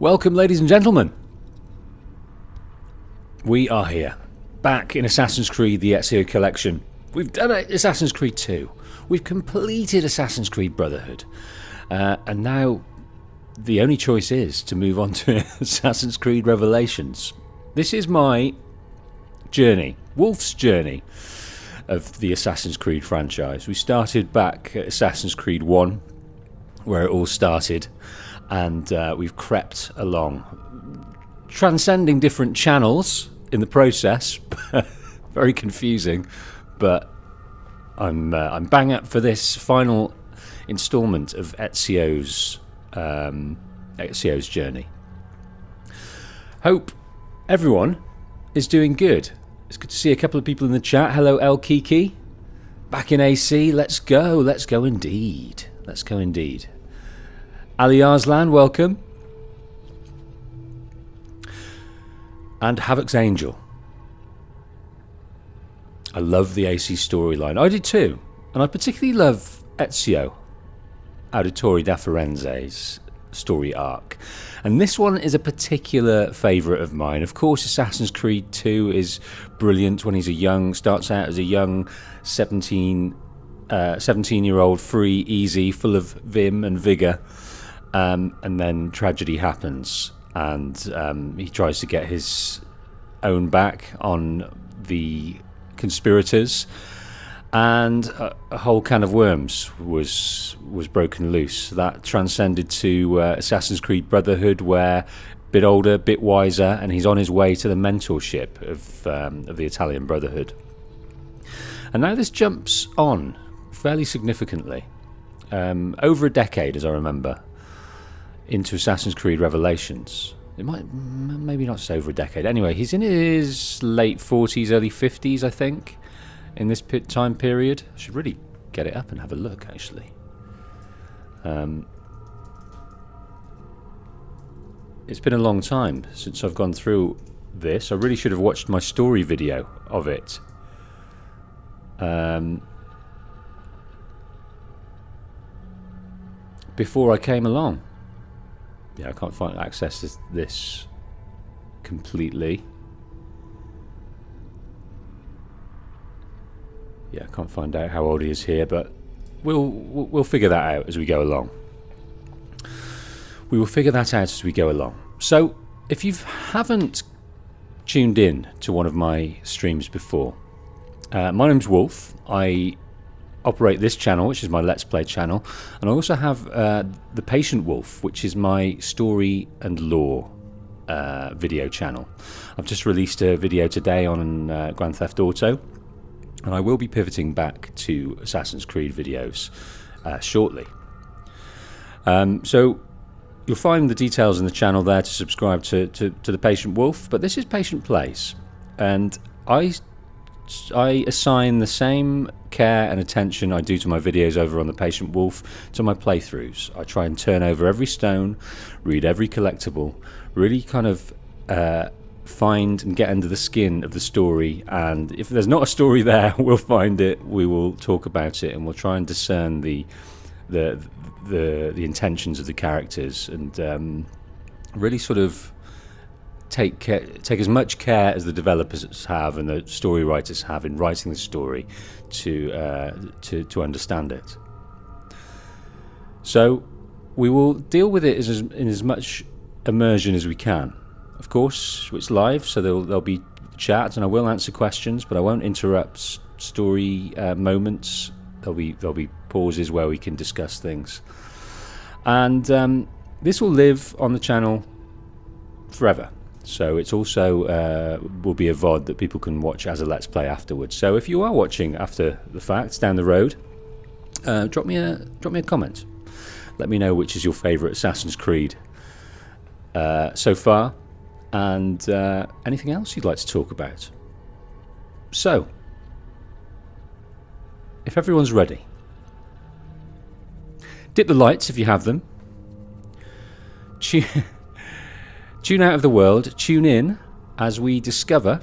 Welcome, ladies and gentlemen. We are here, back in Assassin's Creed the Ezio Collection. We've done Assassin's Creed 2. We've completed Assassin's Creed Brotherhood. And now the only choice is to move on to Assassin's Creed Revelations. This is my journey, Wolf's journey of the Assassin's Creed franchise. We started back at Assassin's Creed 1, where it all started, and we've crept along, transcending different channels in the process. Very confusing, but I'm bang up for this final instalment of Ezio's journey. Hope everyone is doing good. It's good to see a couple of people in the chat. Hello, El Kiki. Back in AC. Let's go indeed. Let's go indeed. Ali Arslan, welcome. And Havoc's Angel. I love the AC storyline. I did too. And I particularly love Ezio Auditore da Firenze's story arc. And this one is a particular favourite of mine. Of course, Assassin's Creed 2 is brilliant when he's starts out as a young 17-year-old, free, easy, full of vim and vigour. And then tragedy happens, and he tries to get his own back on the conspirators, and a whole can of worms was broken loose. That transcended to Assassin's Creed Brotherhood, where a bit older, a bit wiser, and he's on his way to the mentorship of the Italian Brotherhood. And now this jumps on fairly significantly, over a decade, as I remember, into Assassin's Creed Revelations. It might, maybe not just over a decade. Anyway, he's in his late 40s, early 50s, I think, in this time period. I should really get it up and have a look, actually. It's been a long time since I've gone through this. I really should have watched my story video of it. Before I came along. Yeah, I can't find access to this completely. Yeah, I can't find out how old he is here, but we'll figure that out as we go along. We will figure that out as we go along. So, if you haven't tuned in to one of my streams before, my name's Wolf. I operate this channel, which is my Let's Play channel, and I also have the Patient Wolf, which is my story and lore video channel. I've just released a video today on Grand Theft Auto, and I will be pivoting back to Assassin's Creed videos shortly. So you'll find the details in the channel there to subscribe to the Patient Wolf, but this is Patient Plays, and I assign the same care and attention I do to my videos over on the Patient Wolf to my playthroughs. I try and turn over every stone, read every collectible, really kind of find and get under the skin of the story, and if there's not a story there, we'll find it, we will talk about it, and we'll try and discern the intentions of the characters, and really sort of take as much care as the developers have and the story writers have in writing the story to understand it. So we will deal with it in as much immersion as we can. Of course, it's live, so there'll be chat, and I will answer questions, but I won't interrupt story moments. There'll be pauses where we can discuss things, and this will live on the channel forever. So it's also will be a VOD that people can watch as a Let's Play afterwards. So if you are watching after the fact down the road, drop me a comment. Let me know which is your favourite Assassin's Creed so far, and anything else you'd like to talk about. So, if everyone's ready, dip the lights if you have them. Tune out of the world, tune in as we discover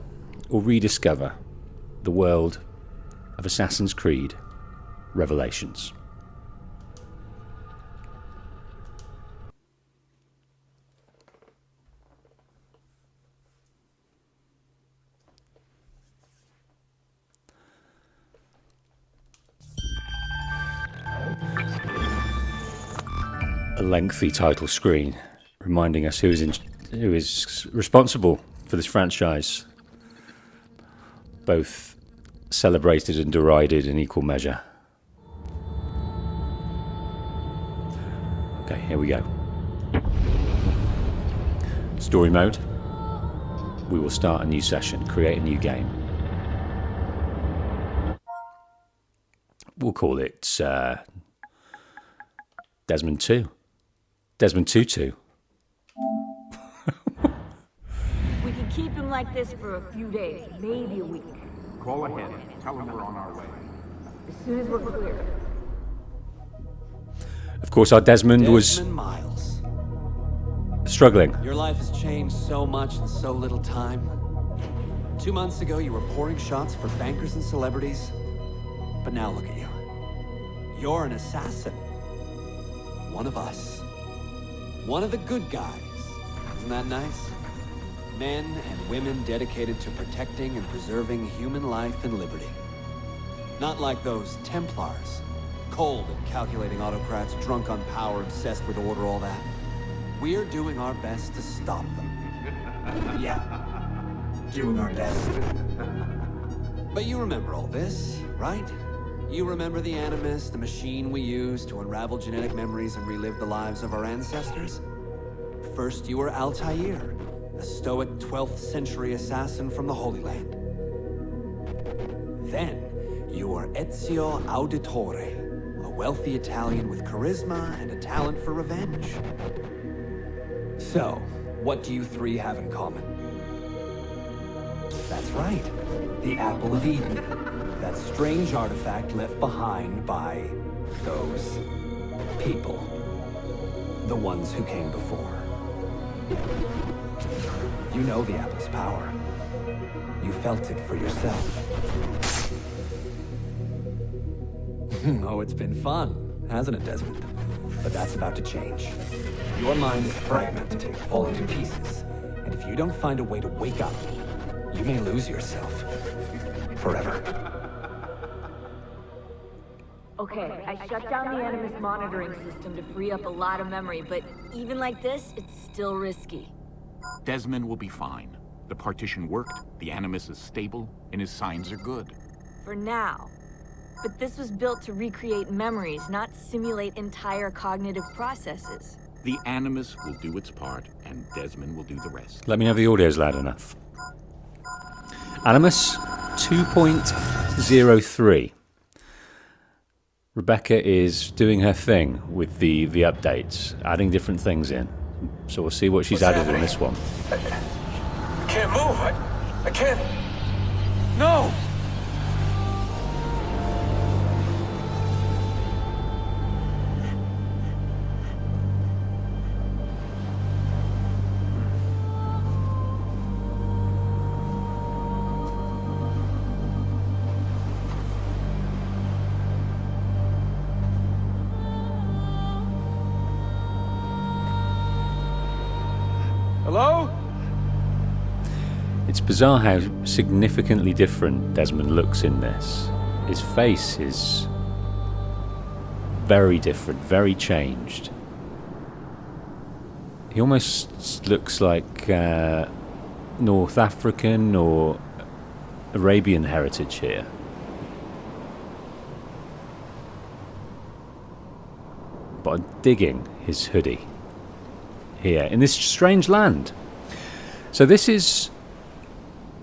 or rediscover the world of Assassin's Creed Revelations. a lengthy title screen reminding us who is responsible for this franchise, both celebrated and derided in equal measure. Okay, here we go. Story mode. We will start a new session, create a new game. We'll call it Desmond 2. Desmond 2-2. We can keep him like this for a few days, maybe a week. Call ahead. Tell him we're on our way. As soon as we're clear. Of course, our Desmond was Miles. struggling. Your life has changed so much in so little time. 2 months ago, you were pouring shots for bankers and celebrities. But now look at you. You're an assassin. One of us. One of the good guys. Isn't that nice? Men and women dedicated to protecting and preserving human life and liberty. Not like those Templars. Cold and calculating autocrats, drunk on power, obsessed with order, all that. We're doing our best to stop them. Yeah. Doing our best. But you remember all this, right? You remember the Animus, the machine we used to unravel genetic memories and relive the lives of our ancestors? First, you were Altair, a stoic 12th century assassin from the Holy Land. Then, you were Ezio Auditore, a wealthy Italian with charisma and a talent for revenge. So, what do you three have in common? That's right, the Apple of Eden. That strange artifact left behind by those people. The ones who came before. You know the apple's power. You felt it for yourself. Oh, it's been fun, hasn't it, Desmond? But that's about to change. Your mind is fragmented, falling to pieces. And if you don't find a way to wake up, you may lose yourself. Forever. Okay, I shut down the Animus monitoring system to free up a lot of memory, but even like this, it's still risky. Desmond will be fine. The partition worked, the Animus is stable, and his signs are good. For now. But this was built to recreate memories, not simulate entire cognitive processes. The Animus will do its part, and Desmond will do the rest. Let me know if the audio's loud enough. Animus 2.03. Rebecca is doing her thing with the updates, adding different things in. So we'll see what she's added in this one. I can't move. I can't. No! Hello? It's bizarre how significantly different Desmond looks in this. His face is very different, very changed. He almost looks like North African or Arabian heritage here. But I'm digging his hoodie here in this strange land. So this is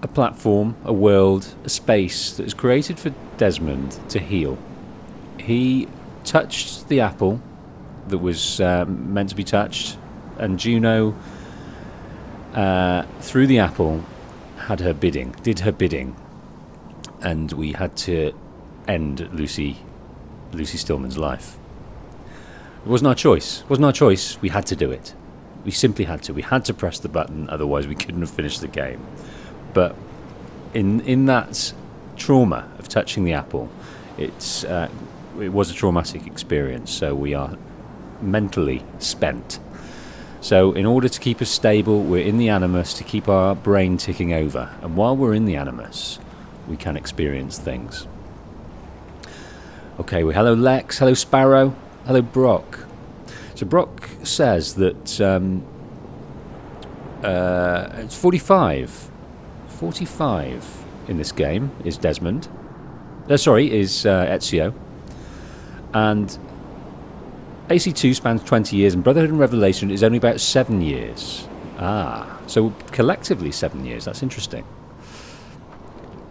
a platform, a world, a space that is created for Desmond to heal. He touched the apple that was meant to be touched, and Juno, through the apple, did her bidding, and we had to end Lucy Stillman's life. It wasn't our choice. We had to do it. We simply had to. We had to press the button, otherwise we couldn't have finished the game. But in that trauma of touching the apple, it was a traumatic experience, so we are mentally spent. So in order to keep us stable, we're in the Animus to keep our brain ticking over. And while we're in the Animus, we can experience things. Okay, well, hello Lex, hello Sparrow, hello Brock. So Brock says that it's 45 in this game is Desmond. Is Ezio. And AC2 spans 20 years, and Brotherhood and Revelation is only about 7 years. So collectively 7 years. That's interesting.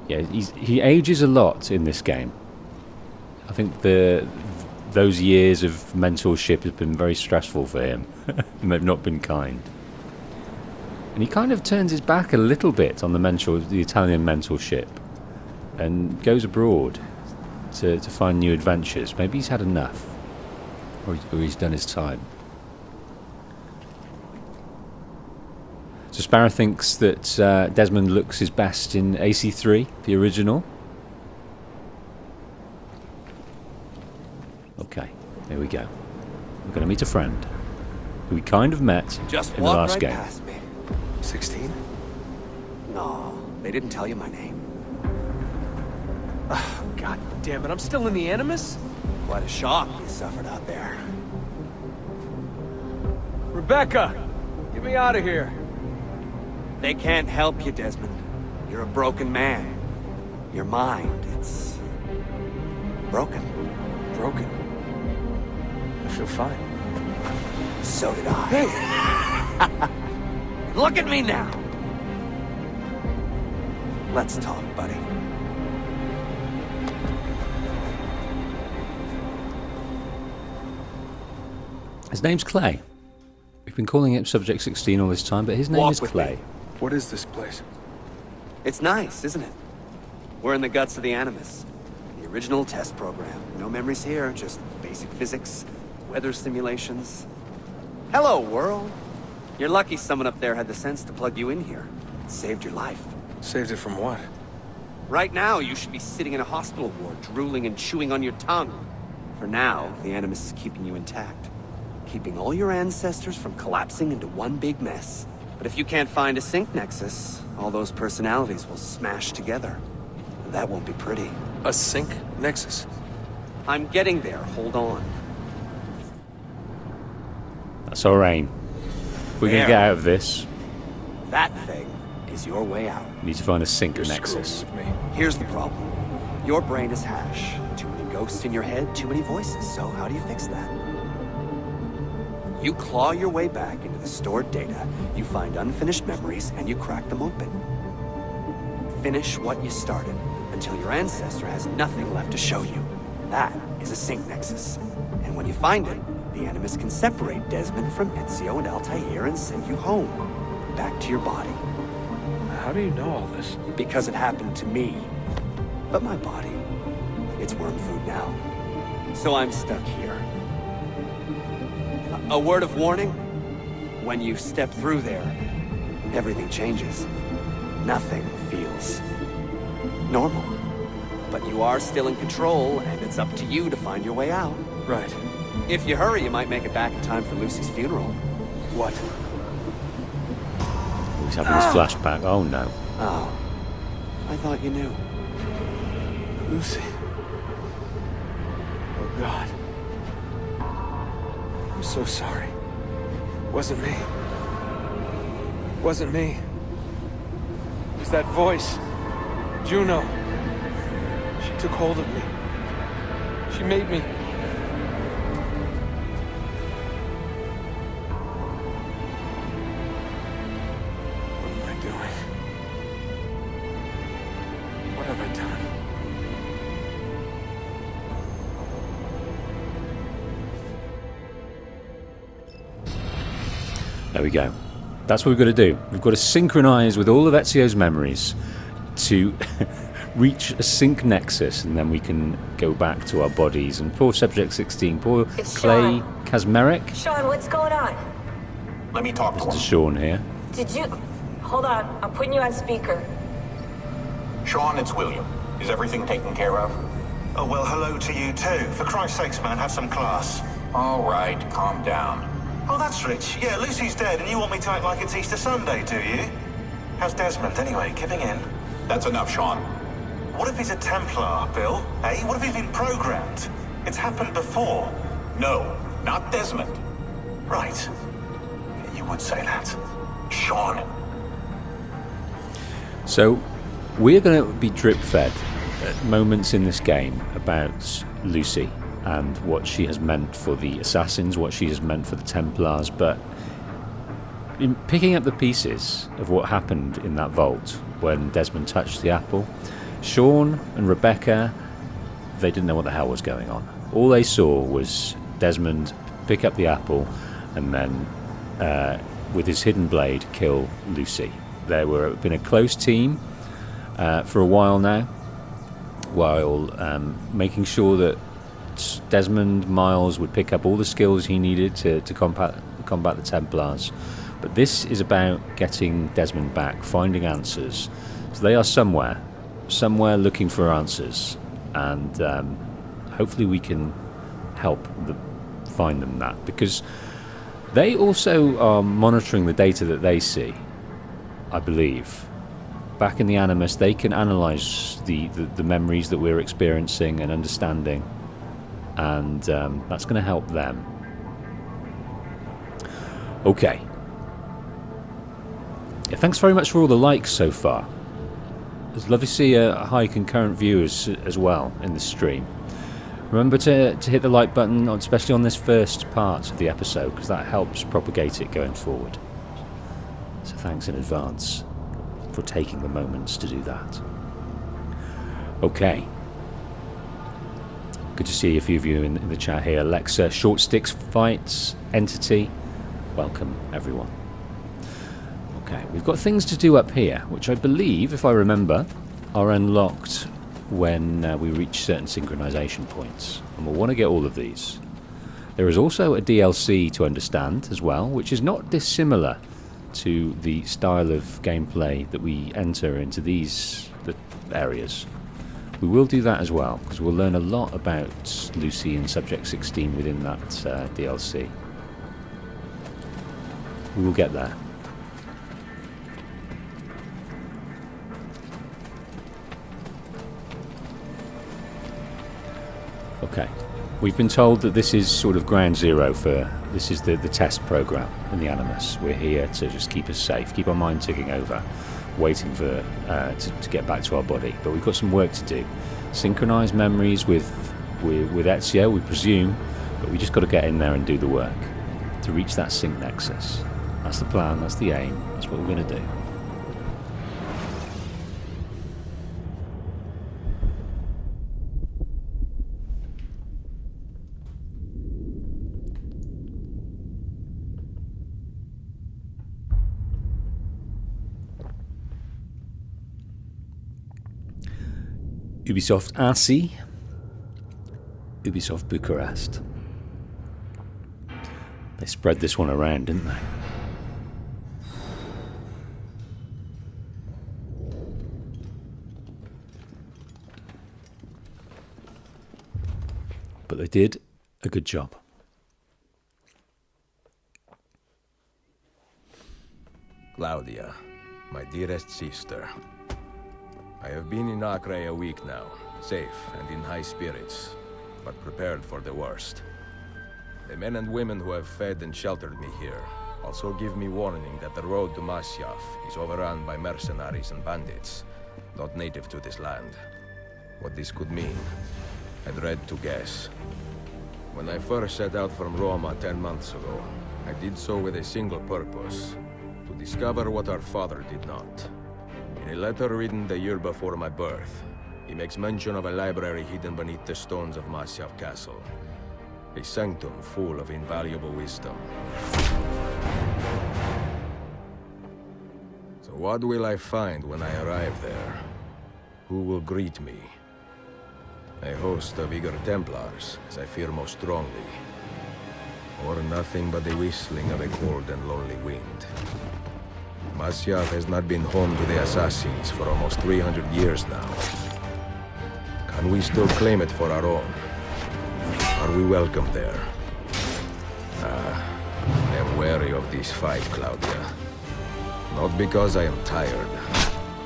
Yeah, he ages a lot in this game. I think those years of mentorship have been very stressful for him, and they've not been kind. And he kind of turns his back a little bit on the Italian mentorship, and goes abroad to find new adventures. Maybe he's had enough, or he's done his time. So Sparrow thinks that Desmond looks his best in AC3, the original. Okay, here we go. We're going to meet a friend who we kind of met Just in the walk last right game. past me. 16? No, they didn't tell you my name. Oh, God damn it, I'm still in the Animus? Quite a shock you suffered out there. Rebecca! Get me out of here. They can't help you, Desmond. You're a broken man. Your mind, it's... broken. Broken. I feel fine. So did I. Hey! Look at me now! Let's talk, buddy. His name's Clay. We've been calling it Subject 16 all this time, but his name Walk is with Clay. me. What is this place? It's nice, isn't it? We're in the guts of the Animus. The original test program. No memories here, just basic physics, weather simulations. Hello, world. You're lucky someone up there had the sense to plug you in here. It saved your life. Saved it from what? Right now, you should be sitting in a hospital ward, drooling and chewing on your tongue. For now, the Animus is keeping you intact. Keeping all your ancestors from collapsing into one big mess. But if you can't find a sync nexus, all those personalities will smash together. And that won't be pretty. A sync nexus? I'm getting there, hold on. That's our aim. If we're going to There. get out of this, That thing is your way out. we need to find a sync You're nexus. screwing with me. Here's the problem. Your brain is hash. Too many ghosts in your head, too many voices. So how do you fix that? You claw your way back into the stored data, you find unfinished memories, and you crack them open. Finish what you started, until your ancestor has nothing left to show you. That is a sync nexus. And when you find it, the Animus can separate Desmond from Ezio and Altair and send you home. Back to your body. How do you know all this? Because it happened to me. But my body, it's worm food now. So I'm stuck here. A word of warning? When you step through there, everything changes. Nothing feels normal. But you are still in control, and it's up to you to find your way out. Right. If you hurry, you might make it back in time for Lucy's funeral. What? He's having his flashback. Oh no. Oh, I thought you knew. Lucy. Oh, God. I'm so sorry. Wasn't me. Wasn't me. It was that voice. Juno. She took hold of me. She made me... What am I doing? What have I done? There we go. That's what we've got to do. We've got to synchronize with all of Ezio's memories to reach a sync nexus, and then we can go back to our bodies. And poor Subject 16, poor It's Clay Sean. Kazmarek. Sean, what's going on? Let me talk to Mr. him. Sean here. Did you... Hold on, I'm putting you on speaker. Sean, it's William. Is everything taken care of? Oh, well, hello to you too. For Christ's sakes, man, have some class. All right, calm down. Oh, that's rich. Yeah, Lucy's dead, and you want me to act like it's Easter Sunday, do you? How's Desmond, anyway? Giving in? That's enough, Sean. What if he's a Templar, Bill? Eh? What if he's been programmed? It's happened before. No, not Desmond. Right. You would say that. Sean. So, we're going to be drip-fed at moments in this game about Lucy and what she has meant for the Assassins, what she has meant for the Templars, but in picking up the pieces of what happened in that vault when Desmond touched the apple, Sean and Rebecca, they didn't know what the hell was going on. All they saw was Desmond pick up the apple and then, with his hidden blade, kill Lucy. They were been a close team for a while now, while making sure that Desmond Miles would pick up all the skills he needed to combat the Templars. But this is about getting Desmond back, finding answers. So they are somewhere looking for answers, and hopefully we can help find them that, because they also are monitoring the data that they see, I believe. Back in the Animus, they can analyse the memories that we're experiencing and understanding, and that's going to help them. Okay. Yeah, thanks very much for all the likes so far. It's lovely to see a high concurrent viewers as well in the stream. Remember to hit the like button, especially on this first part of the episode, because that helps propagate it going forward. So thanks in advance for taking the moments to do that. Okay. Good to see a few of you in the chat here. Alexa, Short Sticks Fights, Entity. Welcome, everyone. Okay, we've got things to do up here, which I believe, if I remember, are unlocked when we reach certain synchronization points. And we'll want to get all of these. There is also a DLC to understand as well, which is not dissimilar to the style of gameplay that we enter into these areas. We will do that as well, because we'll learn a lot about Lucy and Subject 16 within that DLC. We will get there. Okay, we've been told that this is sort of ground zero this is the test program in the Animus. We're here to just keep us safe, keep our mind ticking over, waiting for to get back to our body. But we've got some work to do. Synchronise memories with Ezio, we presume, but we just got to get in there and do the work to reach that sync nexus. That's the plan, that's the aim, that's what we're going to do. Ubisoft Asi, Ubisoft Bucharest. They spread this one around, didn't they? But they did a good job. Claudia, my dearest sister. I have been in Acre a week now, safe and in high spirits, but prepared for the worst. The men and women who have fed and sheltered me here also give me warning that the road to Masyaf is overrun by mercenaries and bandits, not native to this land. What this could mean, I dread to guess. When I first set out from Roma 10 months ago, I did so with a single purpose, to discover what our father did not. In a letter written the year before my birth, he makes mention of a library hidden beneath the stones of Masyaf Castle. A sanctum full of invaluable wisdom. So what will I find when I arrive there? Who will greet me? A host of eager Templars, as I fear most strongly. Or nothing but the whistling of a cold and lonely wind. Masyaf has not been home to the Assassins for almost 300 years now. Can we still claim it for our own? Are we welcome there? I am wary of this fight, Claudia. Not because I am tired,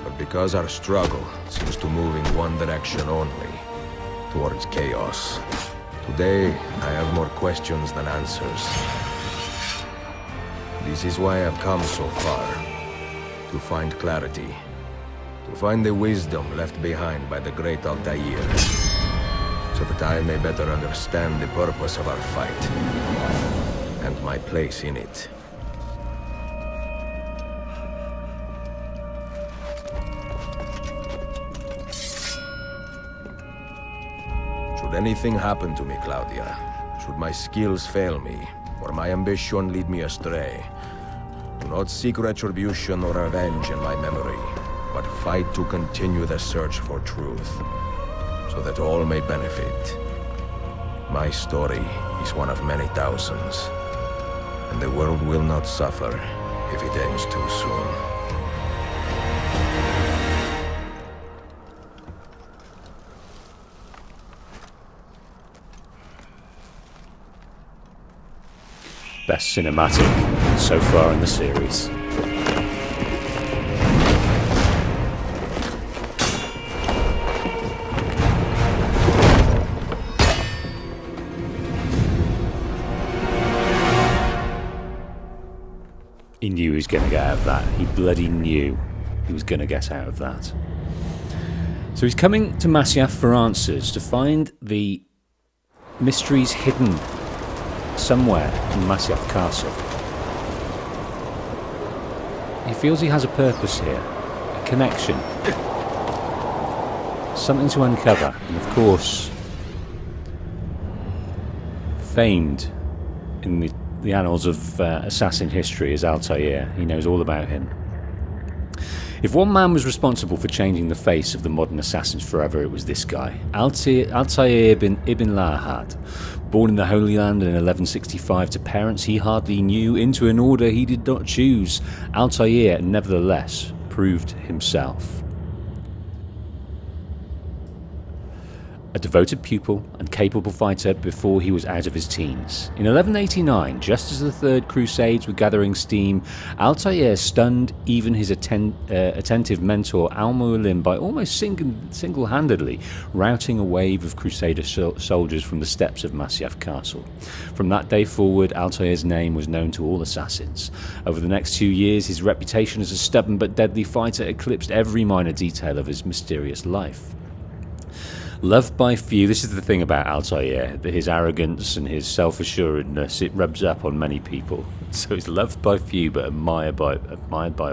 but because our struggle seems to move in one direction only, towards chaos. Today, I have more questions than answers. This is why I've come so far. To find clarity. To find the wisdom left behind by the great Altair. So that I may better understand the purpose of our fight. And my place in it. Should anything happen to me, Claudia, should my skills fail me, or my ambition lead me astray, do not seek retribution or revenge in my memory, but fight to continue the search for truth, so that all may benefit. My story is one of many thousands, and the world will not suffer if it ends too soon. Best cinematic so far in the series. He knew he was going to get out of that. He bloody knew he was going to get out of that. So he's coming to Masyaf for answers, to find the mysteries hidden somewhere in Masyaf Castle. He feels he has a purpose here, a connection, something to uncover, and of course, famed in the annals of assassin history is Altair. He knows all about him. If one man was responsible for changing the face of the modern assassins forever, it was this guy, Altair ibn Lahad. Born in the Holy Land in 1165 to parents he hardly knew, into an order he did not choose, Altair nevertheless proved himself. A devoted pupil and capable fighter before he was out of his teens. In 1189, just as the Third Crusades were gathering steam, Altair stunned even his attentive mentor Al-Mualim by almost single-handedly routing a wave of Crusader soldiers from the steps of Masyaf Castle. From that day forward, Altair's name was known to all assassins. Over the next 2 years, his reputation as a stubborn but deadly fighter eclipsed every minor detail of his mysterious life. Loved by few, this is the thing about Altair, that his arrogance and his self-assuredness, it rubs up on many people. So he's loved by few but admired by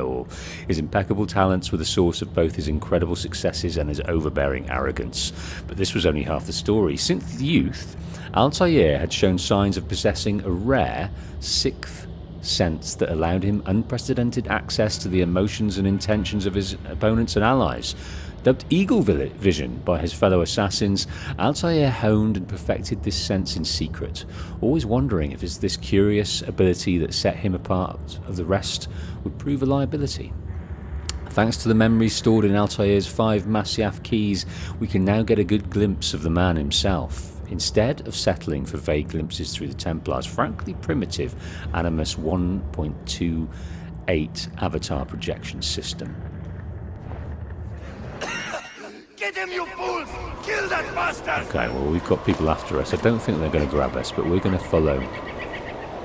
all. His impeccable talents were the source of both his incredible successes and his overbearing arrogance. But this was only half the story. Since youth, Altair had shown signs of possessing a rare sixth sense that allowed him unprecedented access to the emotions and intentions of his opponents and allies. Dubbed Eagle Vision by his fellow assassins, Altair honed and perfected this sense in secret, always wondering if it's this curious ability that set him apart of the rest would prove a liability. Thanks to the memories stored in Altair's 5 Masyaf keys, we can now get a good glimpse of the man himself, instead of settling for vague glimpses through the Templars' frankly primitive Animus 1.28 avatar projection system. Get him, you fools! Kill that bastard! Okay, well, we've got people after us. I don't think they're going to grab us, but we're going to follow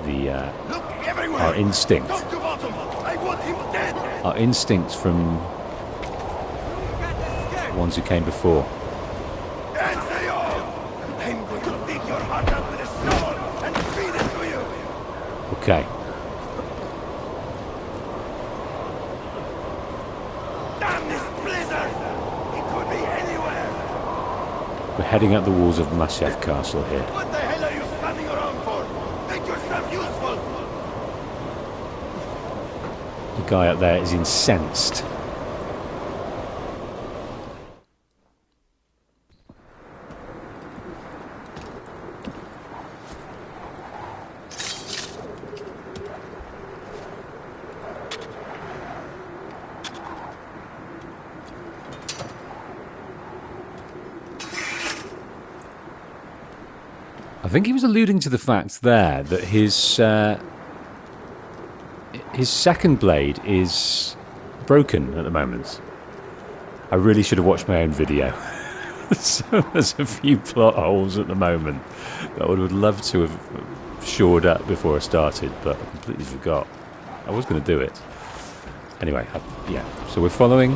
the our instinct. Top to bottom! I want him dead! Our instincts from the ones who came before. Ezio! I'm going to dig your heart out with a shovel and feed it to you! Okay. Damn this blizzard! We're heading up the walls of Masyaf Castle here. What the hell are you standing around for? Make yourself useful! The guy up there is incensed. I think he was alluding to the fact there that his second blade is broken at the moment. I really should have watched my own video. So there's a few plot holes at the moment that I would love to have shored up before I started, but I completely forgot. I was going to do it. Anyway, yeah. So we're following.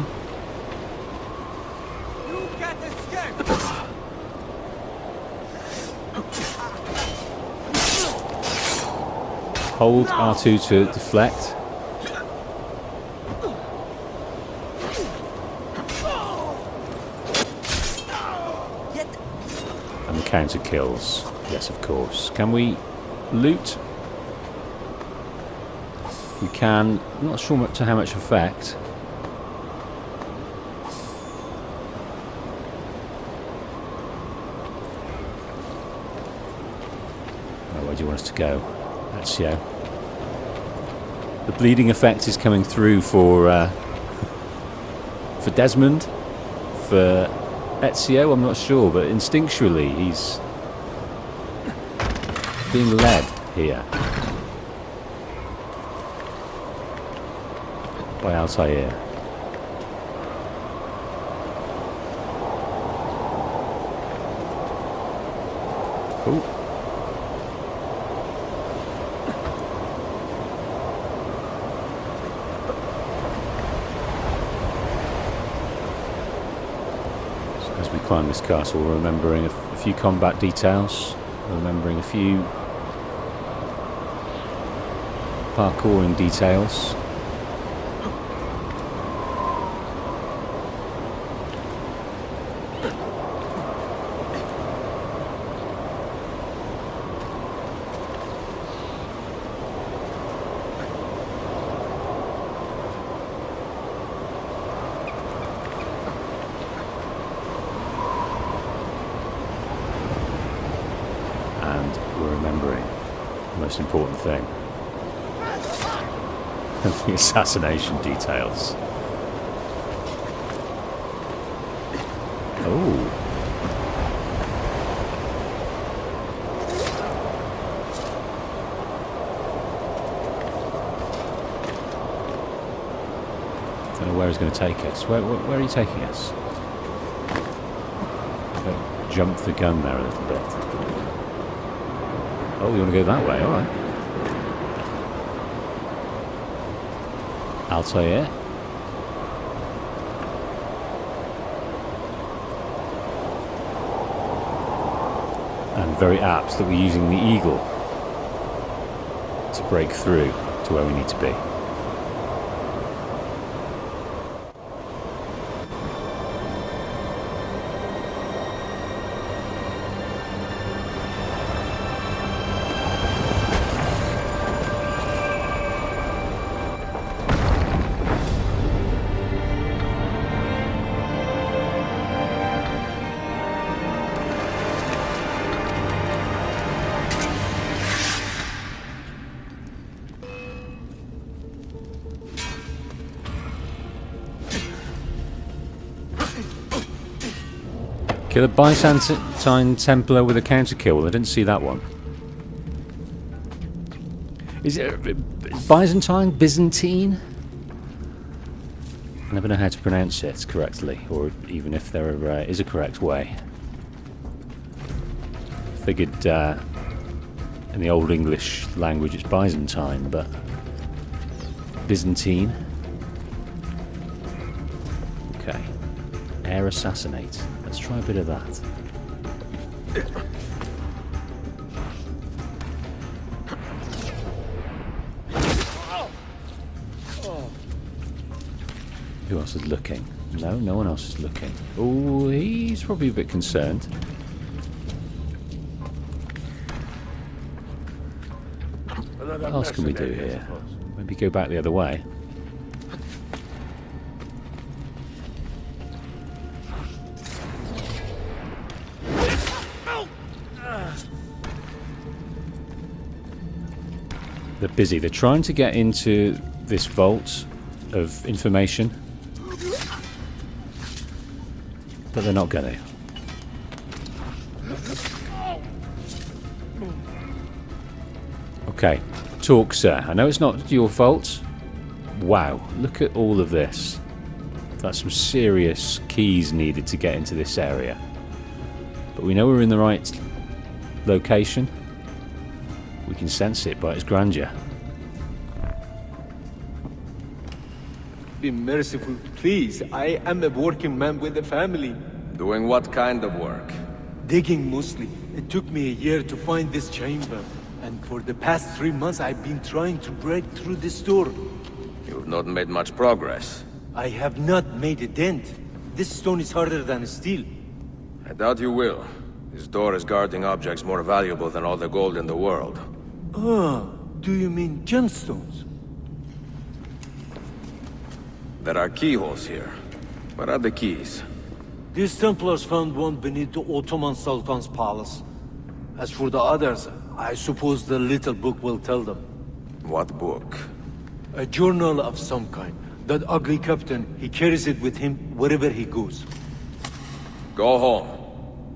You can't escape! Hold R2 to deflect. And the counter kills. Yes, of course. Can we loot? We can. I'm not sure to how much effect. Oh, where do you want us to go? Ezio. The bleeding effect is coming through for Desmond, for Ezio. I'm not sure, but instinctually he's being led here by Altair. Oh. As we climb this castle, we're remembering a few combat details, remembering a few parkouring details. Most important thing. The assassination details. Oh. Don't know where he's going to take us. Where are you taking us? Okay, jump the gun there a little bit. Oh, you want to go that way? Alright. Altair. And very apt that we're using the eagle to break through to where we need to be. Kill a Byzantine Templar with a counter kill. I didn't see that one. Is it Byzantine? Byzantine? I never know how to pronounce it correctly, or even if there is a correct way. Figured in the Old English language it's Byzantine, but Byzantine. Okay. Air assassinate. Let's try a bit of that. Who else is looking? No, no one else is looking. Oh, he's probably a bit concerned. What else can we do here? Maybe go back the other way. They're busy. They're trying to get into this vault of information, but they're not going to. Okay, talk, sir. I know it's not your fault. Wow, look at all of this. That's some serious keys needed to get into this area. But we know we're in the right location. We can sense it by its grandeur. Be merciful, please. I am a working man with a family. Doing what kind of work? Digging mostly. It took me a year to find this chamber. And for the past 3 months, I've been trying to break through this door. You've not made much progress. I have not made a dent. This stone is harder than steel. I doubt you will. This door is guarding objects more valuable than all the gold in the world. Ah, do you mean gemstones? There are keyholes here. Where are the keys? These Templars found one beneath the Ottoman Sultan's palace. As for the others, I suppose the little book will tell them. What book? A journal of some kind. That ugly captain, he carries it with him wherever he goes. Go home.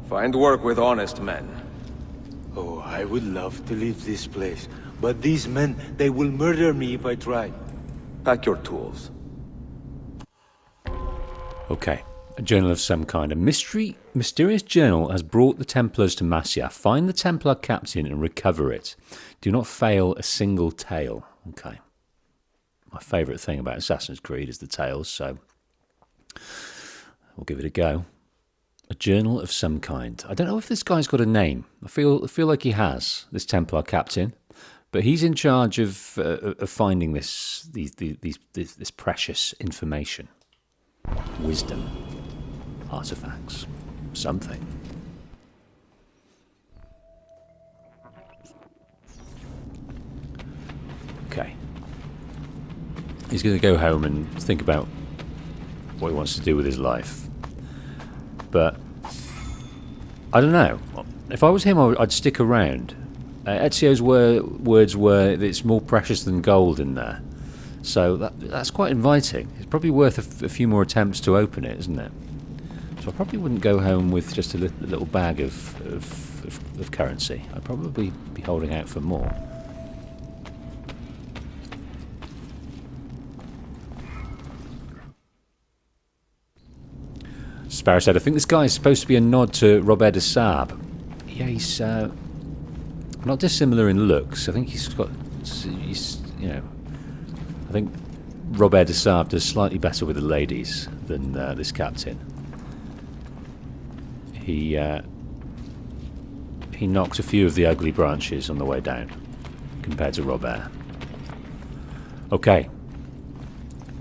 Find work with honest men. Oh, I would love to leave this place. But these men, they will murder me if I try. Pack your tools. Okay. A journal of some kind. A mysterious journal has brought the Templars to Massia. Find the Templar captain and recover it. Do not fail a single tale. Okay. My favourite thing about Assassin's Creed is the tales, so we'll give it a go. A journal of some kind. I don't know if this guy's got a name. I feel like he has, this Templar captain, but he's in charge of finding this precious information, wisdom, artifacts, something. Okay. He's going to go home and think about what he wants to do with his life. But I don't know. If I was him, I'd stick around. Ezio's words were that it's more precious than gold in there. So that's quite inviting. It's probably worth a few more attempts to open it, isn't it? So I probably wouldn't go home with just a little bag of currency. I'd probably be holding out for more. Sparrow said, I think this guy is supposed to be a nod to Robert de Saab. Yeah, he's not dissimilar in looks. I think I think Robert de Saab does slightly better with the ladies than this captain. He knocked a few of the ugly branches on the way down, compared to Robert. Okay.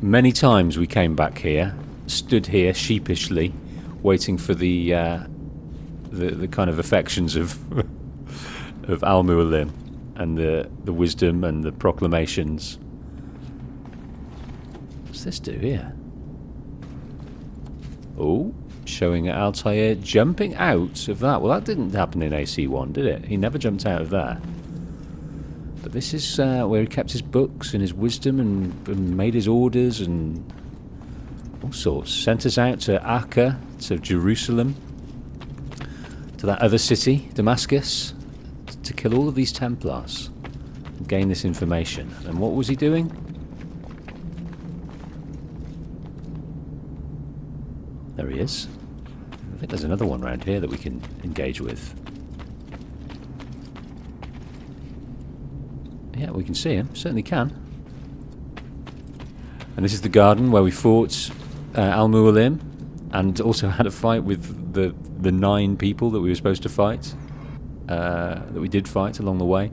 Many times we came back here, stood here sheepishly, waiting for the kind of affections of of Al-Mualim and the wisdom and the proclamations. What's this do here? Oh, showing Altair jumping out of that. Well, that didn't happen in AC1, did it? He never jumped out of that. But this is where he kept his books and his wisdom and made his orders and all sorts. Sent us out to Acre, to Jerusalem, to that other city, Damascus, to kill all of these Templars and gain this information. And what was he doing? There he is. I think there's another one around here that we can engage with. Yeah, we can see him. Certainly can. And this is the garden where we fought Al-Mualim and also had a fight with the 9 people that we were supposed to fight. That we did fight along the way.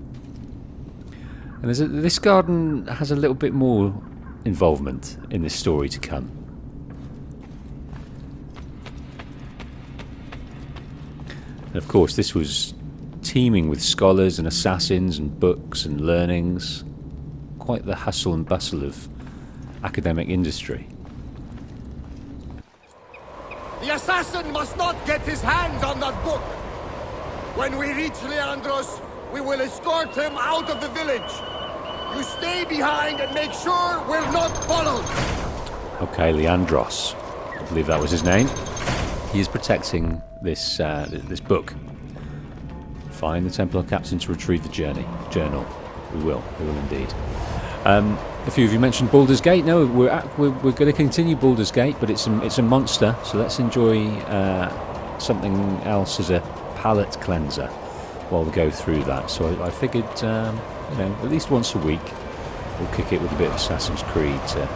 And this garden has a little bit more involvement in this story to come. And of course, this was teeming with scholars and assassins and books and learnings. Quite the hustle and bustle of academic industry. The assassin must not get his hands on that book. When we reach Leandros, we will escort him out of the village. You stay behind and make sure we're not followed. Okay, Leandros. I believe that was his name. He is protecting this book. Find the Templar captain to retrieve the journal. We will indeed. A few of you mentioned Baldur's Gate. No, we're going to continue Baldur's Gate, but it's a monster. So let's enjoy something else as a palate cleanser while we go through that. So I figured, at least once a week, we'll kick it with a bit of Assassin's Creed to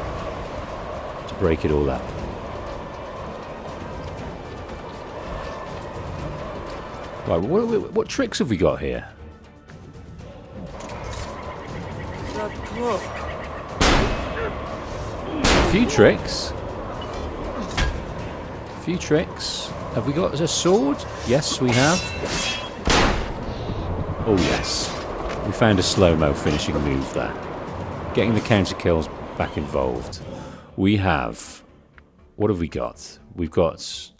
break it all up. Right, what tricks have we got here? A few tricks. A few tricks. Have we got a sword? Yes, we have. Oh yes. We found a slow-mo finishing move there. Getting the counter kills back involved. We have... What have we got? We've got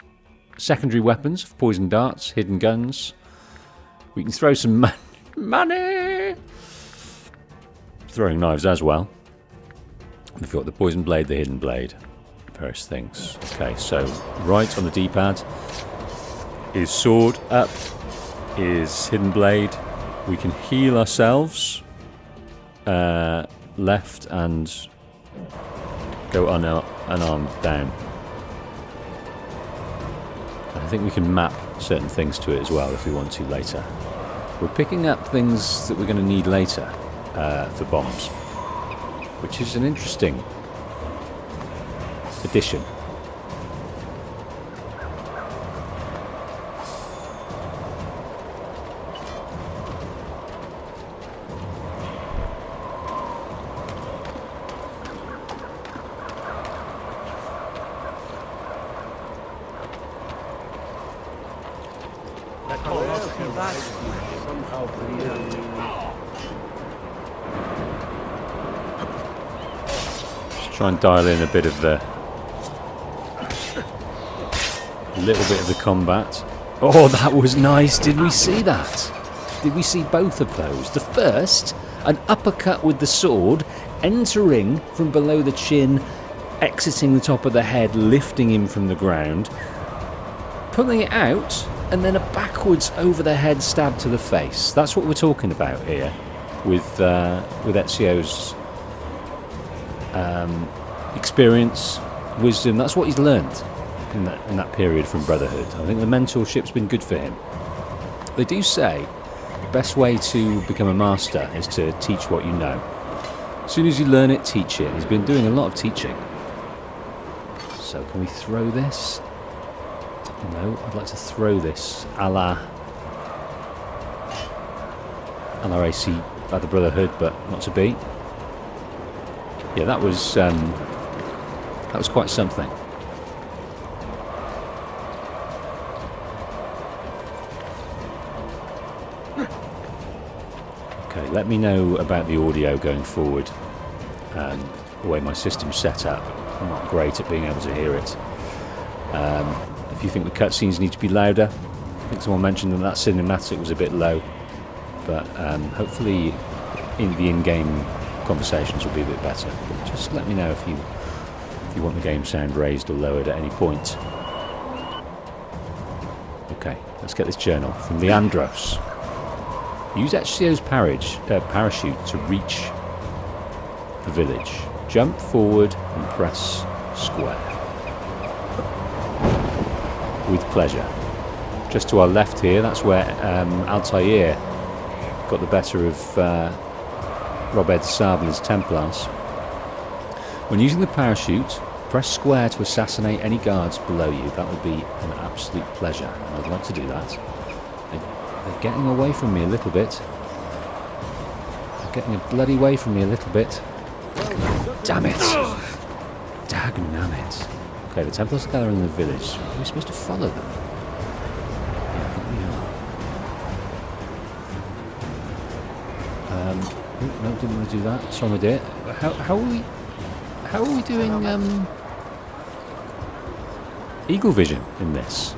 secondary weapons, poison darts, hidden guns. We can throw some money! Throwing knives as well. We've got the poison blade, the hidden blade. Various things. Okay, so right on the D-pad is sword, up is hidden blade. We can heal ourselves. Left and go unarmed down. And I think we can map certain things to it as well if we want to later. We're picking up things that we're going to need later for bombs, which is an interesting addition. Try and dial in a bit of the... a little bit of the combat. Oh, that was nice. Did we see that? Did we see both of those? The first, an uppercut with the sword, entering from below the chin, exiting the top of the head, lifting him from the ground, pulling it out, and then a backwards over the head stab to the face. That's what we're talking about here with Ezio's experience, wisdom. That's what he's learned in that period from Brotherhood. I think the mentorship's been good for him. They do say the best way to become a master is to teach what you know. As soon as you learn it, teach it. He's been doing a lot of teaching. So can we throw this? No, I'd like to throw this a la AC by the Brotherhood, but not to be. Yeah, that was quite something. Okay, let me know about the audio going forward. The way my system's set up, I'm not great at being able to hear it. If you think the cutscenes need to be louder, I think someone mentioned that cinematic was a bit low, but hopefully the in-game conversations will be a bit better. But just let me know if you want the game sound raised or lowered at any point. Okay, let's get this journal from Leandros. Use Ezio's parachute to reach the village. Jump forward and press square. With pleasure. Just to our left here, that's where Altair got the better of Robert Sable's Templars. When using the parachute, press square to assassinate any guards below you. That would be an absolute pleasure, and I'd like to do that. They're getting away from me a little bit. They're getting a bloody way from me a little bit. Damn it! Dagnammit. Okay, the Templars are gathering in the village. Are we supposed to follow them? Yeah, I think we are. No, didn't want to do that. Sorry, my dear. How are we doing eagle vision in this?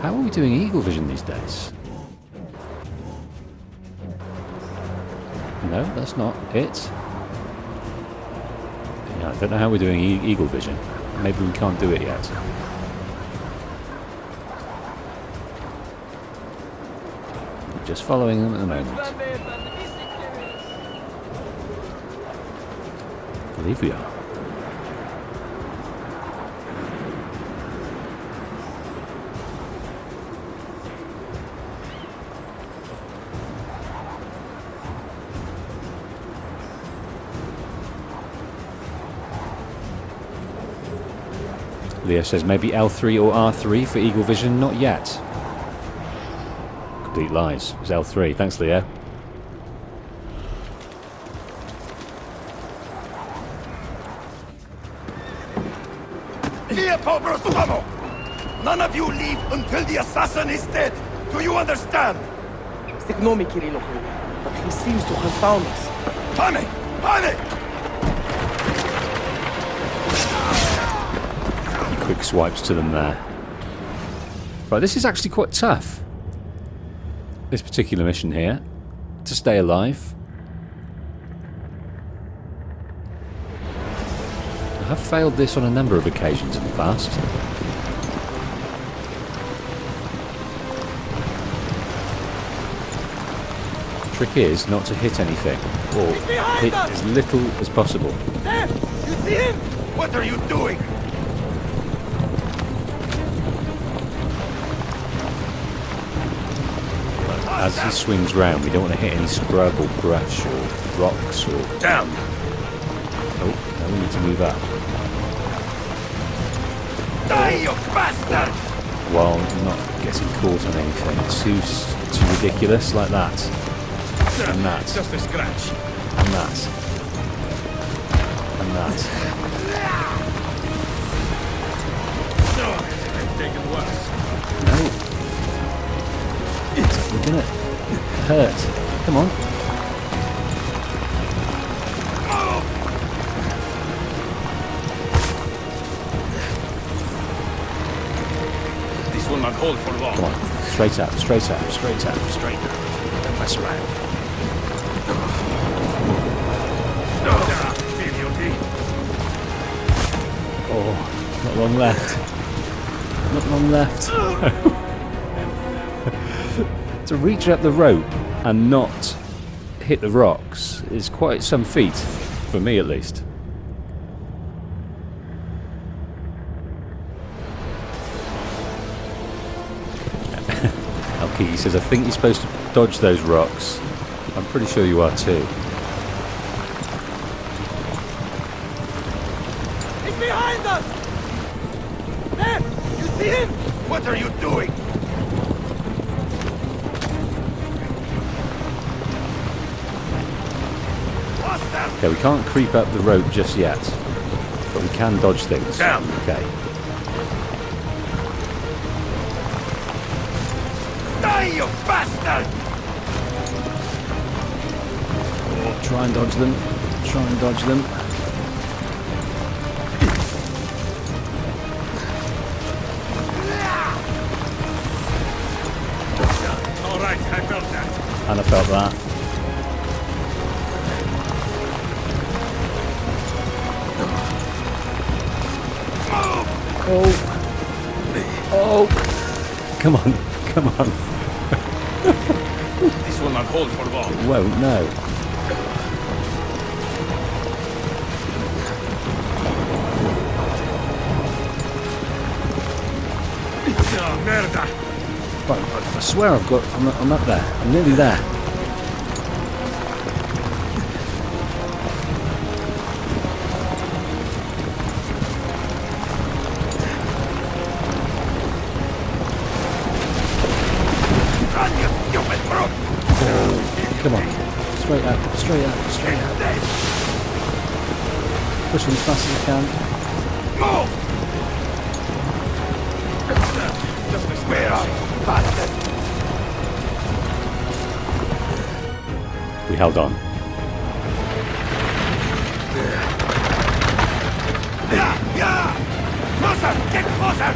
How are we doing eagle vision these days? No, that's not it. Yeah, I don't know how we're doing eagle vision. Maybe we can't do it yet. Just following them at the moment. I believe we are. Leo says maybe L3 or R3 for Eagle Vision. Not yet. Complete lies. It's L3. Thanks, Leo. None of you leave until the assassin is dead. Do you understand? Ignore me, Kirilo, but he seems to have found us. Panic! Panic! He quick swipes to them there. Right, this is actually quite tough. This particular mission here. To stay alive. I have failed this on a number of occasions in the past. The trick is not to hit anything, or hit as little as possible. There! You see him? What are you doing? As he swings round, we don't want to hit any scrub or brush or rocks or... Damn! Oh, now we need to move up. Die, you bastard! While not getting caught on anything too ridiculous like that. And that. Just a scratch. And that. And that. No, I've taken worse. No. We're gonna hurt. Come on. This will not hold for long. Come on. Straight up, straight up, straight up, straight up. Don't mess around. Oh, not long left. Not long left. To reach up the rope and not hit the rocks is quite some feat, for me at least. Alki says, I think you're supposed to dodge those rocks. I'm pretty sure you are too. He's behind us! There! You see him? What are you doing? Okay, we can't creep up the rope just yet, but we can dodge things. Damn. Okay. Die, you bastard! Oh, try and dodge them. Try and dodge them. All right, I felt that. And I felt that. Oh. Oh. Come on. Come on. This will not hold for long. It won't, no. Oh, merda! Right, I swear I'm up there. I'm nearly there. Run, you stupid brute! Come on. Straight up, straight up, straight up. Pushing as fast as I can. Move! Where are you, bastard? We held on. Yeah, yeah! Closer! Get closer!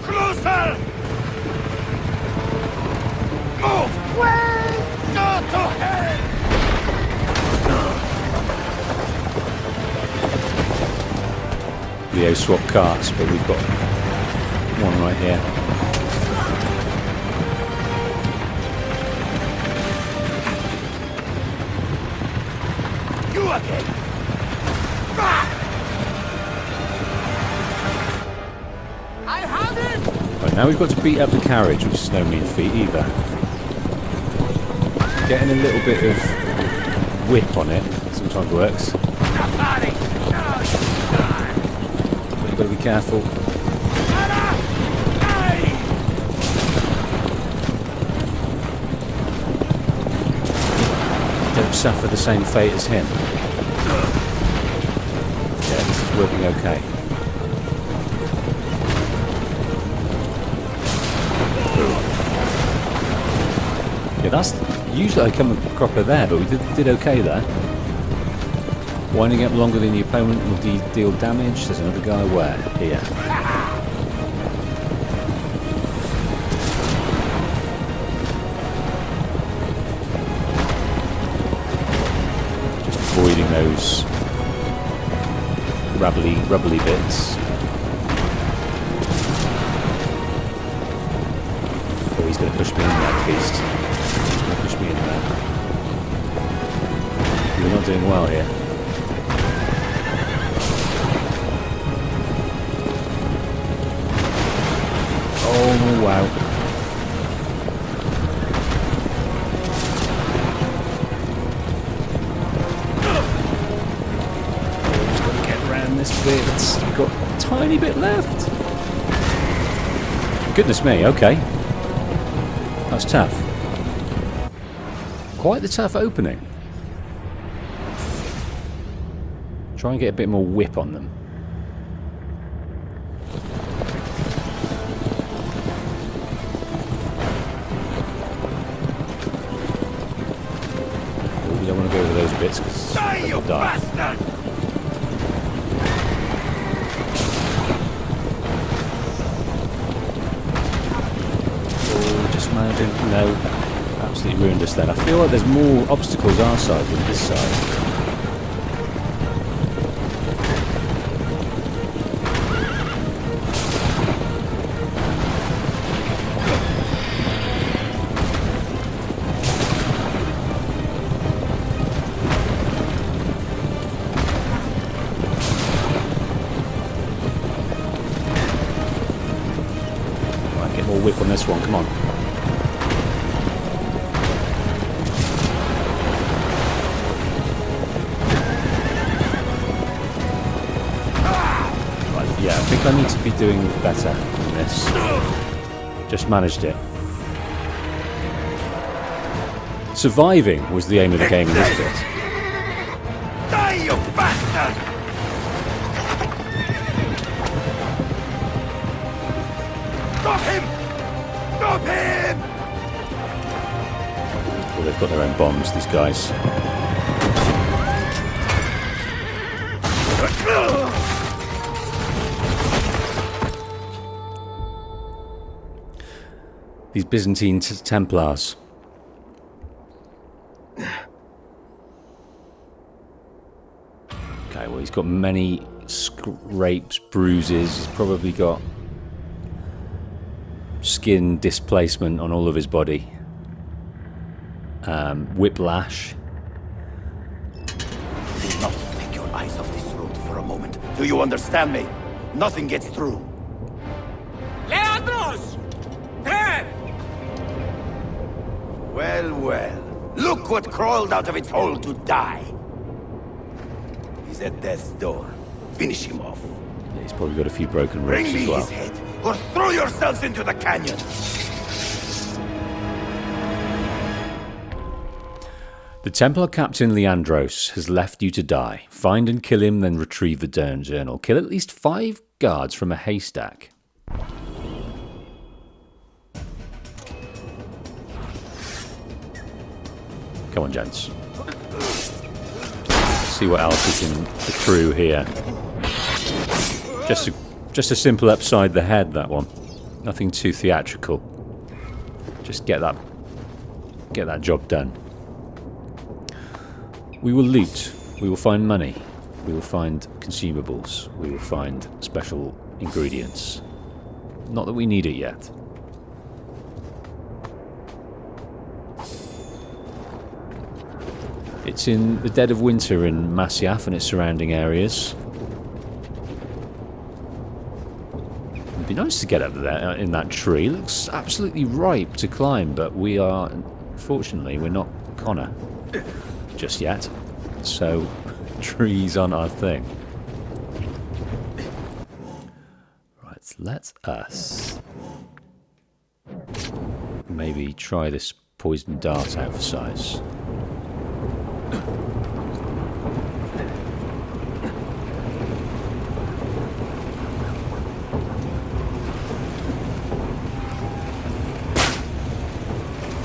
Closer! Move! Wait! Go to hell! Leo swapped carts, but we've got one right here. You again! I have it! Right, now we've got to beat up the carriage, which is no mean feat either. Getting a little bit of whip on it sometimes works. Safari! But you've got to be careful. Don't suffer the same fate as him. Yeah, this is working okay. Yeah, that's usually I come a cropper there, but we did okay there. Winding up longer than the opponent will deal damage. There's another guy where? Here. Just avoiding those rubbly bits. Oh, he's going to push me in there, beast. He's going to push me in there. We're not doing well here. Oh, wow. Just got to get around this bit. We've got a tiny bit left. Goodness me, okay. That's tough. Quite the tough opening. Try and get a bit more whip on them. I don't want to go over those bits because they'll die. Oh, just managing. No, absolutely ruined us then. I feel like there's more obstacles our side than this side. Whip on this one, come on. Right, yeah, I think I need to be doing better than this. Just managed it. Surviving was the aim of the game in this bit. Die, you bastard! Stop him! Stop him! Well, they've got their own bombs, these guys. These Byzantine Templars. Okay, well, he's got many scrapes, bruises. He's probably got skin displacement on all of his body. Whiplash. Do not take your eyes off this road for a moment. Do you understand me? Nothing gets through. Leandros! There! Well, well. Look what crawled out of its hole to die. He's at death's door. Finish him off. Yeah, he's probably got a few broken ribs Bring me as well. his head, or throw yourselves into the canyon. The Templar Captain Leandros has left you to die. Find and kill him, then retrieve the journal. Kill at least 5 guards from a haystack. Come on, gents. See what else is in the crew here. Just a simple upside the head, that one. Nothing too theatrical. Just get that job done. We will loot. We will find money. We will find consumables. We will find special ingredients. Not that we need it yet. It's in the dead of winter in Masyaf and its surrounding areas. It'd be nice to get up there in that tree. It looks absolutely ripe to climb, but we are, unfortunately, we're not Connor just yet. So trees aren't our thing. let us maybe try this poison dart out for size.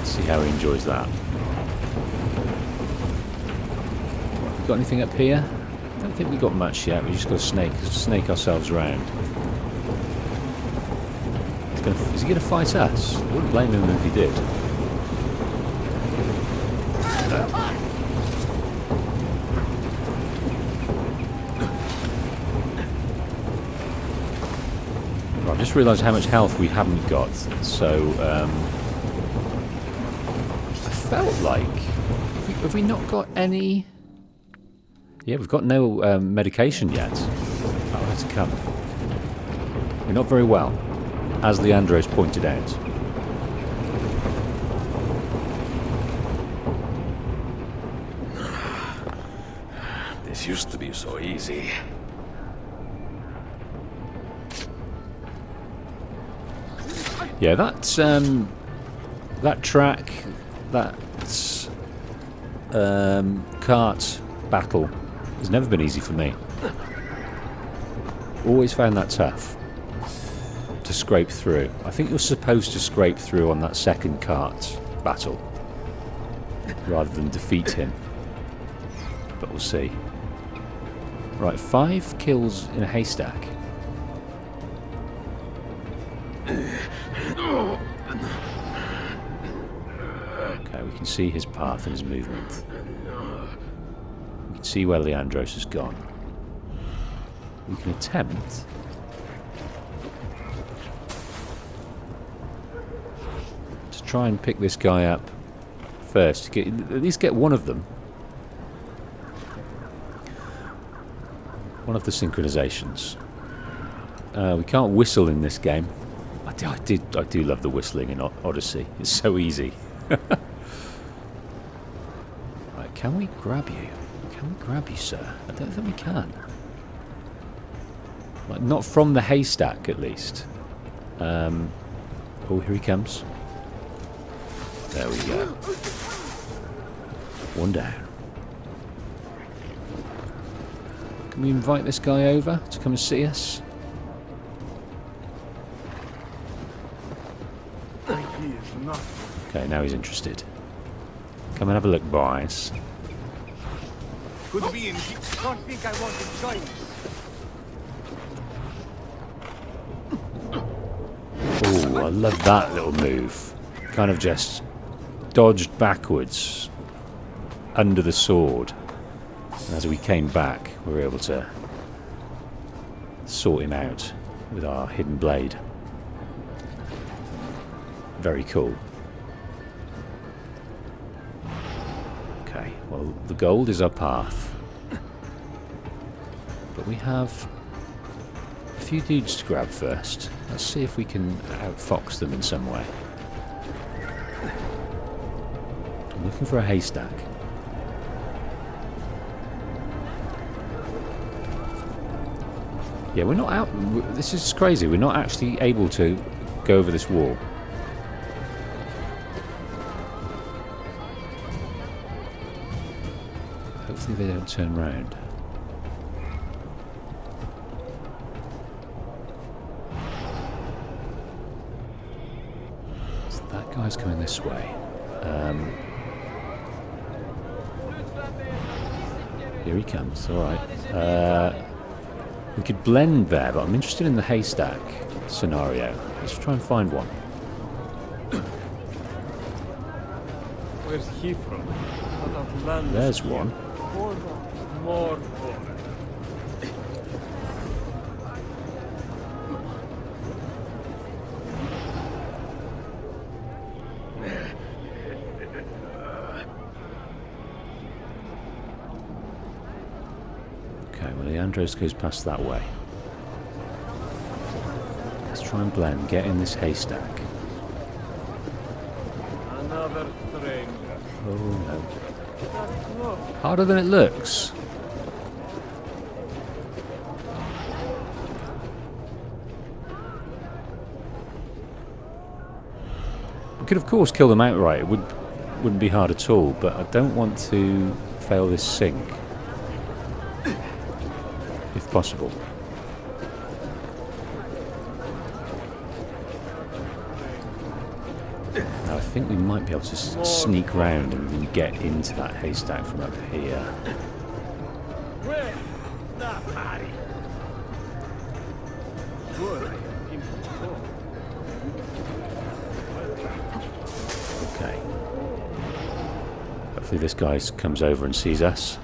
See how he enjoys that. Have we got anything up here? I don't think we got much yet. We just got to snake ourselves around. Is he going to fight us? I wouldn't blame him if he did. Well, I've just realised how much health we haven't got. So, I felt like... Have we not got any... Yeah, we've got no medication yet. Oh, that's to come. We're not very well, as Leandro's pointed out. This used to be so easy. Yeah, that's that track, that cart battle has never been easy for me. Always found that tough to scrape through. I think you're supposed to scrape through on that second cart battle rather than defeat him. But we'll see. Right, 5 kills in a haystack. Okay, we can see his path and his movement. We can see where Leandros has gone. We can attempt to try and pick this guy up first. To at least get one of them. One of the synchronizations. We can't whistle in this game. I do love the whistling in Odyssey. It's so easy. Right, can we grab you? Can we grab you, sir? I don't think we can. Like, not from the haystack, at least. Oh, here he comes. There we go. One down. Can we invite this guy over to come and see us? Okay, now he's interested. Come and have a look, boys. Could be in. Don't think I want to join. Oh, I love that little move. Kind of just dodged backwards under the sword. And as we came back, we were able to sort him out with our hidden blade. Very cool. Okay, well, the gold is our path. But we have a few dudes to grab first. Let's see if we can outfox them in some way. I'm looking for a haystack. Yeah, we're not out... This is crazy. We're not actually able to go over this wall. Hopefully they don't turn round. So that guy's coming this way. Here he comes. Alright. We could blend there, but I'm interested in the haystack scenario. Let's try and find one. Where's he from? There's one. More. Okay, well, Leandros goes past that way. Let's try and blend, get in this haystack. Another stranger. Oh no. Harder than it looks. could, of course, kill them outright. It wouldn't be hard at all, but I don't want to fail this sync, if possible. Now, I think we might be able to sneak round and then get into that haystack from up here. Okay. Hopefully this guy comes over and sees us.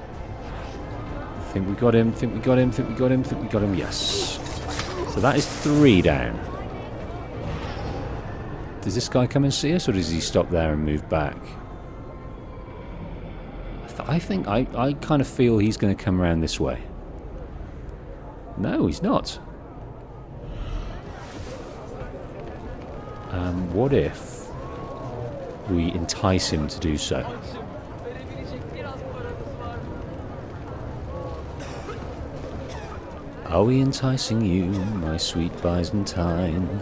Think we got him, think we got him, think we got him, think we got him, yes. So that is 3 down. Does this guy come and see us, or does he stop there and move back? I kind of feel he's going to come around this way. No, he's not. What if we entice him to do so? Are we enticing you, my sweet Byzantine?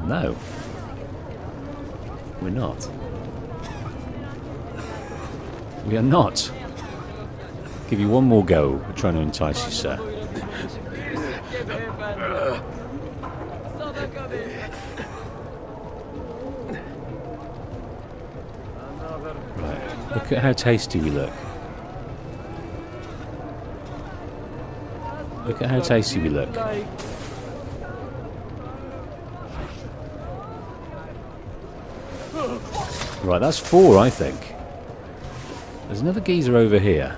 No. We're not. We are not. Give you one more go at trying to entice you, sir. Right. Look at how tasty we look. Look at how tasty we look. Right, that's 4, I think. There's another geezer over here.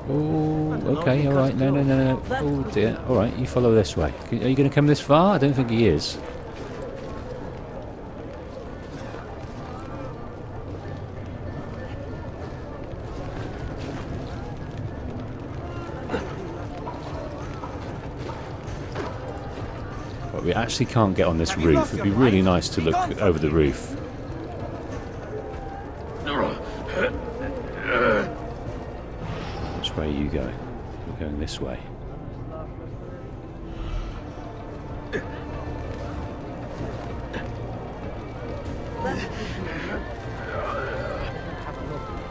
Oh, okay, alright. No. Oh dear. Alright, you follow this way. Are you going to come this far? I don't think he is. But we actually can't get on this roof. It'd be really nice to look over the roof. Which way are you going? You're going this way.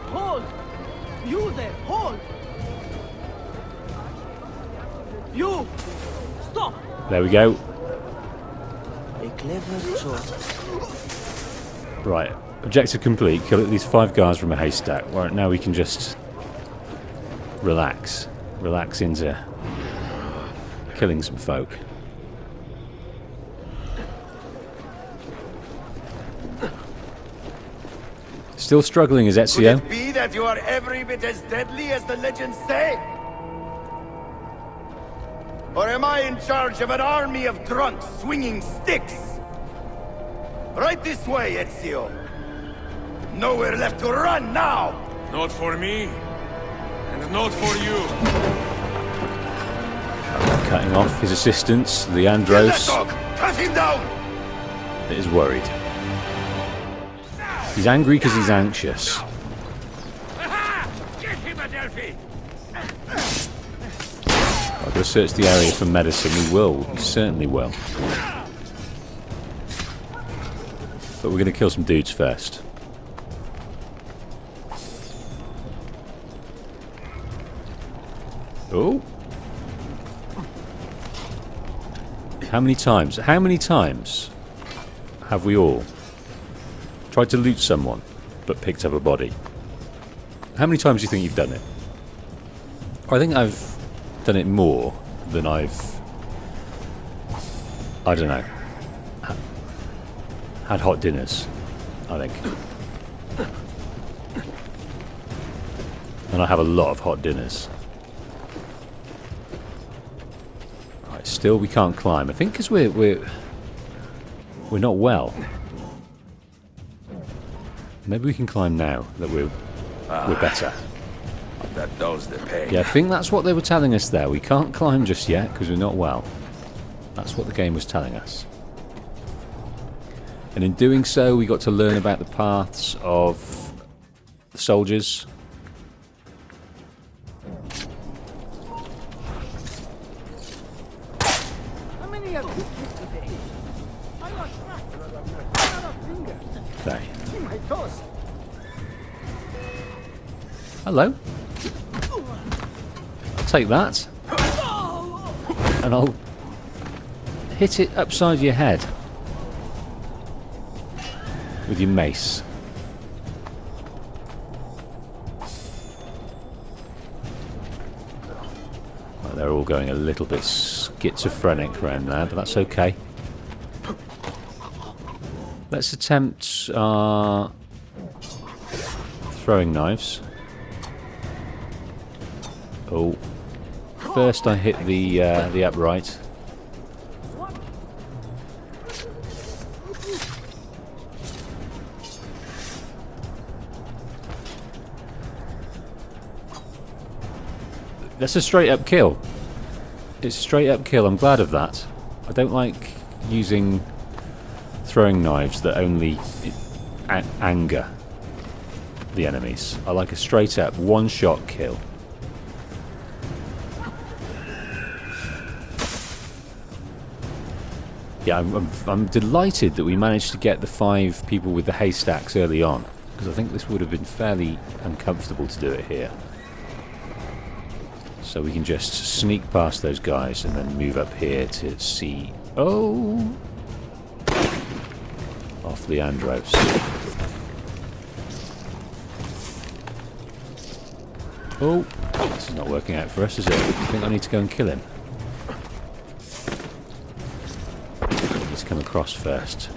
Hold! You there! Hold! You! Stop! There we go. A clever choice. Right. Objective complete. Kill at least 5 guards from a haystack. Right, now we can just relax. Relax into killing some folk. Still struggling as Ezio. Could it be that you are every bit as deadly as the legends say? Or am I in charge of an army of drunks swinging sticks? Right this way, Ezio. Nowhere left to run now! Not for me, and not for you. Cutting off his assistants, Leandros, Kill that dog! Cut him down! is worried. He's angry because he's anxious. Get him, Adelphi! I'll go search the area for medicine. We will. We certainly will. But we're going to kill some dudes first. Oh. How many times? How many times have we all tried to loot someone but picked up a body? How many times do you think you've done it? I think I've done it more than I don't know, had hot dinners, I think. And I have a lot of hot dinners. Right, still we can't climb. I think because we're not well. Maybe we can climb now that we're better. That dulls the pain. Yeah, I think that's what they were telling us there. We can't climb just yet because we're not well. That's what the game was telling us. And in doing so, we got to learn about the paths of the soldiers. How many have you killed today? I lost track. Another finger. Okay. See my toes. Hello. I'll take that. And I'll hit it upside your head with your mace. Well, they're all going a little bit schizophrenic around there, but that's okay. Let's attempt our throwing knives. Oh, first I hit the upright. That's a straight up kill. It's a straight up kill. I'm glad of that. I don't like using throwing knives that only anger the enemies. I like a straight up one shot kill. Yeah, I'm delighted that we managed to get the 5 people with the haystacks early on, because I think this would have been fairly uncomfortable to do it here. So we can just sneak past those guys and then move up here to see... Oh! Off the Andros. Oh! This is not working out for us, is it? I think I need to go and kill him. Let's come across first.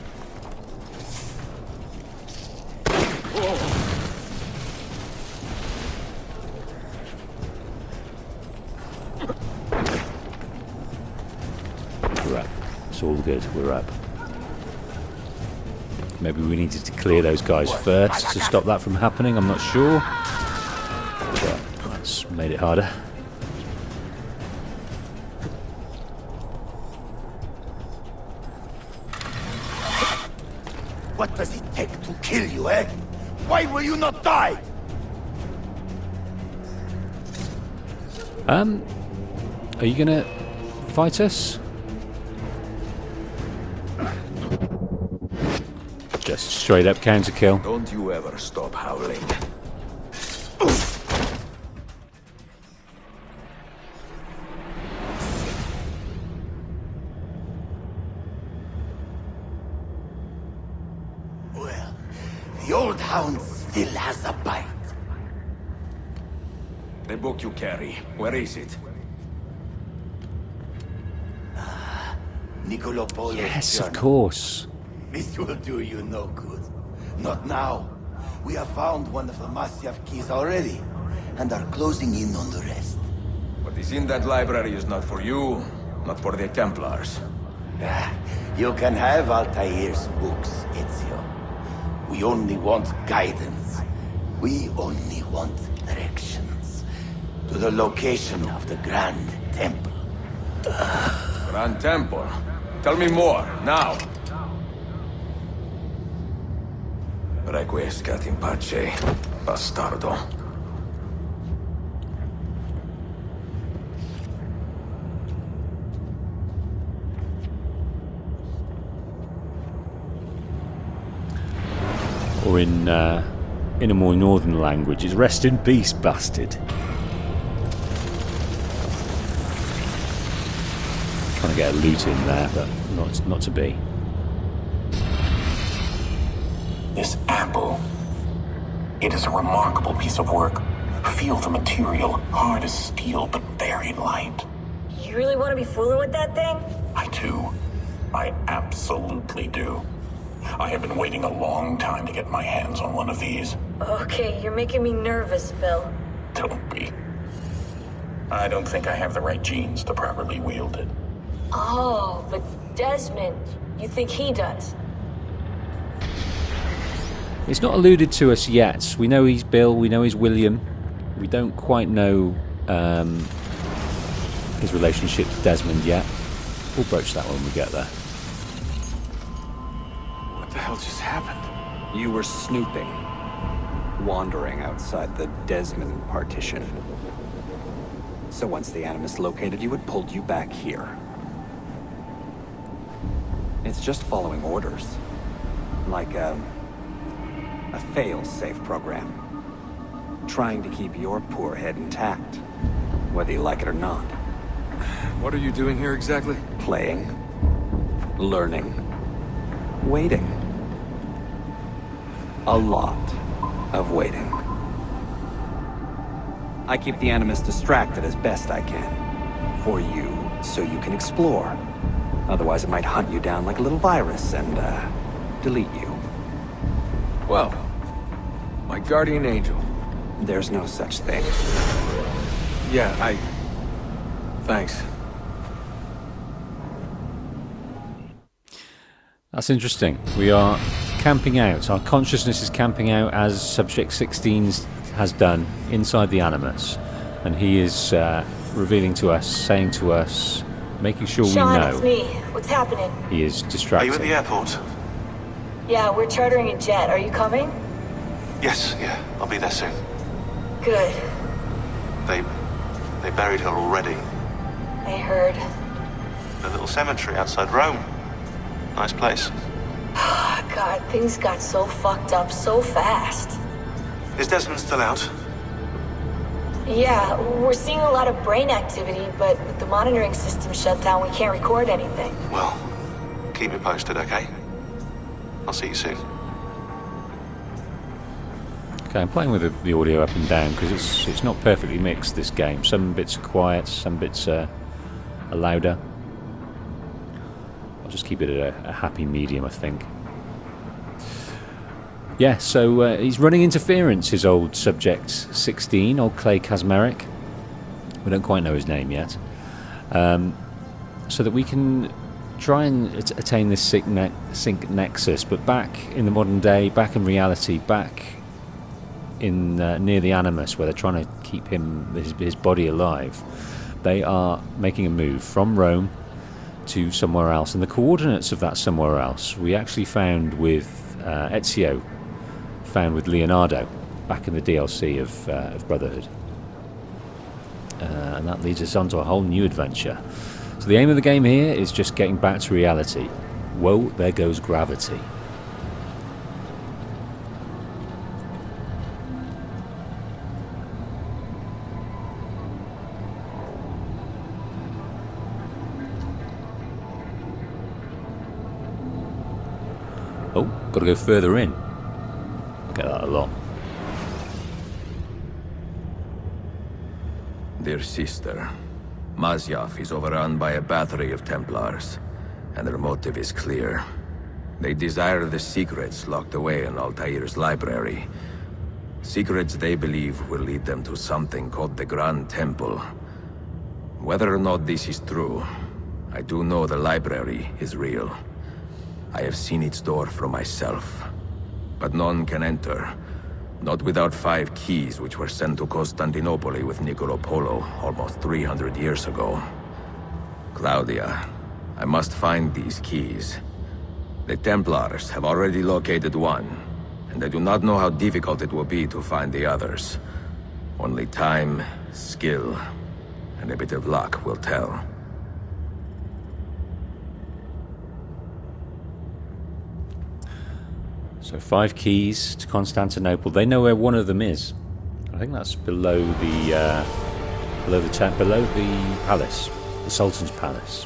We're up. It's all good. We're up. Maybe we needed to clear those guys first to stop that from happening. I'm not sure. But that's made it harder. What does it take to kill you, eh? Why will you not die? Are you gonna fight us? Just straight up counter kill. Don't you ever stop howling. Well, the old hound still has a bite. The book you carry, where is it? Niccolo Polo's Yes, of journal. course. This will do you no good. Not now. We have found one of the Masyaf keys already, and are closing in on the rest. What is in that library is not for you, not for the Templars. You can have Altair's books, Ezio. We only want guidance. We only want directions. To the location of the Grand Temple. Grand Temple? Tell me more, now! Requiescat in pace, bastardo. Or in a more northern language, it's rest in peace, bastard. Trying to get a loot in there, but not to be. This apple. It is a remarkable piece of work. Feel the material, hard as steel, but very light. You really want to be fooling with that thing? I do. I absolutely do. I have been waiting a long time to get my hands on one of these. Okay, you're making me nervous, Bill. Don't be. I don't think I have the right genes to properly wield it. Oh, but Desmond, you think he does? It's not alluded to us yet. We know he's Bill, we know he's William. We don't quite know his relationship to Desmond yet. We'll broach that when we get there. What the hell just happened? You were snooping. Wandering outside the Desmond partition. So once the Animus located you, it pulled you back here. It's just following orders. Like a fail-safe program. Trying to keep your poor head intact, whether you like it or not. What are you doing here exactly? Playing. Learning. Waiting. A lot of waiting. I keep the Animus distracted as best I can. For you, so you can explore. Otherwise it might hunt you down like a little virus and, delete you. Well, my guardian angel. There's no such thing. Yeah, Thanks. That's interesting. We are camping out. Our consciousness is camping out as Subject 16 has done inside the Animus. And he is revealing to us, saying to us, making sure Sean, we know. it's me. What's happening? He is Are distracting. you at the airport? Yeah, we're chartering a jet. Are you coming? Yes, yeah. I'll be there soon. Good. They buried her already. I heard. The little cemetery outside Rome. Nice place. God, things got so fucked up so fast. Is Desmond still out? Yeah, we're seeing a lot of brain activity, but with the monitoring system shut down, we can't record anything. Well, keep me posted, okay? I'll see you soon. Okay, I'm playing with the audio up and down because it's not perfectly mixed, this game. Some bits are quiet, some bits are louder. I'll just keep it at a happy medium, I think. Yeah, so he's running interference, his old Subject 16, old Clay Kazmarek. We don't quite know his name yet. So that we can try and attain this sync nexus, but back in the modern day, back in reality, back in near the Animus, where they're trying to keep his body alive, they are making a move from Rome to somewhere else. And the coordinates of that somewhere else we actually found with Ezio, found with Leonardo back in the DLC of Brotherhood. And that leads us on to a whole new adventure. So the aim of the game here is just getting back to reality. Whoa, there goes gravity. Oh, got to go further in. I get that a lot. Dear sister, Masyaf is overrun by a battery of Templars, and their motive is clear. They desire the secrets locked away in Altair's library. Secrets they believe will lead them to something called the Grand Temple. Whether or not this is true, I do know the library is real. I have seen its door for myself. But none can enter. Not without 5 keys which were sent to Constantinople with Niccolo Polo almost 300 years ago. Claudia, I must find these keys. The Templars have already located one, and I do not know how difficult it will be to find the others. Only time, skill, and a bit of luck will tell. So 5 keys to Constantinople. They know where one of them is. I think that's below the palace, the Sultan's palace.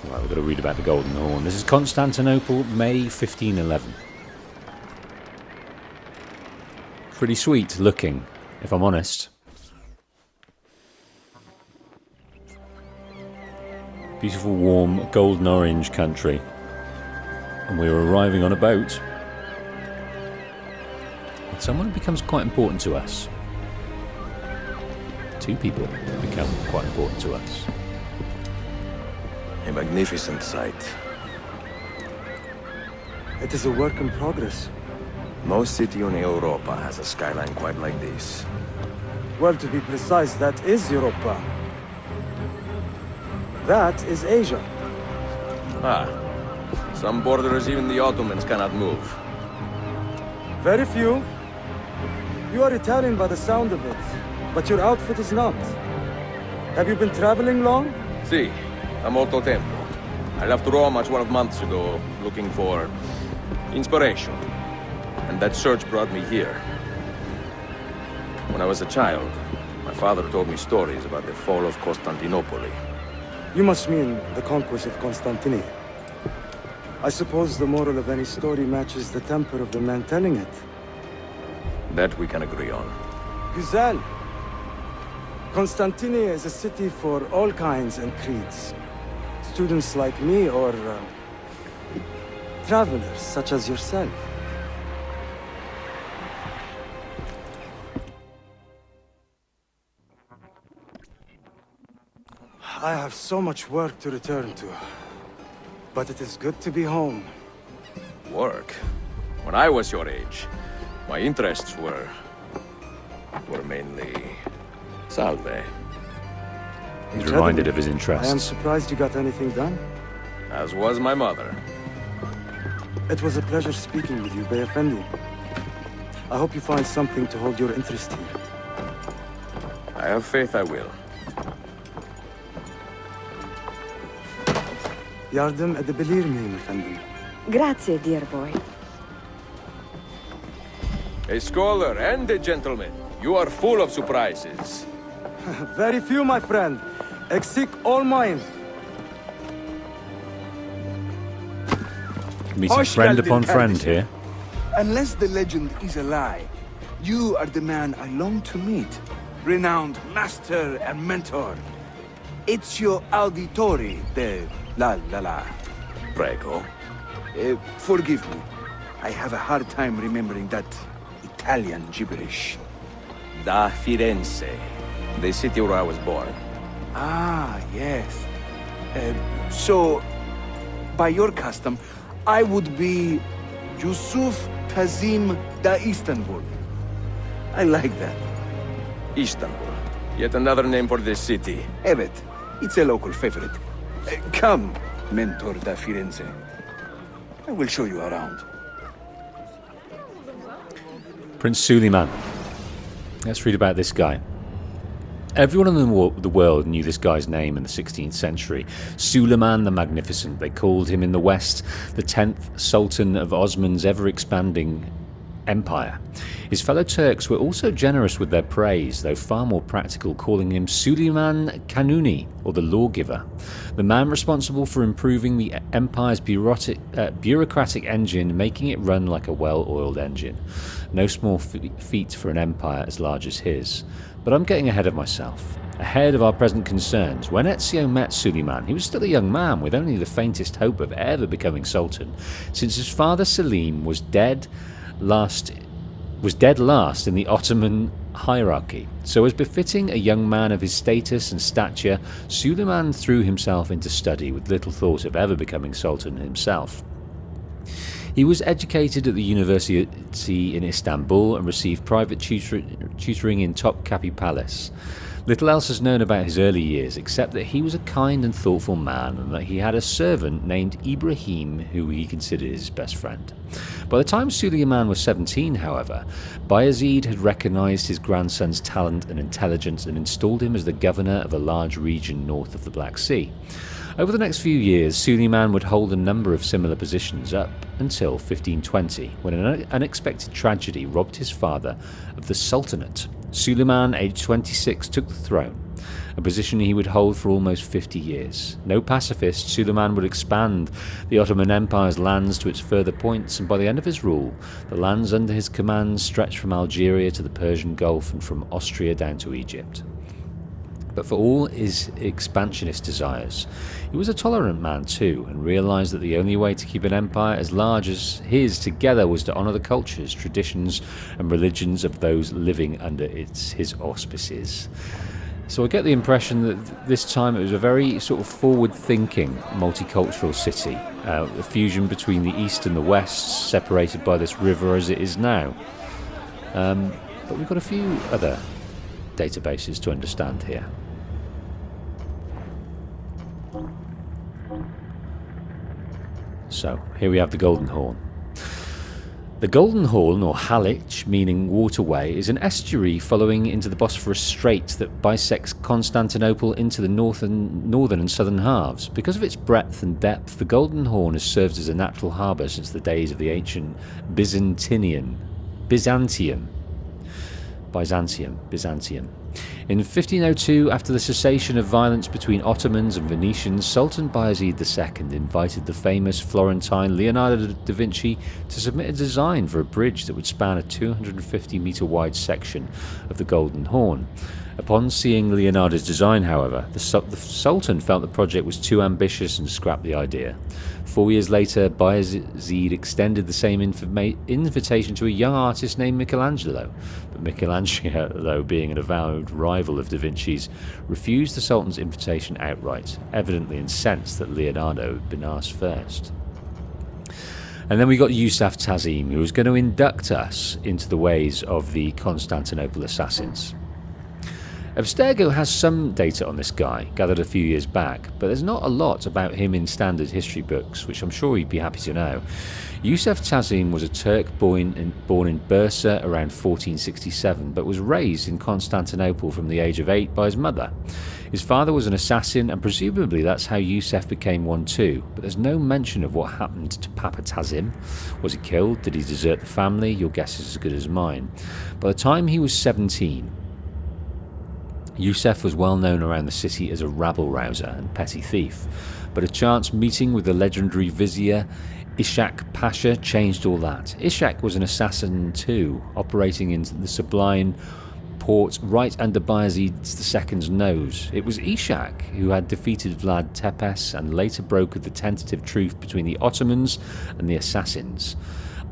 Right, we've got to read about the Golden Horn. This is Constantinople, May 1511. Pretty sweet looking, if I'm honest. Beautiful, warm, golden orange country. And we're arriving on a boat with someone who becomes quite important to us. 2 people become quite important to us. A magnificent sight. It is a work in progress. No city in Europa has a skyline quite like this. Well, to be precise, that is Europa. That is Asia. Ah, Some borders even the Ottomans cannot move. Very few. You are Italian by the sound of it, but your outfit is not. Have you been traveling long? Si, a molto tempo. I left Rome 12 months ago, looking for inspiration. And that search brought me here. When I was a child, my father told me stories about the fall of Constantinople. You must mean the conquest of Constantinople. I suppose the moral of any story matches the temper of the man telling it. That we can agree on. Güzel. Constantinople is a city for all kinds and creeds. Students like me or travelers such as yourself. I have so much work to return to. But it is good to be home. Work? When I was your age, my interests were mainly salve. He's reminded of his I am interests. surprised you got anything done. As was my mother. It was a pleasure speaking with you, Bey Effendi. I hope you find something to hold your interest here. I have faith I will. Yardım edebilir miyim efendim? Grazie, dear boy. A scholar and a gentleman. You are full of surprises. Very few, my friend. Exceed all mine. Meeting friend upon friend here. Unless the legend is a lie, you are the man I long to meet. Renowned master and mentor. Ezio Auditore de la. Prego. Forgive me. I have a hard time remembering that Italian gibberish. Da Firenze. The city where I was born. Ah, yes. So, by your custom, I would be Yusuf Kazim da Istanbul. I like that. Istanbul. Yet another name for this city. Evet, it's a local favorite. Come, Mentor da Firenze. I will show you around. Prince Suleiman. Let's read about this guy. Everyone in the world knew this guy's name in the 16th century. Suleiman the Magnificent. They called him in the West the 10th Sultan of Osman's ever-expanding empire. His fellow Turks were also generous with their praise, though far more practical, calling him Suleiman Kanuni, or the lawgiver, the man responsible for improving the empire's bureaucratic engine, making it run like a well-oiled engine. No small feat for an empire as large as his. But I'm getting ahead of myself. Ahead of our present concerns. When Ezio met Suleiman, he was still a young man with only the faintest hope of ever becoming sultan, since his father Selim was dead last in the Ottoman hierarchy. So, as befitting a young man of his status and stature, Suleiman threw himself into study with little thought of ever becoming sultan himself. He was educated at the university in Istanbul and received private tutoring in Topkapi Palace. Little else is known about his early years, except that he was a kind and thoughtful man, and that he had a servant named Ibrahim who he considered his best friend. By the time Suleiman was 17, however, Bayezid had recognized his grandson's talent and intelligence and installed him as the governor of a large region north of the Black Sea. Over the next few years, Suleiman would hold a number of similar positions up until 1520, when an unexpected tragedy robbed his father of the Sultanate. Suleiman, aged 26, took the throne, a position he would hold for almost 50 years. No pacifist, Suleiman would expand the Ottoman Empire's lands to its further points, and by the end of his rule, the lands under his command stretched from Algeria to the Persian Gulf and from Austria down to Egypt. But for all his expansionist desires, he was a tolerant man too, and realised that the only way to keep an empire as large as his together was to honour the cultures, traditions and religions of those living under his auspices. So I get the impression that this time it was a very sort of forward-thinking, multicultural city, a fusion between the East and the West, separated by this river as it is now. But we've got a few other databases to understand here. So here we have the Golden Horn. The Golden Horn, or Halich, meaning waterway, is an estuary following into the Bosphorus Strait that bisects Constantinople into the northern and southern halves. Because of its breadth and depth, the Golden Horn has served as a natural harbour since the days of the ancient Byzantium. In 1502, after the cessation of violence between Ottomans and Venetians, Sultan Bayezid II invited the famous Florentine Leonardo da Vinci to submit a design for a bridge that would span a 250-metre wide section of the Golden Horn. Upon seeing Leonardo's design, however, the Sultan felt the project was too ambitious and scrapped the idea. 4 years later, Bayezid extended the same invitation to a young artist named Michelangelo, but Michelangelo, being an avowed rival of Da Vinci's, refused the Sultan's invitation outright, evidently incensed that Leonardo had been asked first. And then we got Yusuf Tazim, who was going to induct us into the ways of the Constantinople assassins. Abstergo has some data on this guy, gathered a few years back, but there's not a lot about him in standard history books, which I'm sure he'd be happy to know. Yusuf Tazim was a Turk born in Bursa around 1467, but was raised in Constantinople from the age of 8 by his mother. His father was an assassin, and presumably that's how Yusuf became one too, but there's no mention of what happened to Papa Tazim. Was he killed? Did he desert the family? Your guess is as good as mine. By the time he was 17, Yusuf was well known around the city as a rabble-rouser and petty thief, but a chance meeting with the legendary vizier Ishak Pasha changed all that. Ishak was an assassin too, operating in the sublime port right under Bayezid II's nose. It was Ishak who had defeated Vlad Tepes and later brokered the tentative truce between the Ottomans and the assassins.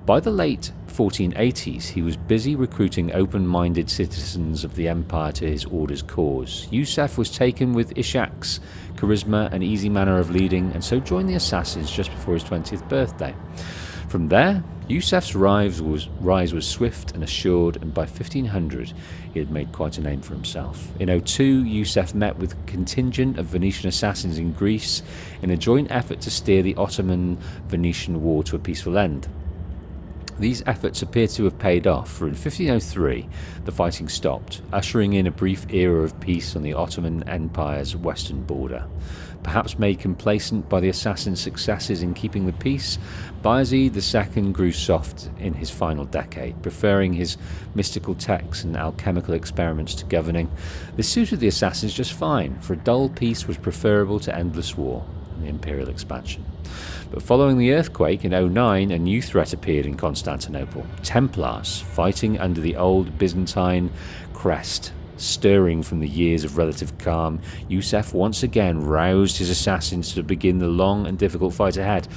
By the late 1480s, he was busy recruiting open-minded citizens of the empire to his order's cause. Yusuf was taken with Ishak's charisma and easy manner of leading, and so joined the assassins just before his 20th birthday. From there, Yusuf's rise was swift and assured, and by 1500 he had made quite a name for himself. In 02, Yusuf met with a contingent of Venetian assassins in Greece in a joint effort to steer the Ottoman-Venetian war to a peaceful end. These efforts appear to have paid off, for in 1503 the fighting stopped, ushering in a brief era of peace on the Ottoman Empire's western border. Perhaps made complacent by the assassins' successes in keeping the peace, Bayezid II grew soft in his final decade, preferring his mystical texts and alchemical experiments to governing. This suited the assassins just fine, for a dull peace was preferable to endless war and the imperial expansion. But following the earthquake in 09, a new threat appeared in Constantinople. Templars, fighting under the old Byzantine crest. Stirring from the years of relative calm, Yusuf once again roused his assassins to begin the long and difficult fight ahead.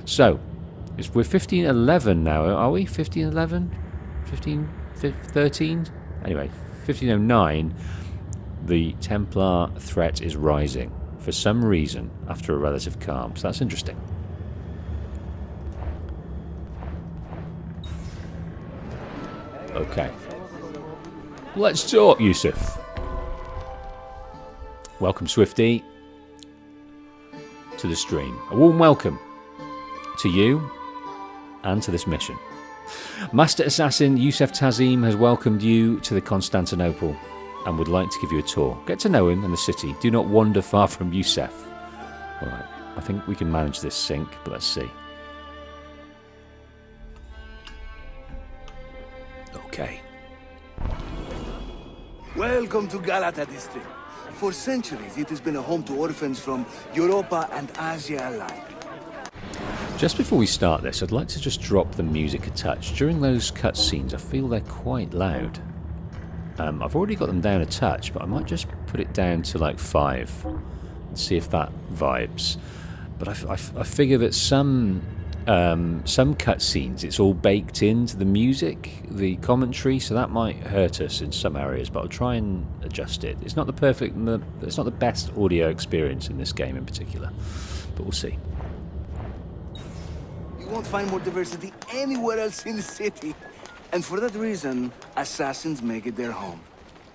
So, we're 1511 now, are we? 1511? 1513? Anyway, 1509, the Templar threat is rising, for some reason, after a relative calm. So that's interesting. Okay. Let's talk, Yusuf. Welcome, Swifty, to the stream. A warm welcome to you and to this mission. Master Assassin Yusuf Tazim has welcomed you to the Constantinople and would like to give you a tour. Get to know him and the city. Do not wander far from Yusuf. Alright, I think we can manage this sync, but let's see. Okay. Welcome to Galata district. For centuries, it has been a home to orphans from Europa and Asia alike. Just before we start this, I'd like to just drop the music a touch. During those cutscenes, I feel they're quite loud. I've already got them down a touch, but I might just put it down to like 5 and see if that vibes. But I figure that some cutscenes, it's all baked into the music, the commentary, so that might hurt us in some areas, but I'll try and adjust it. It's not the best audio experience in this game in particular, but we'll see. You won't find more diversity anywhere else in the city. And for that reason, assassins make it their home.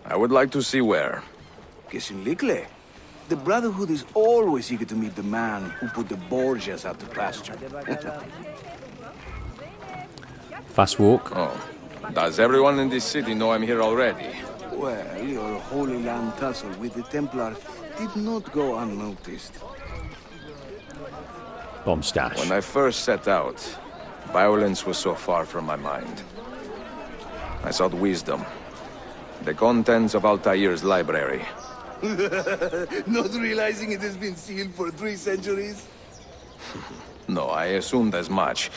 I would like to see where. Kesinlikle. The Brotherhood is always eager to meet the man who put the Borgias out to pasture. Fast walk. Oh. Does everyone in this city know I'm here already? Well, your Holy Land tussle with the Templars did not go unnoticed. Bomb stash. When I first set out, violence was so far from my mind. I sought wisdom. The contents of Altair's library. Not realizing it has been sealed for 3 centuries? No, I assumed as much.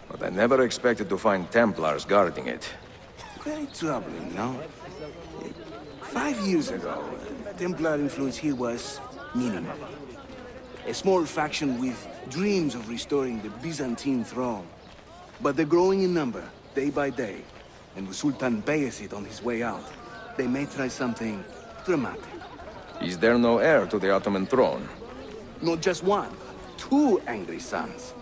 But I never expected to find Templars guarding it. Very troubling, no? 5 years ago, Templar influence here was minimal. A small faction with dreams of restoring the Byzantine throne. But they're growing in number, day by day. And with Sultan Bayezid on his way out, they may try something dramatic. Is there no heir to the Ottoman throne? Not just one, 2 angry sons.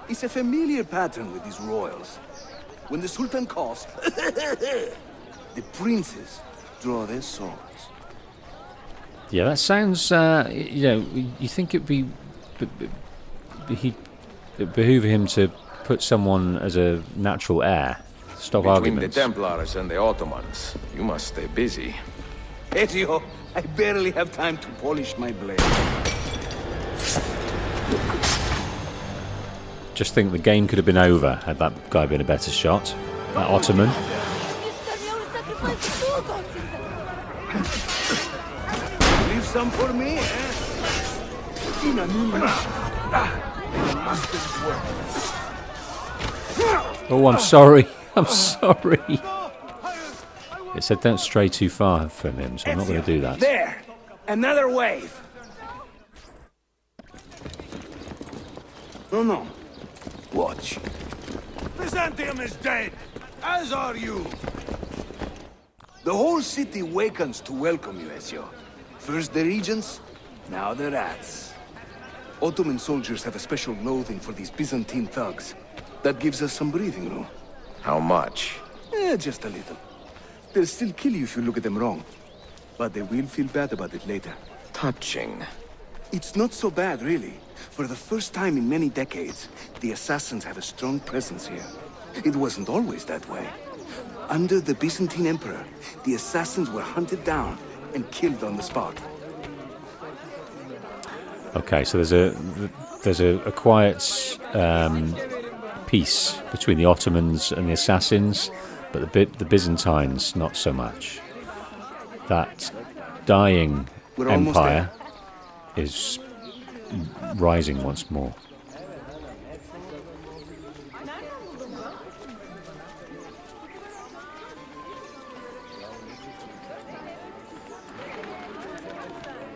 It's a familiar pattern with these royals. When the Sultan coughs, the princes draw their swords. Yeah, that sounds, you think it'd behoove him to put someone as a natural heir. Stop Between arguments. the Templars and the Ottomans, you must stay busy. Ezio, I barely have time to polish my blade. Just think the game could have been over had that guy been a better shot. That Ottoman. Leave some for me, eh? Oh, I'm sorry. I'm sorry. It said don't stray too far from him, so I'm not going to do that. There! Another wave! No. Watch. Byzantium is dead, as are you. The whole city wakens to welcome you, Ezio. First the regents, now the rats. Ottoman soldiers have a special loathing for these Byzantine thugs. That gives us some breathing room. How much? Just a little. They'll still kill you if you look at them wrong. But they will feel bad about it later. Touching. It's not so bad, really. For the first time in many decades, the assassins have a strong presence here. It wasn't always that way. Under the Byzantine Emperor, the assassins were hunted down and killed on the spot. Okay, so there's a quiet peace between the Ottomans and the assassins, but the Byzantines not so much. That dying empire is rising once more.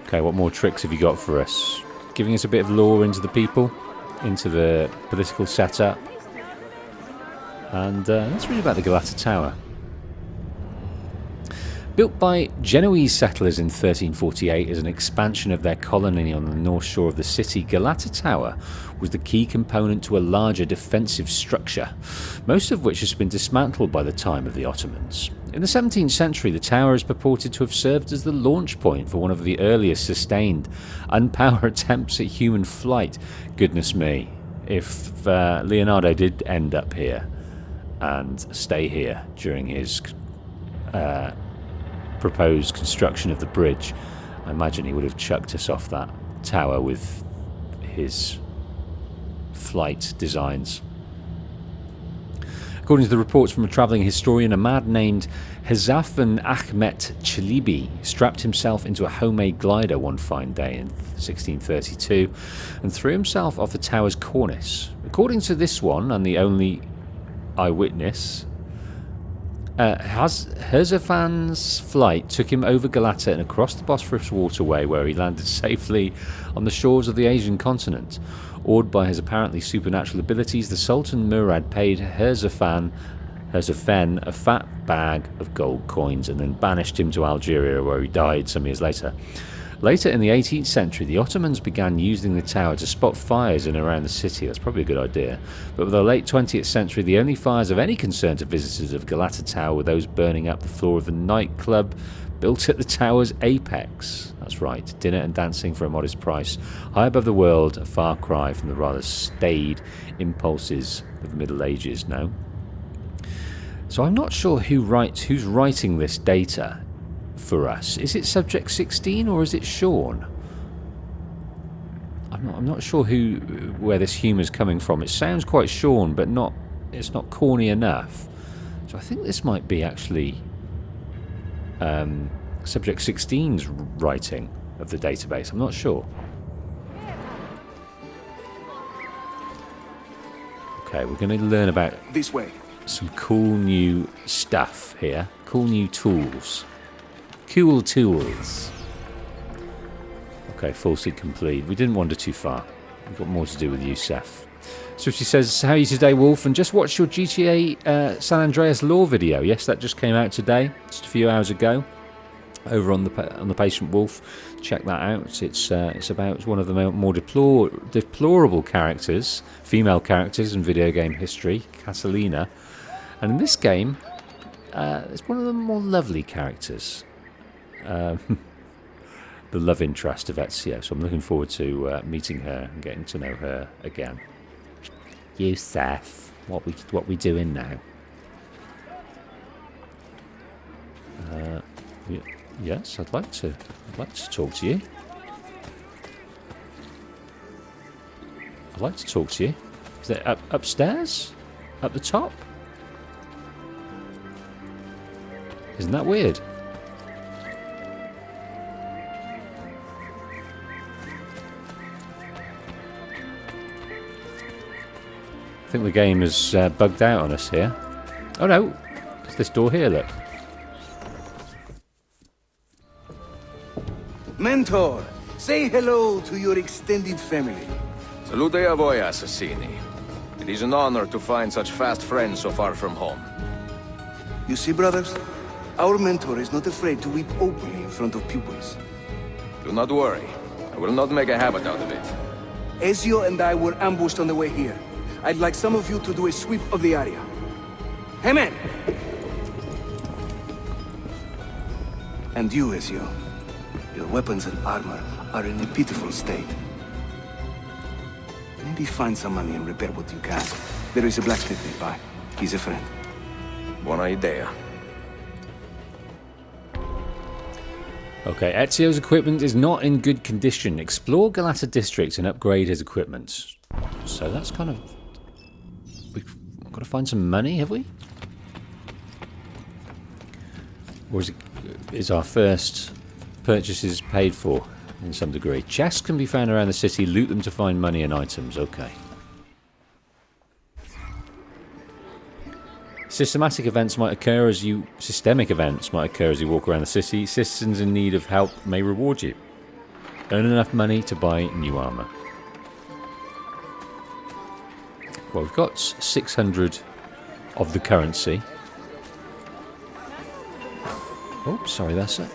Okay, what more tricks have you got for us? Giving us a bit of lore into the people, into the political setup. And let's read about the Galata Tower. Built by Genoese settlers in 1348 as an expansion of their colony on the north shore of the city, Galata Tower was the key component to a larger defensive structure, most of which has been dismantled by the time of the Ottomans. In the 17th century, the tower is purported to have served as the launch point for one of the earliest sustained unpowered attempts at human flight. Goodness me, if Leonardo did end up here and stay here during his proposed construction of the bridge, I imagine he would have chucked us off that tower with his flight designs. According to the reports from a travelling historian, a man named Hazafan Ahmet Chalibi strapped himself into a homemade glider one fine day in 1632 and threw himself off the tower's cornice. According to this one, and the only eyewitness, Herzafan's flight took him over Galata and across the Bosphorus waterway, where he landed safely on the shores of the Asian continent. Awed by his apparently supernatural abilities, the Sultan Murad paid Herzafen a fat bag of gold coins and then banished him to Algeria, where he died some years later. Later in the 18th century, the Ottomans began using the tower to spot fires in and around the city. That's probably a good idea. But by the late 20th century, the only fires of any concern to visitors of Galata Tower were those burning up the floor of the nightclub built at the tower's apex. That's That's right. Dinner and dancing for a modest price. High above the world, a far cry from the rather staid impulses of the Middle Ages now. So I'm not sure who's writing this data for us. Is it Subject 16 or is it Sean? I'm not sure where this humour's coming from. It sounds quite Sean, but it's not corny enough. So I think this might be actually Subject 16's writing of the database. I'm not sure. Okay, we're going to learn about this way. Some cool new stuff here. Cool new tools. Cool tools. Okay, full seat complete. We didn't wander too far. We've got more to do with you, Seth. Swifty says, how are you today, Wolf? And just watched your GTA San Andreas lore video. Yes, that just came out today, just a few hours ago, over on the Patient Wolf. Check that out. It's about one of the more deplorable characters, female characters in video game history, Catalina. And in this game, it's one of the more lovely characters. The love interest of Ezio. So I'm looking forward to meeting her and getting to know her again. You, Seth, what we doing now? Yes, I'd like to talk to you. I'd like to talk to you. Is that upstairs? Up the top? Isn't that weird? I think the game has bugged out on us here. Oh no, it's this door here, look. Mentor, say hello to your extended family. Salute a voi, assassini. It is an honor to find such fast friends so far from home. You see, brothers, our mentor is not afraid to weep openly in front of pupils. Do not worry. I will not make a habit out of it. Ezio and I were ambushed on the way here. I'd like some of you to do a sweep of the area. Hey, man! And you, Ezio. Your weapons and armor are in a pitiful state. Maybe find some money and repair what you can. There is a blacksmith nearby. He's a friend. Buona idea. Okay, Ezio's equipment is not in good condition. Explore Galata District and upgrade his equipment. So that's kind of... We've got to find some money, have we? Or is our first purchases paid for in some degree? Chests can be found around the city. Loot them to find money and items. Okay. Systemic events might occur as you walk around the city. Citizens in need of help may reward you. Earn enough money to buy new armor. Well, we've got 600 of the currency. Oh, sorry, that's it.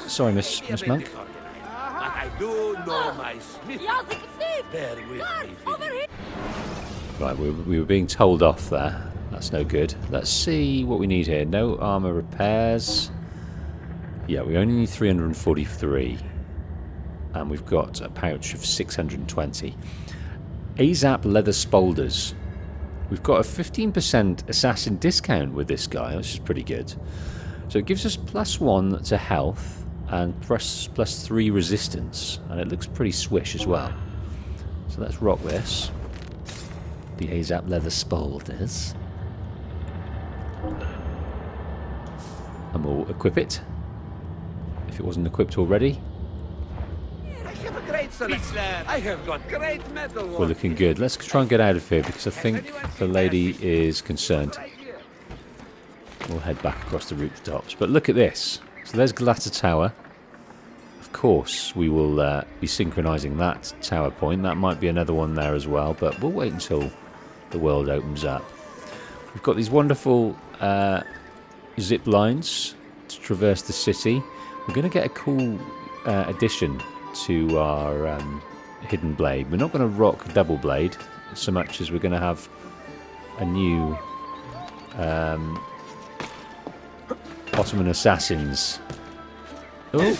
Sorry, Miss Monk. I do know my smith. Bear with me. Right, we were being told off there. That's no good. Let's see what we need here. No armor repairs. Yeah, we only need 343. And we've got a pouch of 620. ASAP leather spolders. We've got a 15% assassin discount with this guy, which is pretty good. So it gives us +1 to health and +3 resistance. And it looks pretty swish as well. So let's rock this. The ASAP leather spolders. And we'll equip it. If it wasn't equipped already. I have got great metal. We're looking good. Let's try and get out of here because I think the lady is concerned. We'll head back across the rooftops. But look at this. So there's Galata Tower. Of course, we will be synchronizing that tower point. That might be another one there as well, but we'll wait until the world opens up. We've got these wonderful zip lines to traverse the city. We're going to get a cool addition to our hidden blade. We're not going to rock double blade so much as we're going to have a new Ottoman assassins. Oh,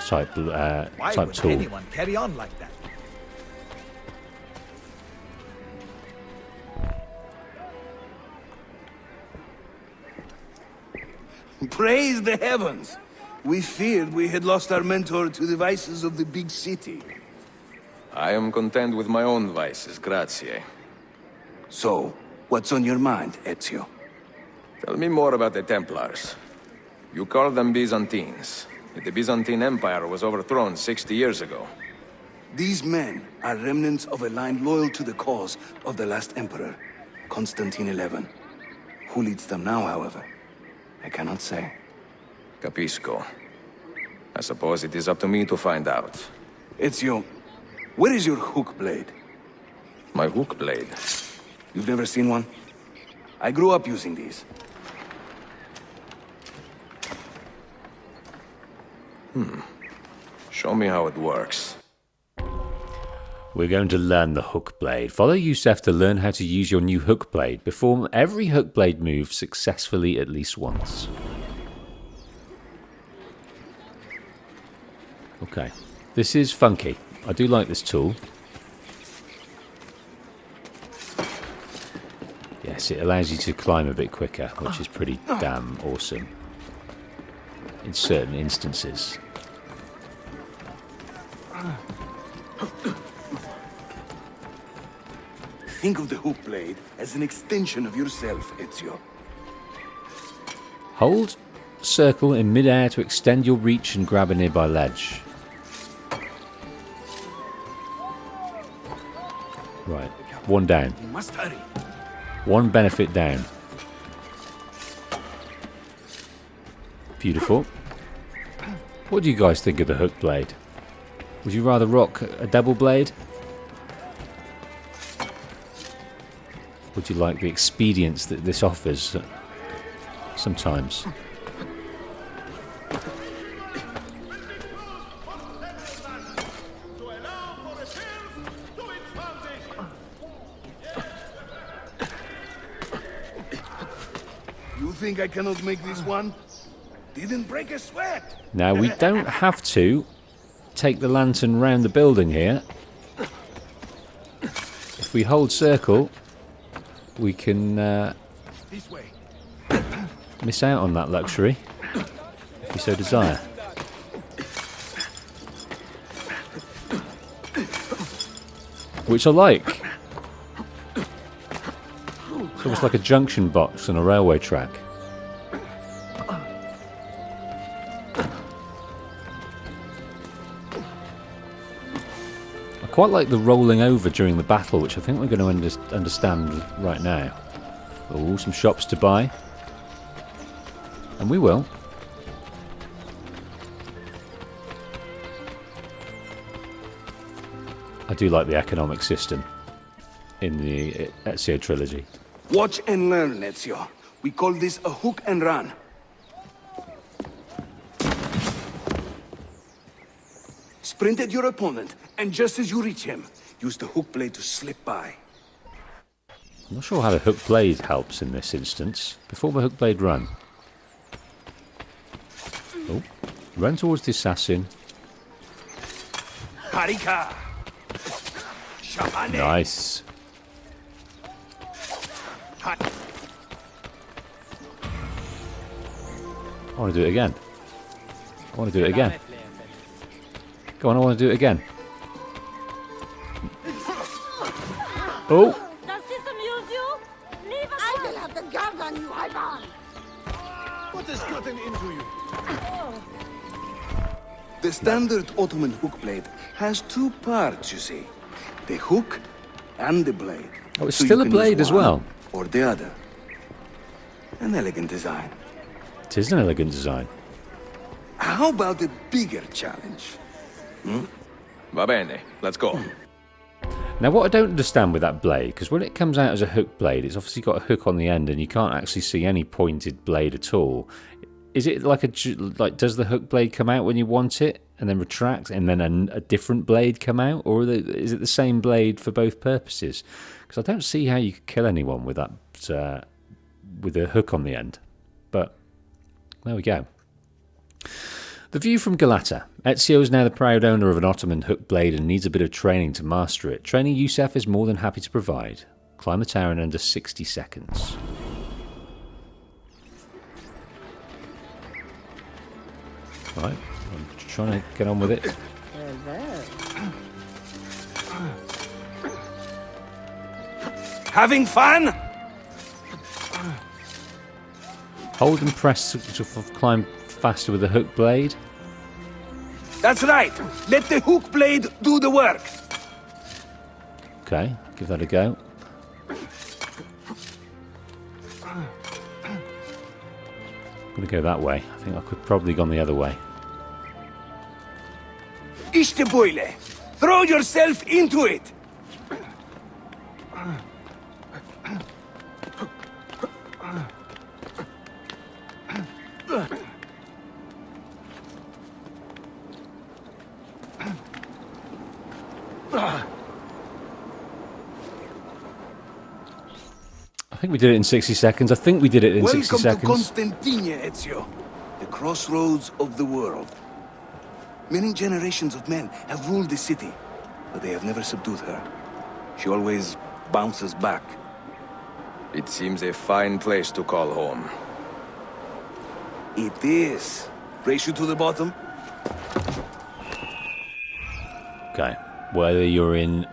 type Why type would tool. anyone carry on like that? Praise the heavens! We feared we had lost our mentor to the vices of the big city. I am content with my own vices, grazie. So, what's on your mind, Ezio? Tell me more about the Templars. You call them Byzantines. The Byzantine Empire was overthrown 60 years ago. These men are remnants of a line loyal to the cause of the last emperor, Constantine XI. Who leads them now, however? I cannot say. Capisco. I suppose it is up to me to find out. Ezio, where is your hook blade? My hook blade? You've never seen one? I grew up using these. Show me how it works. We're going to learn the hook blade. Follow Yusef to learn how to use your new hook blade. Perform every hook blade move successfully at least once. Okay, this is funky. I do like this tool. Yes, it allows you to climb a bit quicker, which is pretty damn awesome in certain instances. Think of the hook blade as an extension of yourself, Ezio. Hold circle in mid-air to extend your reach and grab a nearby ledge. Right, one down. You must hurry. One benefit down. Beautiful. What do you guys think of the hook blade? Would you rather rock a double blade? Would you like the expedience that this offers sometimes? You think I cannot make this one? Didn't break a sweat. Now, we don't have to take the lantern round the building here. If we hold circle, we can This way. miss out on that luxury, if we so desire. Which I like. It's almost like a junction box on a railway track. I quite like the rolling over during the battle, which I think we're going to understand right now. Oh, some shops to buy. And we will. I do like the economic system in the Ezio Trilogy. Watch and learn, Ezio. We call this a hook and run. Sprint at your opponent, and just as you reach him, use the hook blade to slip by. I'm not sure how the hook blade helps in this instance. Perform a hook blade run. Oh, run towards the assassin. Harika! Shabane! Nice. I want to do it again. I want to do it again. Go on, I want to do it again. Oh! Does this amuse you? Leave us I will have the guard on you, Ivan! What has gotten into you? The standard Ottoman hook blade has two parts, you see. The hook and the blade. Oh, it's So still you a can blade use as well. one or the other. An elegant design. It is an elegant design. How about a bigger challenge? Va bene, let's go. Now, what I don't understand with that blade, because when it comes out as a hook blade, it's obviously got a hook on the end, and you can't actually see any pointed blade at all. Is it like does the hook blade come out when you want it, and then retract, and then a different blade come out, or is it the same blade for both purposes? Because I don't see how you could kill anyone with that with a hook on the end. But there we go. The view from Galata. Ezio is now the proud owner of an Ottoman hook blade and needs a bit of training to master it. Training Yusef is more than happy to provide. Climb the tower in under 60 seconds. Right, I'm trying to get on with it. Having fun? Hold and press to climb faster with the hook blade. That's right. Let the hook blade do the work. Okay, give that a go. I'm going to go that way. I think I could probably gone the other way. İşte böyle. Throw yourself into it. I think we did it in 60 seconds. I think we did it in Welcome 60 seconds. to Constantinia, Ezio, the crossroads of the world. Many generations of men have ruled the city, but they have never subdued her. She always bounces back. It seems a fine place to call home. It is. Race you to the bottom? Okay. Whether you're in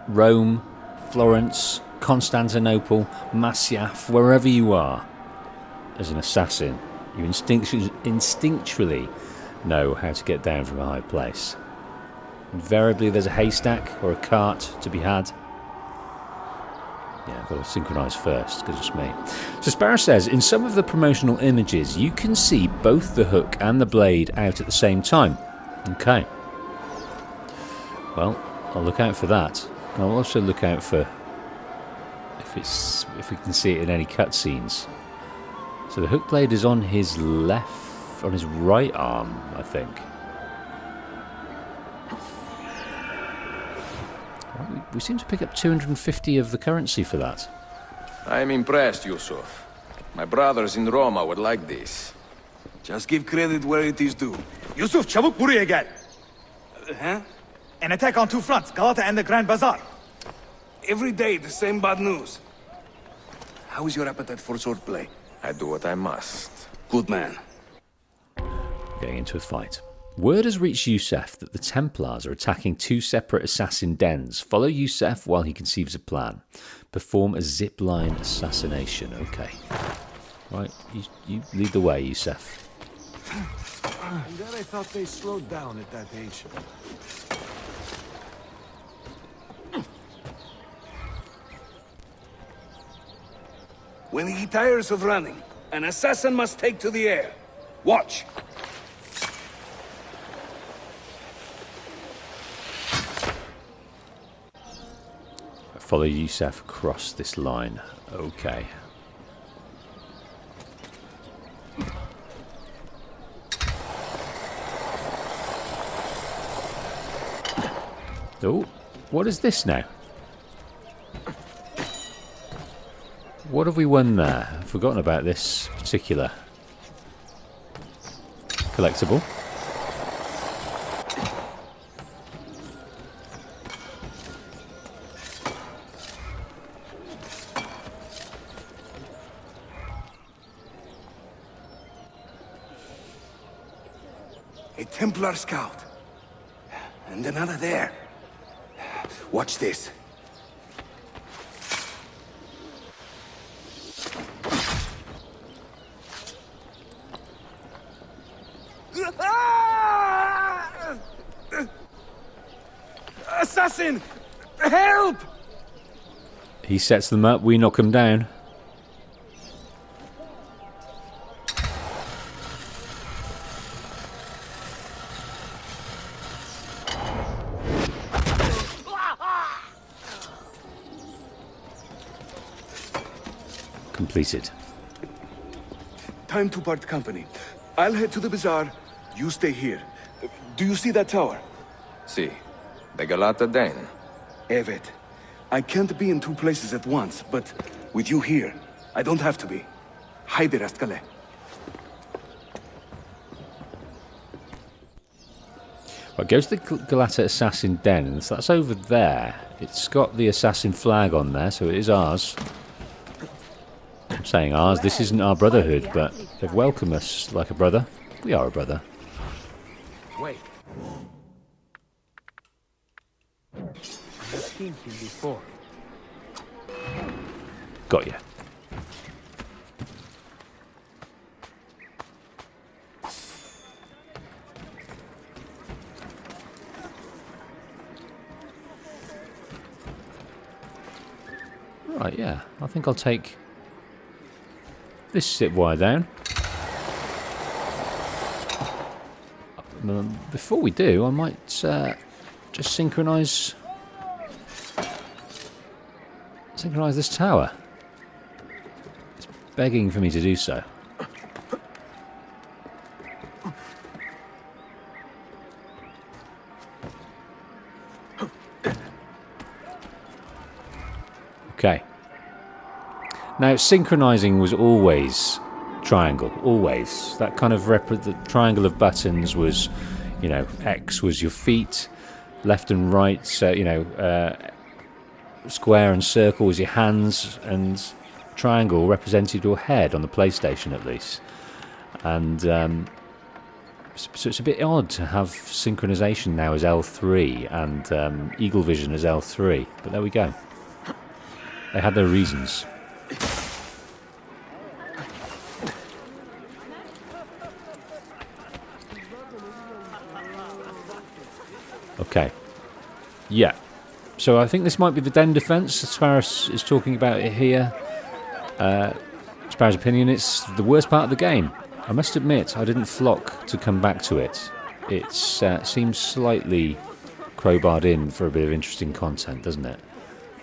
Rome, Florence, Constantinople, Masyaf, wherever you are, as an assassin, you instinctually know how to get down from a high place. Invariably there's a haystack or a cart to be had. Yeah, I've got to synchronise first, because it's me. So Sparrow says, in some of the promotional images, you can see both the hook and the blade out at the same time. Okay. Well, I'll look out for that. And I'll also look out for if we can see it in any cutscenes. So the hook blade is on his on his right arm, I think. We seem to pick up 250 of the currency for that. I'm impressed, Yusuf. My brothers in Roma would like this. Just give credit where it is due. Yusuf, çabuk buraya gel. Huh? An attack on two fronts, Galata and the Grand Bazaar. Every day the same bad news. How is your appetite for swordplay? I do what I must. Good man. Getting into a fight. Word has reached Yusef that the Templars are attacking two separate assassin dens. Follow Yusef while he conceives a plan. Perform a zipline assassination. Okay. Right, you lead the way, Yusef. And then I thought they slowed down at that age. When he tires of running, an assassin must take to the air. Watch. Follow Yusef across this line. Okay. Oh, what is this now? What have we won there? I've forgotten about this particular collectible. A Templar scout. And another there. Watch this. Assassin! Help! He sets them up, we knock them down. Completed. Time to part company. I'll head to the bazaar. You stay here. Do you see that tower? See. The Galata Den. Evet. I can't be in two places at once, but with you here, I don't have to be. Haydi rastgele. Right, go to the Galata Assassin Den, and so that's over there. It's got the assassin flag on there, so it is ours. I'm saying ours, this isn't our Brotherhood, but they've welcomed us like a brother. We are a brother. Wait. I've seen him before. Got you. Right, yeah. I think I'll take this zip wire down. Before we do, I might just synchronise this tower. It's begging for me to do so. Okay. Now, synchronizing was always triangle, always. That kind of the triangle of buttons was, you know, X was your feet, left and right, so, you know, square and circle was your hands, and triangle represented your head on the PlayStation at least. And so it's a bit odd to have synchronization now as L3 and Eagle Vision as L3, but there we go. They had their reasons. Okay. Yeah. So I think this might be the den defense. As far as is talking about it here, as far as opinion, it's the worst part of the game. I must admit, I didn't flock to come back to it. It seems slightly crowbarred in for a bit of interesting content, doesn't it?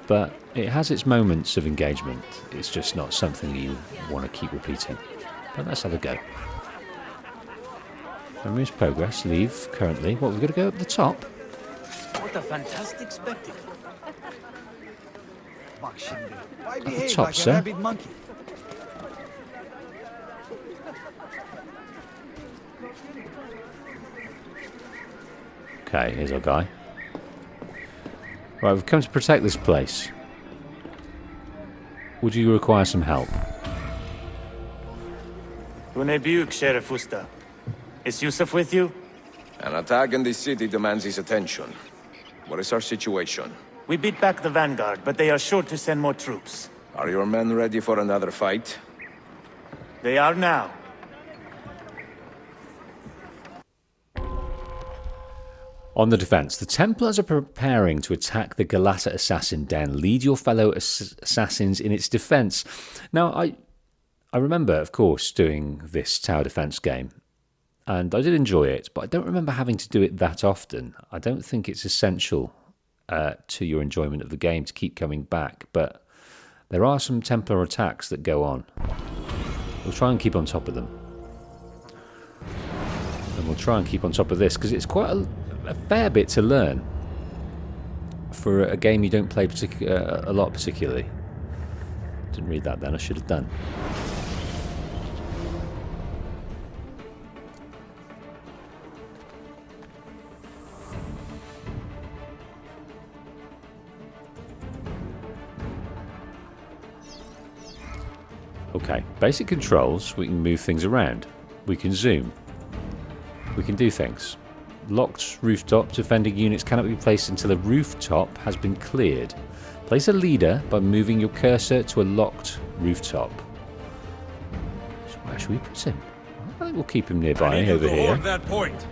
But it has its moments of engagement. It's just not something you want to keep repeating. But let's have a go. Memories progress, leave currently. What, we've got to go up the top? What a fantastic spectacle. Why At the top, sir? rabid monkey? Okay, here's our guy. Right, we've come to protect this place. Would you require some help? Unebuk, Sheriff Usta. Is Yusuf with you? An attack in the city demands his attention. What is our situation? We beat back the Vanguard, but they are sure to send more troops. Are your men ready for another fight? They are now. On the defense, the Templars are preparing to attack the Galata Assassin Den. Lead your fellow assassins in its defense. Now, I remember, of course, doing this tower defense game, and I did enjoy it, but I don't remember having to do it that often. I don't think it's essential to your enjoyment of the game to keep coming back, but there are some Templar attacks that go on. We'll try and keep on top of them. And we'll try and keep on top of this, because it's quite a fair bit to learn for a game you don't play a lot particularly. Didn't read that then, I should have done. Okay, basic controls, we can move things around. We can zoom. We can do things. Locked rooftop, defending units cannot be placed until a rooftop has been cleared. Place a leader by moving your cursor to a locked rooftop. So where should we put him? I think we'll keep him nearby, over here. That point.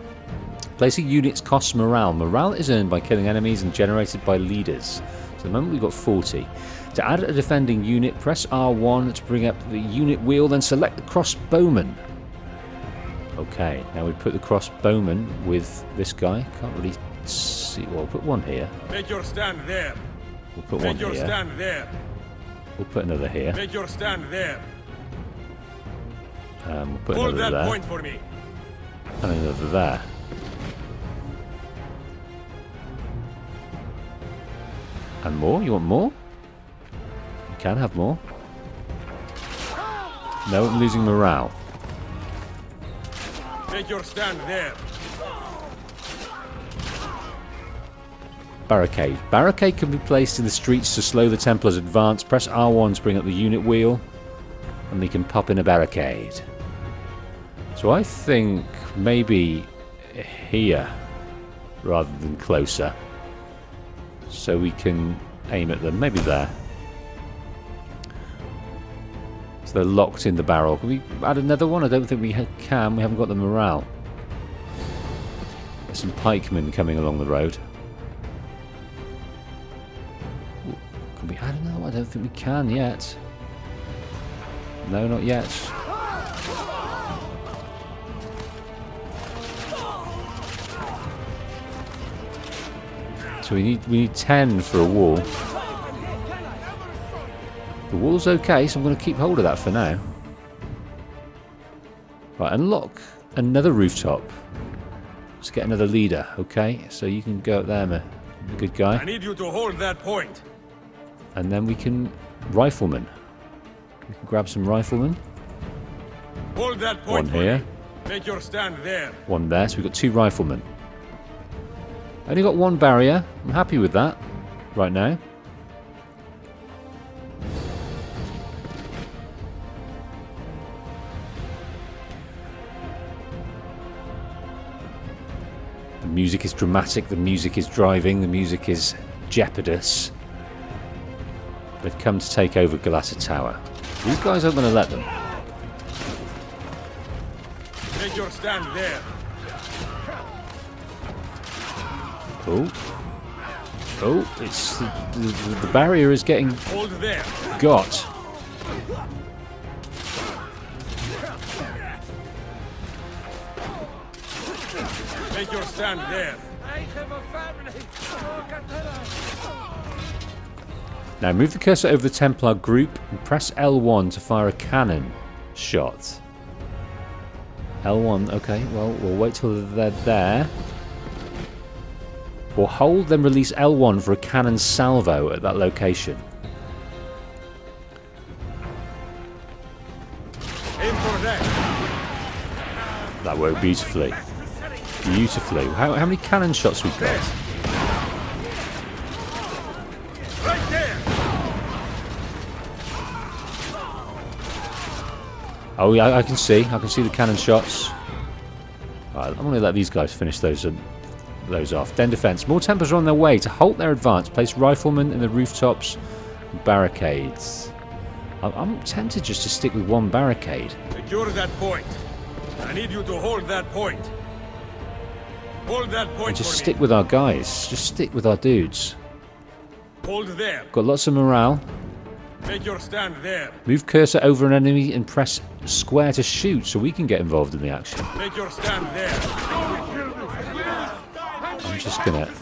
Placing units costs morale. Morale is earned by killing enemies and generated by leaders. So at the moment we've got 40. To add a defending unit, press R1 to bring up the unit wheel, then select the crossbowman. Okay, now we put the crossbowman with this guy. Can't really see. Well, we'll put one here. Make your stand there. We'll put one here. Make your stand there. We'll put another here. Make your stand there. We'll put Hold another that there. point for me. And another there. And more? You want more? You can have more. No, I'm losing morale. Make your stand there. Barricade. Barricade can be placed in the streets to slow the Templars' advance. Press R1 to bring up the unit wheel, and we can pop in a barricade. So I think maybe here rather than closer, so we can aim at them. Maybe there. So they're locked in the barrel. Can we add another one? I don't think we can. We haven't got the morale. There's some pikemen coming along the road. Ooh, can we add another one? I don't think we can yet. No, not yet. So we need 10 for a wall. The wall's okay, so I'm going to keep hold of that for now. Right, unlock another rooftop. Let's get another leader, okay? So you can go up there, man. A good guy. I need you to hold that point. And then we can... Rifleman. We can grab some riflemen. Hold that point. One here. Make your stand there. One there, so we've got 2 riflemen. Only got 1 barrier. I'm happy with that right now. The music is dramatic, the music is driving, the music is jeopardous. They've come to take over Galata Tower. These guys aren't going to let them. Make your stand there. Oh. Oh, it's the barrier is getting Hold there. got. Make your stand there. Now move the cursor over the Templar group and press L1 to fire a cannon shot. L1, okay, well, we'll wait till they're there. Or hold, then release L1 for a cannon salvo at that location. Aim for that. That worked beautifully. Beautifully. How many cannon shots we've got? Right there. Oh yeah, I can see the cannon shots. Alright, I'm going to let these guys finish those off. Den defense. More Templars are on their way. To halt their advance, place riflemen in the rooftops and barricades. I'm tempted just to stick with 1 barricade. Secure that point. I need you to hold that point. Hold that point. And just for stick me. with our guys. Just stick with our dudes. Hold there. Got lots of morale. Make your stand there. Move cursor over an enemy and press square to shoot so we can get involved in the action. Make your stand there. I'm just going to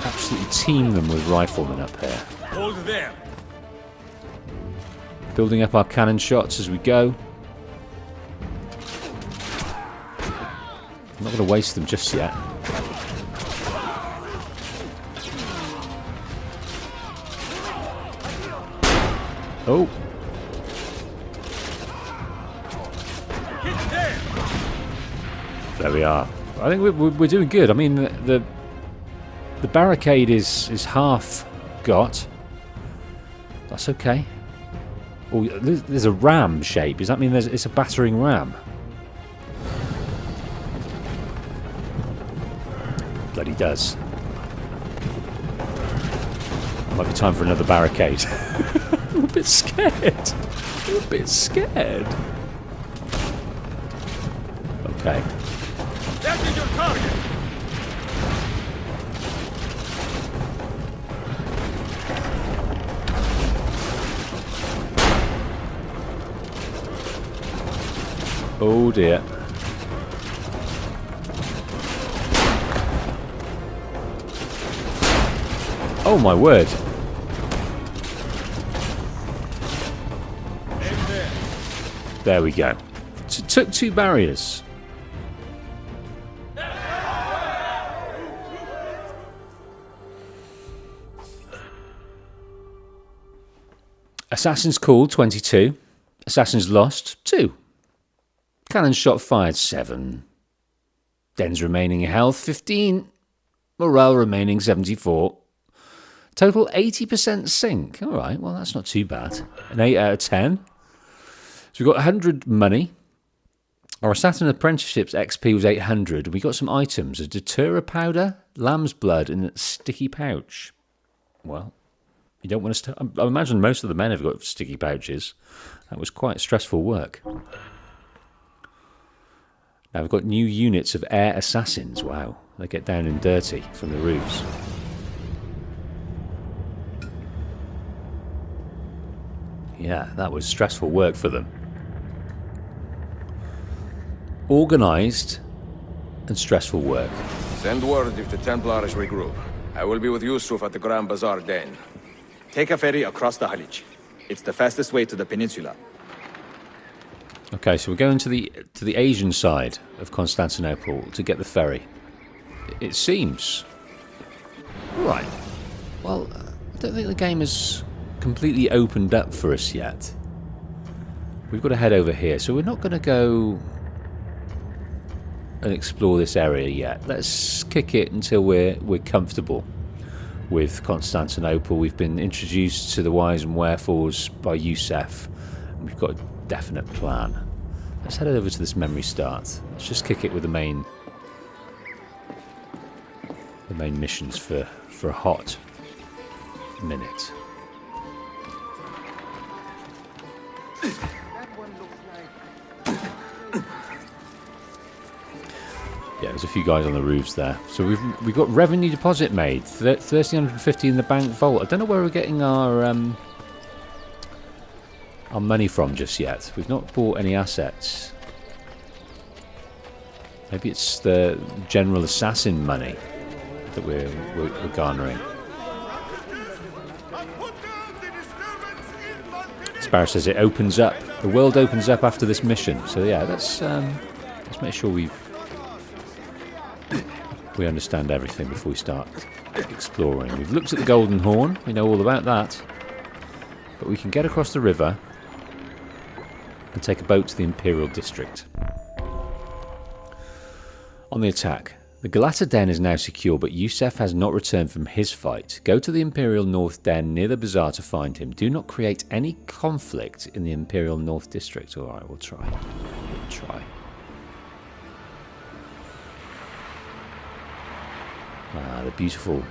absolutely team them with riflemen up here. Hold there. Building up our cannon shots as we go. I'm not going to waste them just yet. Oh. There we are. I think we're doing good. I mean, the barricade is half got. That's okay. Oh, there's a ram shape. Does that mean it's a battering ram? Bloody does. Might be time for another barricade. I'm a bit scared. I'm a bit scared. Okay. That is your target. Oh dear. Oh my word. There we go. Took 2 barriers. Assassins called 22. Assassins lost 2. Cannon shot fired 7. Den's remaining health 15. Morale remaining 74. Total 80% sync. All right, well, that's not too bad. An 8 out of 10. So we've got 100 money. Our assassin apprenticeship's XP was 800. We got some items. A datura powder, lamb's blood, and a sticky pouch. Well, you don't want to... I imagine most of the men have got sticky pouches. That was quite stressful work. Now we've got new units of air assassins. Wow, they get down and dirty from the roofs. Yeah, that was stressful work for them. Organised and stressful work. Send word if the Templars regroup. I will be with Yusuf at the Grand Bazaar then. Take a ferry across the Halij. It's the fastest way to the peninsula. Okay, so we're going to the Asian side of Constantinople to get the ferry. It seems. Right. Well, I don't think the game has completely opened up for us yet. We've got to head over here, so we're not going to go and explore this area yet. Let's kick it until we're comfortable with Constantinople. We've been introduced to the whys and wherefores by Yusuf, and we've got a definite plan. Let's head over to this memory start. Let's just kick it with the main missions for a hot minute. Yeah, there's a few guys on the roofs there. So we've got revenue deposit made, 1,350 in the bank vault. I don't know where we're getting our money from just yet. We've not bought any assets. Maybe it's the general assassin money that we're garnering. Sparrow says it opens up. The world opens up after this mission. So yeah, let's make sure we understand everything before we start exploring. We've looked at the Golden Horn. We know all about that. But we can get across the river and take a boat to the Imperial District. On the attack. The Galata Den is now secure, but Yusuf has not returned from his fight. Go to the Imperial North Den near the bazaar to find him. Do not create any conflict in the Imperial North District. Alright, we'll try. We'll try. The beautiful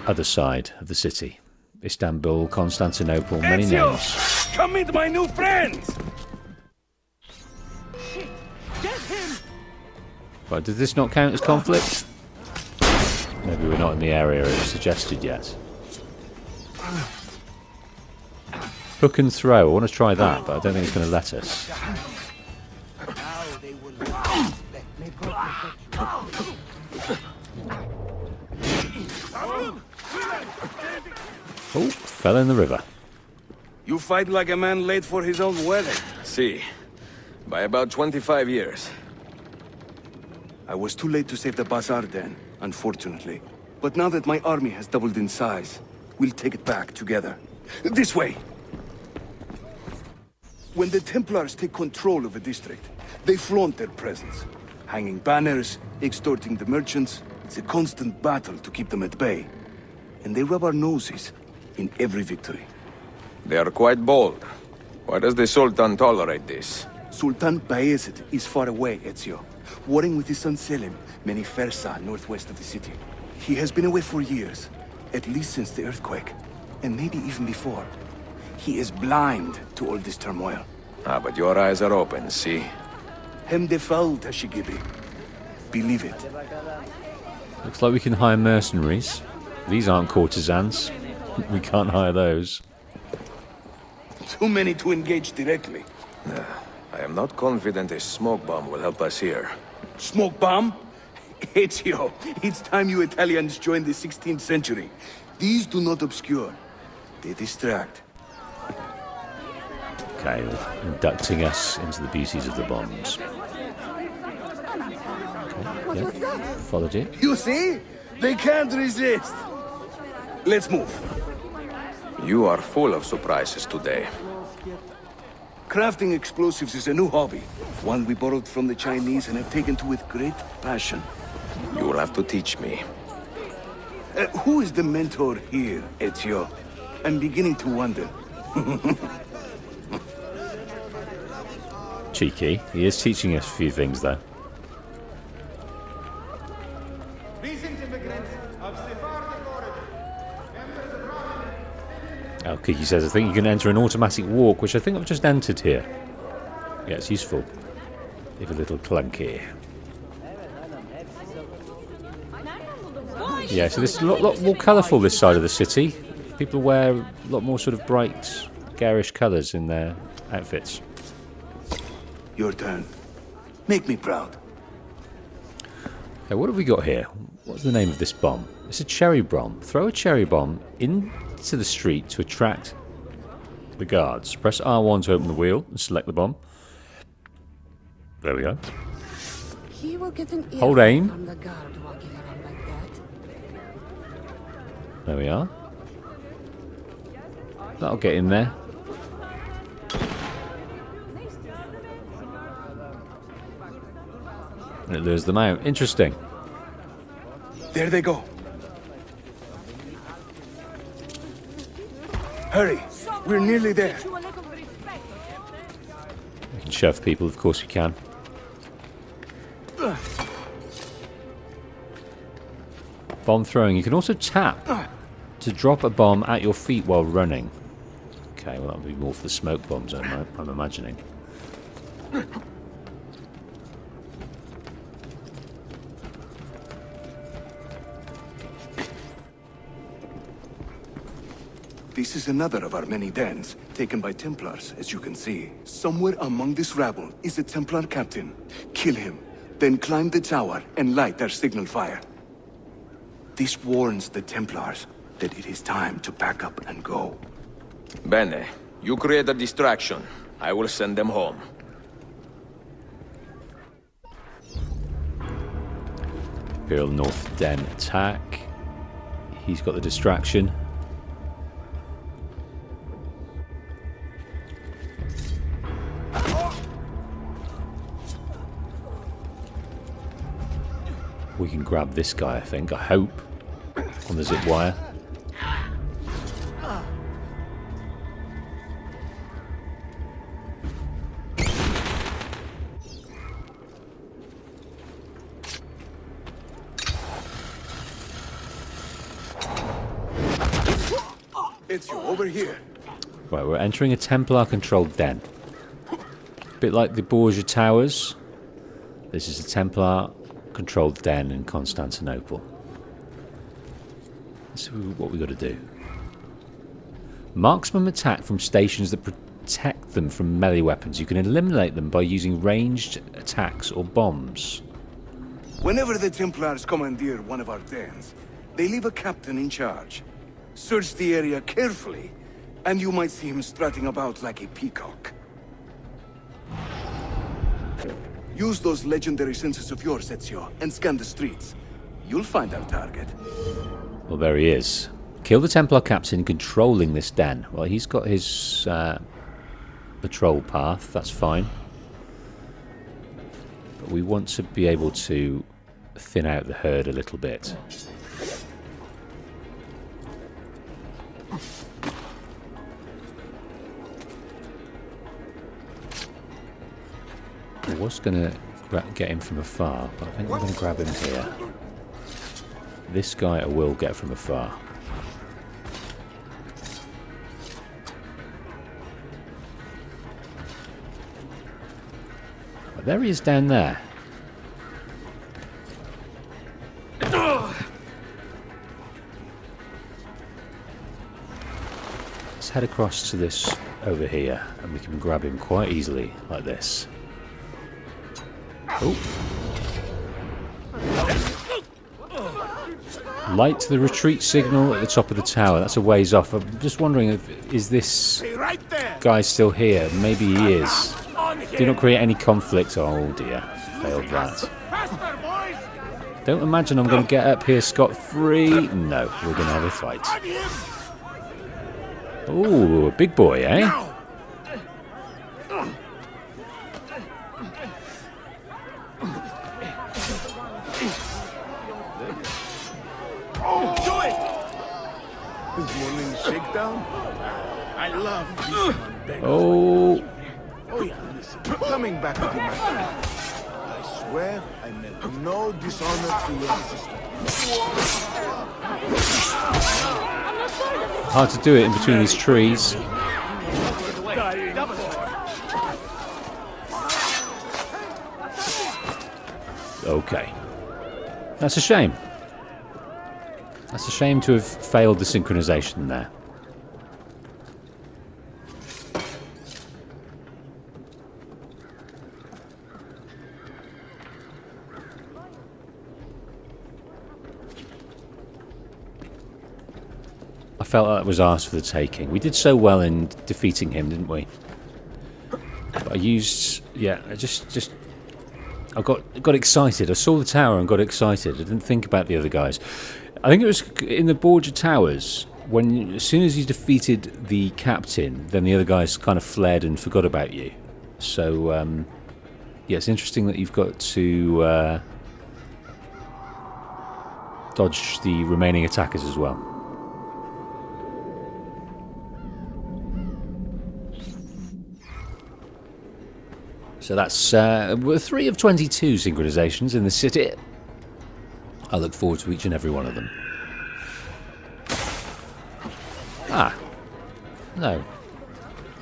other side of the city. Istanbul, Constantinople, many names. Come meet my new friends! Get him! But did this not count as conflict? Maybe we're not in the area it was suggested yet. Hook and throw. I want to try that, but I don't think it's going to let us. Oh, fell in the river. You fight like a man late for his own wedding. See, by about 25 years. I was too late to save the bazaar then, unfortunately. But now that my army has doubled in size, we'll take it back together. This way! When the Templars take control of a district, they flaunt their presence. Hanging banners, extorting the merchants. It's a constant battle to keep them at bay. And they rub our noses in every victory. They are quite bold. Why does the Sultan tolerate this? Sultan Bayezid is far away, Ezio. Warring with his son Selim, many Fersa northwest of the city. He has been away for years, at least since the earthquake, and maybe even before. He is blind to all this turmoil. Ah, but your eyes are open, see? Hem defal, Tashigibi. Believe it. Looks like we can hire mercenaries. These aren't courtesans. We can't hire those. Too many to engage directly. I am not confident a smoke bomb will help us here. Smoke bomb? Ezio, it's time you Italians joined the 16th century. These do not obscure. They distract. Okay, inducting us into the beauties of the bombs. Okay, yeah, followed you. You see? They can't resist. Let's move. You are full of surprises today. Crafting explosives is a new hobby. One we borrowed from the Chinese and have taken to with great passion. You will have to teach me. Who is the mentor here, Ezio? I'm beginning to wonder. Cheeky. He is teaching us a few things, though. Oh, Kiki says, I think you can enter an automatic walk, which I think I've just entered here. Yeah, it's useful. If a little clunky. Yeah, so this is a lot more colourful, this side of the city. People wear a lot more sort of bright, garish colours in their outfits. Your turn. Make me proud. Okay, what have we got here? What's the name of this bomb? It's a cherry bomb. Throw a cherry bomb into the street to attract the guards. Press R1 to open the wheel and select the bomb. There we go. He will get an Hold aim. from the guard walking around like that. There we are. That'll get in there. And it lures them out. Interesting. There they go. Hurry. We're nearly there. We can shove people, of course we can. Bomb throwing. You can also tap to drop a bomb at your feet while running. Okay, well that would be more for the smoke bombs, I'm imagining. This is another of our many dens, taken by Templars, as you can see. Somewhere among this rabble is a Templar captain. Kill him, then climb the tower and light our signal fire. This warns the Templars that it is time to pack up and go. Bene. You create a distraction. I will send them home. Imperial North Den attack. He's got the distraction. We can grab this guy, I think. I hope. On the zip wire. It's you over here. Right, we're entering a Templar-controlled den. A bit like the Borgia Towers. This is a Templar-controlled den in Constantinople. Let's see what we got to do. Marksmen attack from stations that protect them from melee weapons. You can eliminate them by using ranged attacks or bombs. Whenever the Templars commandeer one of our dens, they leave a captain in charge. Search the area carefully, and you might see him strutting about like a peacock. Use those legendary senses of yours, Ezio, and scan the streets. You'll find our target. Well, there he is. Kill the Templar captain controlling this den. Well, he's got his patrol path. That's fine. But we want to be able to thin out the herd a little bit. I was going to get him from afar, but I think I'm going to grab him here. This guy I will get from afar. But there he is down there. Let's head across to this over here, and we can grab him quite easily, like this. Oh. Light the retreat signal at the top of the tower. That's a ways off. I'm just wondering, is this guy still here? Maybe he is. Do not create any conflict. Oh dear. Failed that. Don't imagine I'm going to get up here scot-free. No, we're going to have a fight. Ooh, a big boy, eh? down? I love this one. Oh. Oh yeah, listen. Coming back to my family. I swear I meant no dishonor to your sister. Hard to do it in between these trees. Okay. That's a shame. That's a shame to have failed the synchronization there. I felt that was ours for the taking. We did so well in defeating him, didn't we? But I used... yeah, I got excited. I saw the tower and got excited. I didn't think about the other guys. I think it was in the Borgia Towers, when as soon as you defeated the captain, then the other guys kind of fled and forgot about you. So, yeah, it's interesting that you've got to dodge the remaining attackers as well. So that's 3 of 22 synchronizations in the city. I look forward to each and every one of them. Ah. No.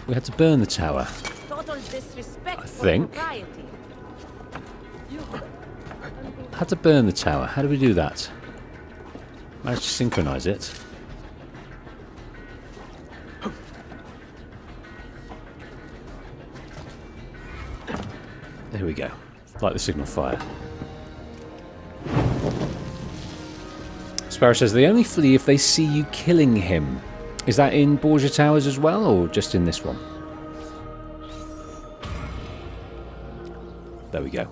We had to burn the tower. I think. Had to burn the tower. How do we do that? Managed to synchronize it. There we go. Like the signal fire. Sparrow says they only flee if they see you killing him. Is that in Borgia Towers as well, or just in this one? There we go.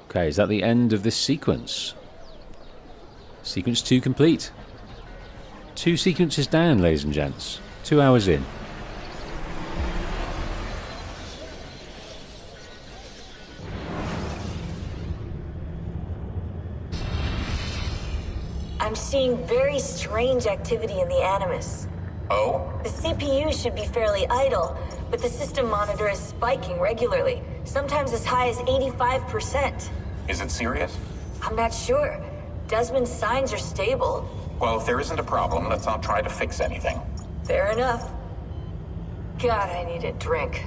Okay, is that the end of this sequence? Sequence 2 complete. 2 sequences down, ladies and gents. 2 hours in. I'm seeing very strange activity in the Animus. Oh? The CPU should be fairly idle, but the system monitor is spiking regularly, sometimes as high as 85%. Is it serious? I'm not sure. Desmond's signs are stable. Well, if there isn't a problem, let's not try to fix anything. Fair enough. God, I need a drink.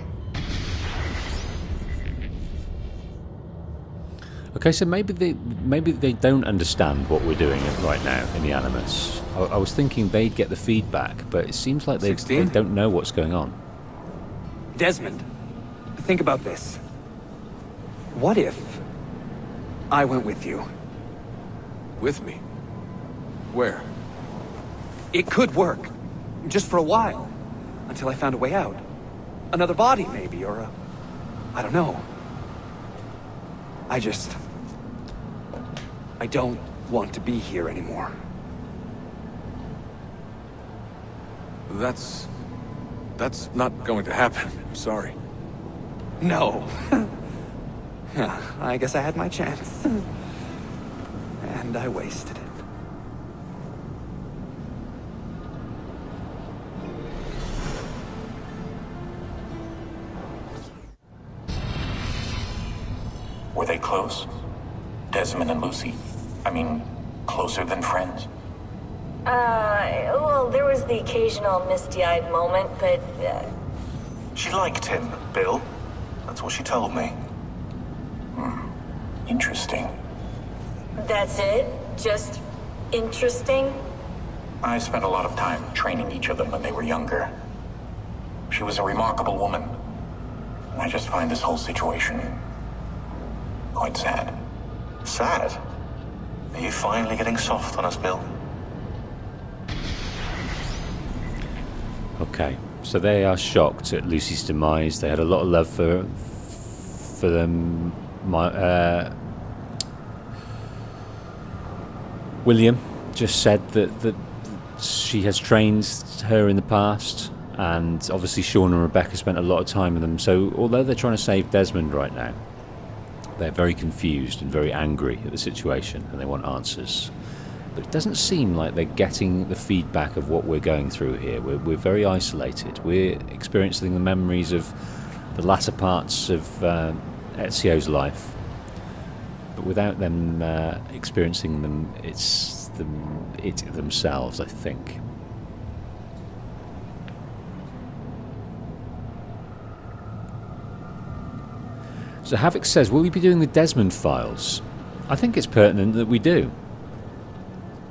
Okay, so maybe they don't understand what we're doing right now in the Animus. I was thinking they'd get the feedback, but it seems like they don't know what's going on. Desmond, think about this. What if I went with you? With me? Where? It could work. Just for a while. Until I found a way out. Another body, maybe, or a... I don't know. I don't want to be here anymore. That's not going to happen. I'm sorry. No. I guess I had my chance. And I wasted it. Were they close? Desmond and Lucy? I mean, closer than friends? Well, there was the occasional misty-eyed moment, but, She liked him, Bill. That's what she told me. Interesting. that's it? Just interesting? I spent a lot of time training each of them when they were younger. She was a remarkable woman. And I just find this whole situation quite sad. Sad? Are you finally getting soft on us, Bill? Okay, so they are shocked at Lucy's demise. They had a lot of love for them. William just said that she has trained her in the past, and obviously Sean and Rebecca spent a lot of time with them. So although they're trying to save Desmond right now, they're very confused and very angry at the situation, and they want answers. But it doesn't seem like they're getting the feedback of what we're going through here. We're very isolated. We're experiencing the memories of the latter parts of Ezio's life, but without them experiencing them, it themselves, I think. So Havoc says, will we be doing the Desmond files? I think it's pertinent that we do.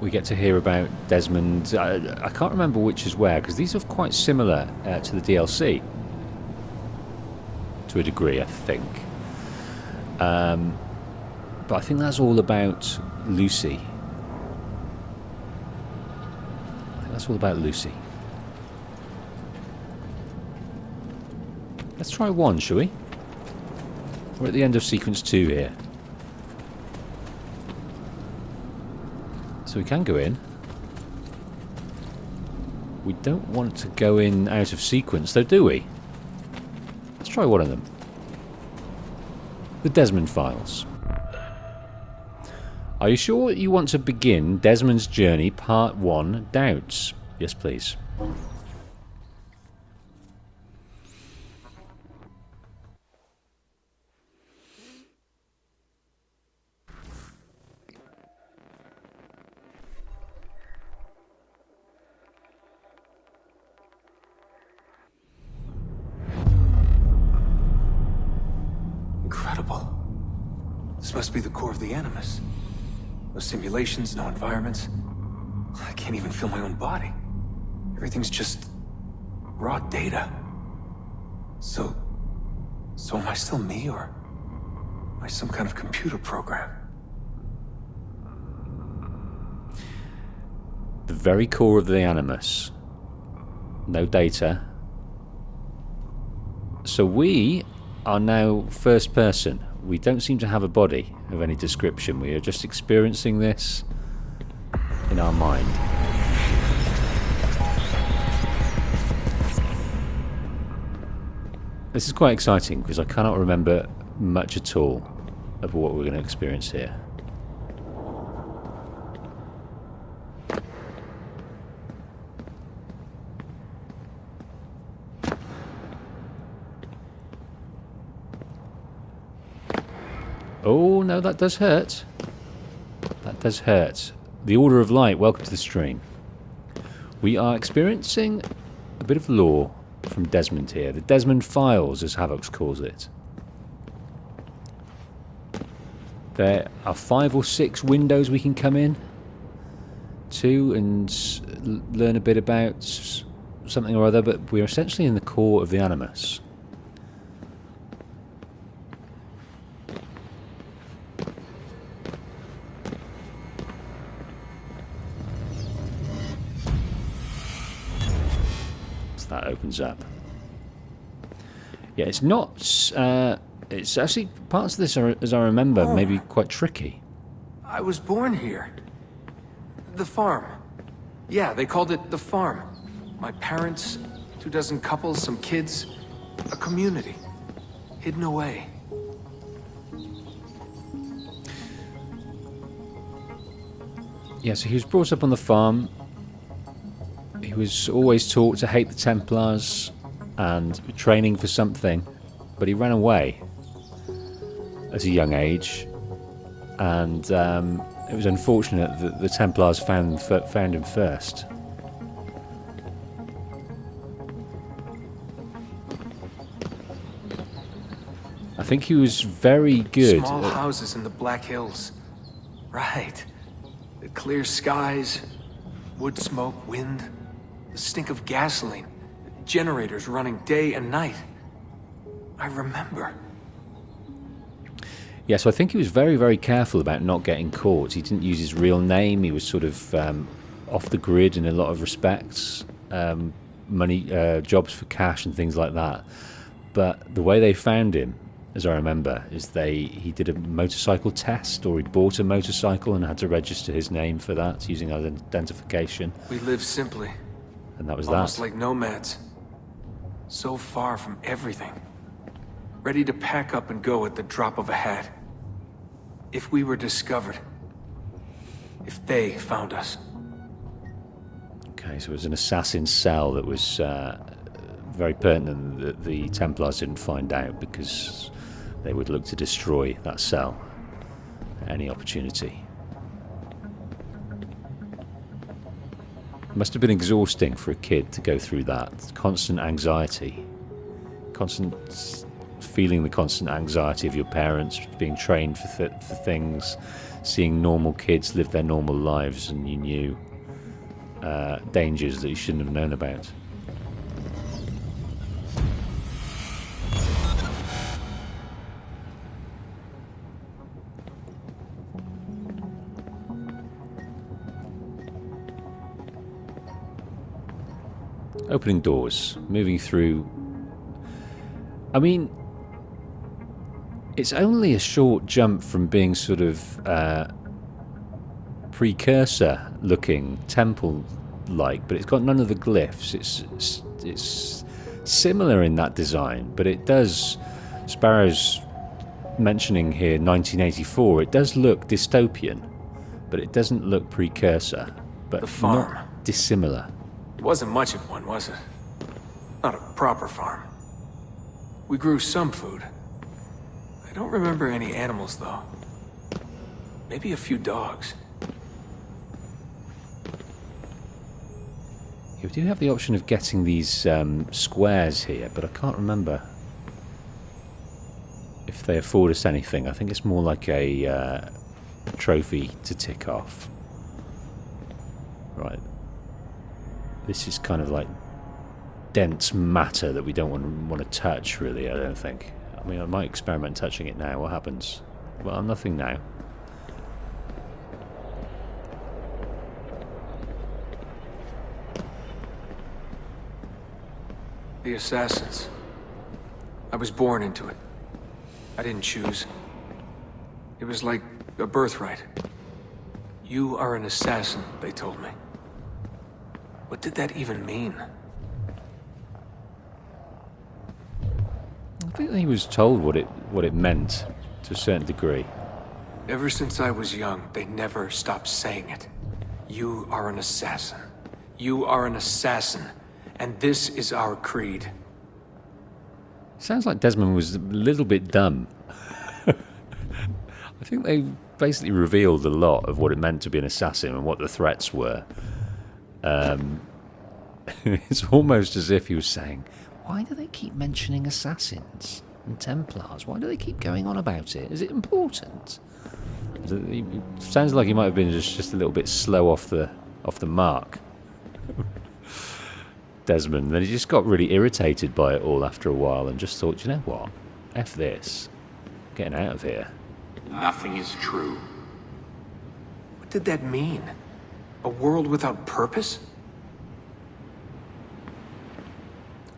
We get to hear about Desmond. I can't remember which is where, because these are quite similar to the DLC. To a degree, I think. But I think that's all about Lucy. I think that's all about Lucy. Let's try 1, shall we? We're at the end of sequence 2 here. So we can go in. We don't want to go in out of sequence though, do we? Let's try one of them. The Desmond files. Are you sure you want to begin Desmond's Journey Part 1 Doubts? Yes, please. Incredible. This must be the core of the Animus. No simulations, no environments. I can't even feel my own body. Everything's just raw data. So am I still me, or am I some kind of computer program? The very core of the Animus. No data. So we are now first person. We don't seem to have a body of any description. We are just experiencing this in our mind. This is quite exciting because I cannot remember much at all of what we're going to experience here. Oh, no, that does hurt. That does hurt. The Order of Light, welcome to the stream. We are experiencing a bit of lore from Desmond here. The Desmond Files, as Havoc calls it. There are 5 or 6 windows we can come in to and learn a bit about something or other, but we're essentially in the core of the Animus. That opens up. Yeah, it's not. It's actually parts of this are, as I remember, maybe quite tricky. I was born here. The farm. Yeah, they called it the farm. My parents, 24 couples, some kids, a community, hidden away. Yeah, so he was brought up on the farm. He was always taught to hate the Templars and training for something, but he ran away at a young age, and it was unfortunate that the Templars found him first. I think he was very good. Small houses in the Black Hills. Right. The clear skies, wood smoke, wind. The stink of gasoline, generators running day and night. I remember. Yeah, so I think he was very, very careful about not getting caught. He didn't use his real name. He was sort of off the grid in a lot of respects. Jobs for cash and things like that. But the way they found him, as I remember, is he did a motorcycle test, or he bought a motorcycle and had to register his name for that using identification. We lived simply. And that was almost that. Like nomads. So far from everything. Ready to pack up and go at the drop of a hat. If we were discovered, if they found us. Okay, so it was an assassin cell that was very pertinent that the Templars didn't find out, because they would look to destroy that cell at any opportunity. It must have been exhausting for a kid to go through that. Constant anxiety. Feeling the constant anxiety of your parents, being trained for things, seeing normal kids live their normal lives, and you knew dangers that you shouldn't have known about. Opening doors, moving through. I mean, it's only a short jump from being sort of precursor-looking temple-like, but it's got none of the glyphs. It's similar in that design, but it does. Sparrow's mentioning here 1984. It does look dystopian, but it doesn't look precursor. But The farm. not dissimilar. It wasn't much of one, was it? Not a proper farm. We grew some food. I don't remember any animals, though. Maybe a few dogs. You do have the option of getting these squares here, but I can't remember if they afford us anything. I think it's more like a trophy to tick off. Right. This is kind of like dense matter that we don't want to touch, really, I don't think. I mean, I might experiment touching it now. What happens? Well, nothing now. The assassins. I was born into it. I didn't choose. It was like a birthright. You are an assassin, they told me. What did that even mean? I think he was told what it meant to a certain degree. Ever since I was young, they never stopped saying it. You are an assassin. You are an assassin. And this is our creed. Sounds like Desmond was a little bit dumb. I think they basically revealed a lot of what it meant to be an assassin and what the threats were. It's almost as if he was saying, why do they keep mentioning assassins and Templars? Why do they keep going on about it? Is it important? It sounds like he might have been just a little bit slow off the mark. Desmond. Then he just got really irritated by it all after a while and just thought, you know what? F this. I'm getting out of here. Nothing is true. What did that mean? A world without purpose?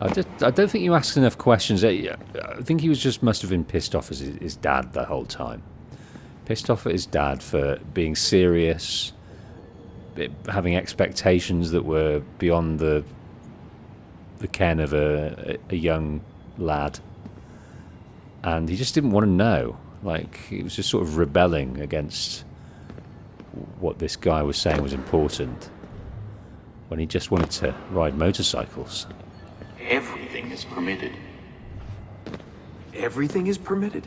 I don't think you asked enough questions. I think he must have been pissed off at his dad the whole time. Pissed off at his dad for being serious, having expectations that were beyond the ken of a young lad. And he just didn't want to know. Like, he was just sort of rebelling against what this guy was saying was important, when he just wanted to ride motorcycles. Everything is permitted. Everything is permitted?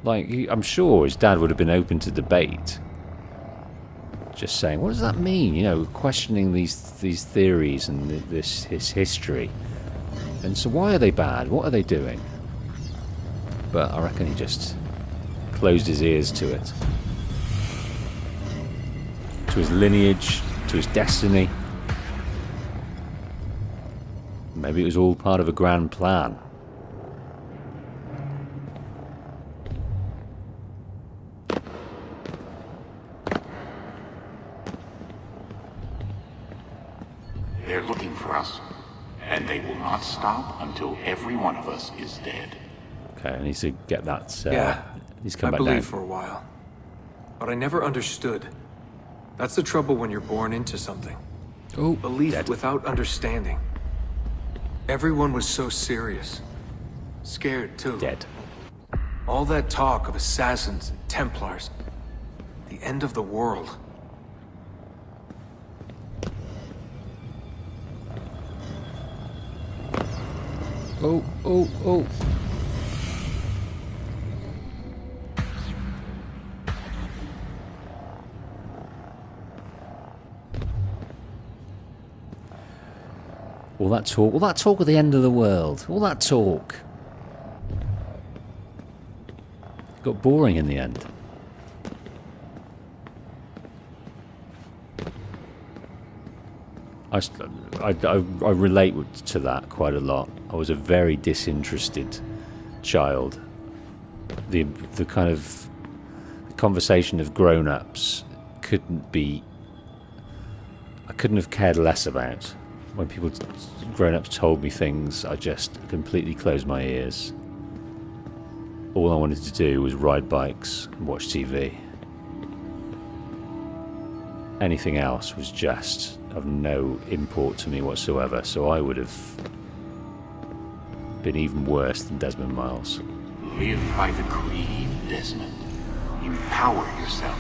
Like, I'm sure his dad would have been open to debate. Just saying, what does that mean? You know, questioning these theories and his history. And so why are they bad? What are they doing? But I reckon he just closed his ears to it. To his lineage, to his destiny. Maybe it was all part of a grand plan. They're looking for us, and they will not stop until every one of us is dead. Okay, I need to get that. Yeah, he's come I back believed down. for a while. But I never understood. That's the trouble when you're born into something. Oh, belief dead. without understanding. Everyone was so serious. Scared, too. Dead. All that talk of assassins and Templars. The end of the world. Oh, oh, oh. All that talk of the end of the world, all that talk. It got boring in the end. I relate to that quite a lot. I was a very disinterested child. The kind of conversation of grown-ups I couldn't have cared less about. When grown-ups told me things, I just completely closed my ears. All I wanted to do was ride bikes and watch TV. Anything else was just of no import to me whatsoever, so I would have been even worse than Desmond Miles. Live by the creed, Desmond. Empower yourself.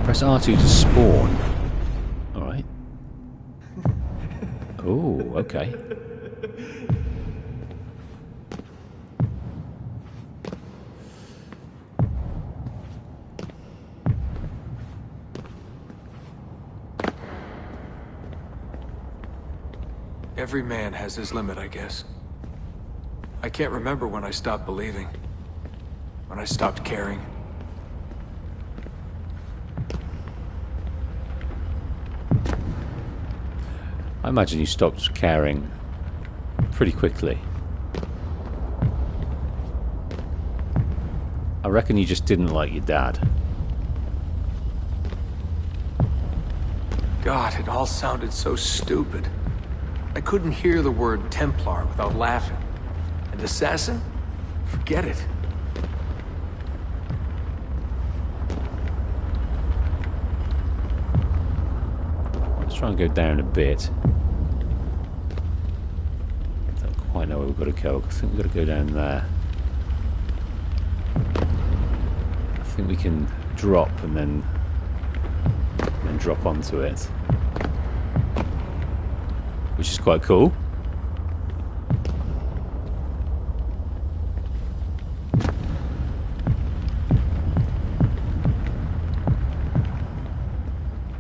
Press R2 to spawn. Alright. Oh, okay. Every man has his limit, I guess. I can't remember when I stopped believing. When I stopped caring. I imagine you stopped caring pretty quickly. I reckon you just didn't like your dad. God, it all sounded so stupid. I couldn't hear the word Templar without laughing. And assassin? Forget it. Let's try and go down a bit. Don't quite know where we've got to go. I think we've got to go down there. I think we can drop and then drop onto it. Which is quite cool.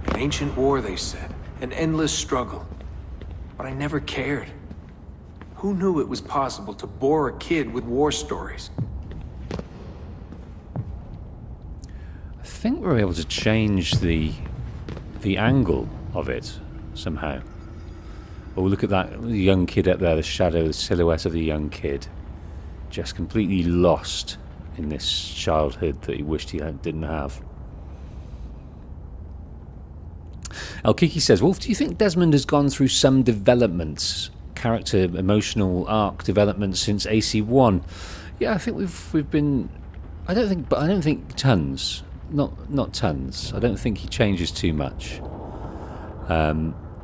An ancient war, they said. An endless struggle. But I never cared. Who knew it was possible to bore a kid with war stories? I think we're able to change the angle of it somehow. Oh, look at that young kid up there, the shadow, the silhouette of the young kid. Just completely lost in this childhood that he wished he didn't have. El Kiki says, Wolf, do you think Desmond has gone through some developments, character, emotional arc development since AC1? Yeah, I think we've been... I don't think tons. Not tons. I don't think he changes too much.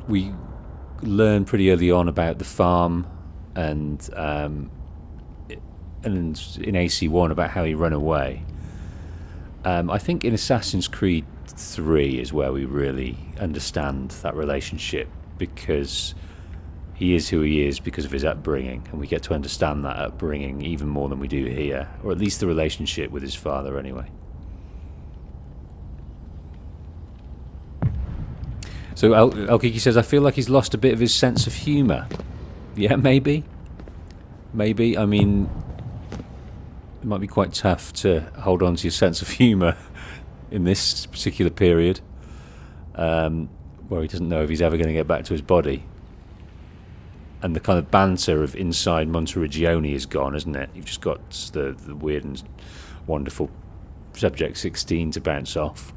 We learn pretty early on about the farm and in AC1 about how he ran away. I think in Assassin's Creed 3 is where we really understand that relationship, because he is who he is because of his upbringing, and we get to understand that upbringing even more than we do here, or at least the relationship with his father anyway. So El Kiki says, I feel like he's lost a bit of his sense of humour. Yeah, maybe. Maybe. I mean, it might be quite tough to hold on to your sense of humour in this particular period, where he doesn't know if he's ever going to get back to his body. And the kind of banter of inside Monteriggioni is gone, isn't it? You've just got the weird and wonderful Subject 16 to bounce off.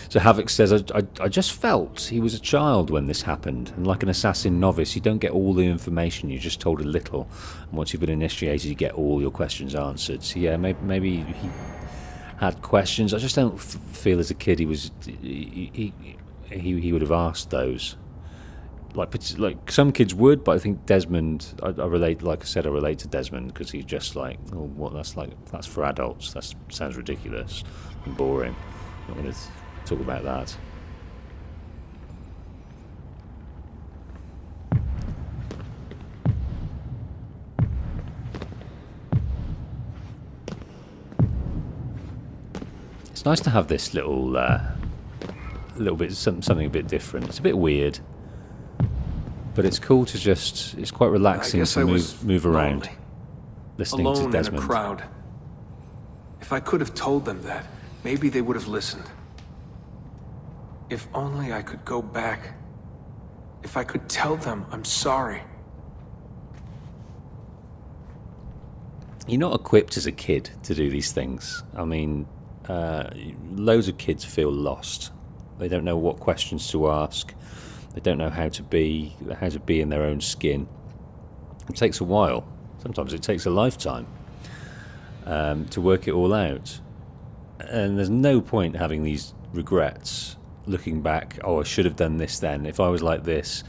So Havoc says, I just felt he was a child when this happened, and like an assassin novice, you don't get all the information, you're just told a little, and once you've been initiated, you get all your questions answered. So yeah, maybe he had questions. I just don't feel as a kid he would have asked those. like some kids would, but I think Desmond, I relate, like I said, I relate to Desmond because he's just like, oh, what, that's for adults. That sounds ridiculous and boring. I'm not going to talk about that. It's nice to have this little bit something a bit different. It's a bit weird, but it's cool to just. It's quite relaxing to move around, listening alone to Desmond. In a crowd. If I could have told them that, maybe they would have listened. If only I could go back. If I could tell them I'm sorry. You're not equipped as a kid to do these things. I mean, loads of kids feel lost. They don't know what questions to ask. They don't know how to be in their own skin. It takes a while. Sometimes it takes a lifetime to work it all out. And there's no point having these regrets, looking back, oh, I should have done this then. If I was like this,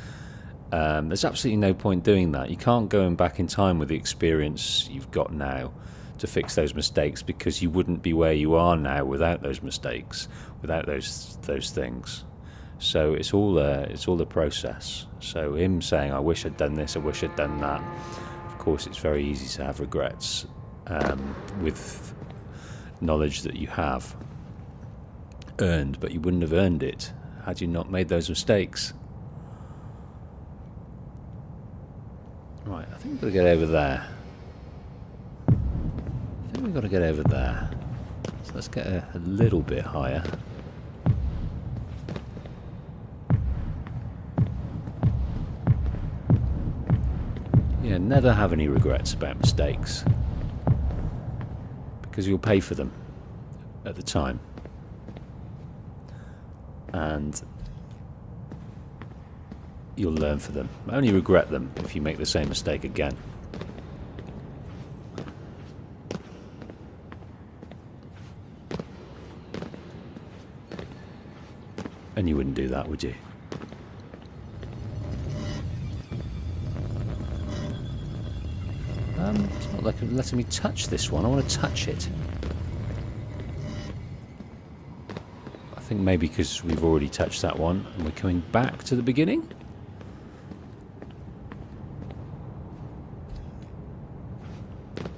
there's absolutely no point doing that. You can't go back in time with the experience you've got now to fix those mistakes, because you wouldn't be where you are now without those mistakes, without those things. So it's all a process. So him saying, I wish I'd done this, I wish I'd done that. Of course, it's very easy to have regrets with knowledge that you have earned, but you wouldn't have earned it had you not made those mistakes. Right, I think we've got to get over there. We've got to get over there. So let's get a little bit higher. Yeah, never have any regrets about mistakes, because you'll pay for them at the time. And you'll learn from them. Only regret them if you make the same mistake again. And you wouldn't do that, would you? It's not like letting me touch this one. I want to touch it. I think maybe because we've already touched that one and we're coming back to the beginning.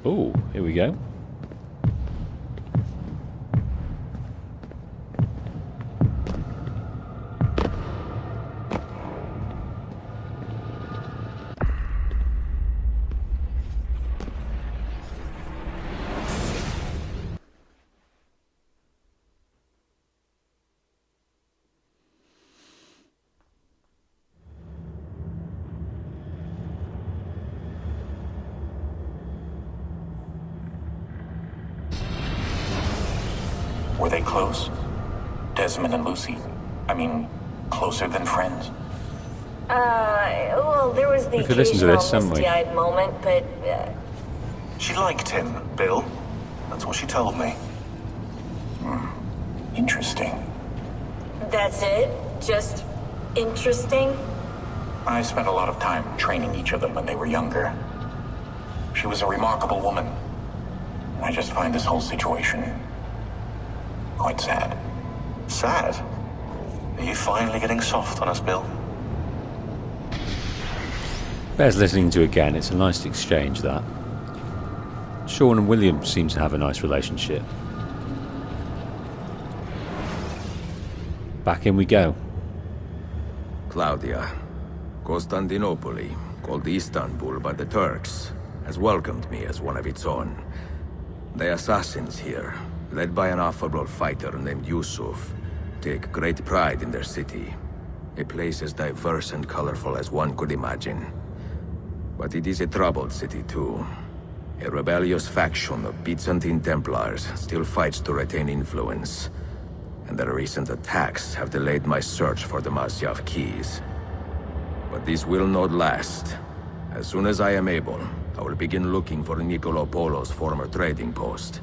Oh, here we go. Were they close? Desmond and Lucy? I mean, closer than friends? Well, there was the We could listen to this, occasional haven't we? misty-eyed moment, but She liked him, Bill. That's what she told me. Interesting. that's it? Just interesting? I spent a lot of time training each of them when they were younger. She was a remarkable woman. I just find this whole situation quite sad. Sad? Are you finally getting soft on us, Bill? Bears listening to again. It's a nice exchange, that. Sean and William seem to have a nice relationship. Back in we go. Claudia, Constantinople, called Istanbul by the Turks, has welcomed me as one of its own. The assassins here, led by an affable fighter named Yusuf, take great pride in their city. A place as diverse and colorful as one could imagine. But it is a troubled city too. A rebellious faction of Byzantine Templars still fights to retain influence. And their recent attacks have delayed my search for the Masyav keys. But this will not last. As soon as I am able, I will begin looking for Nicolo Polo's former trading post,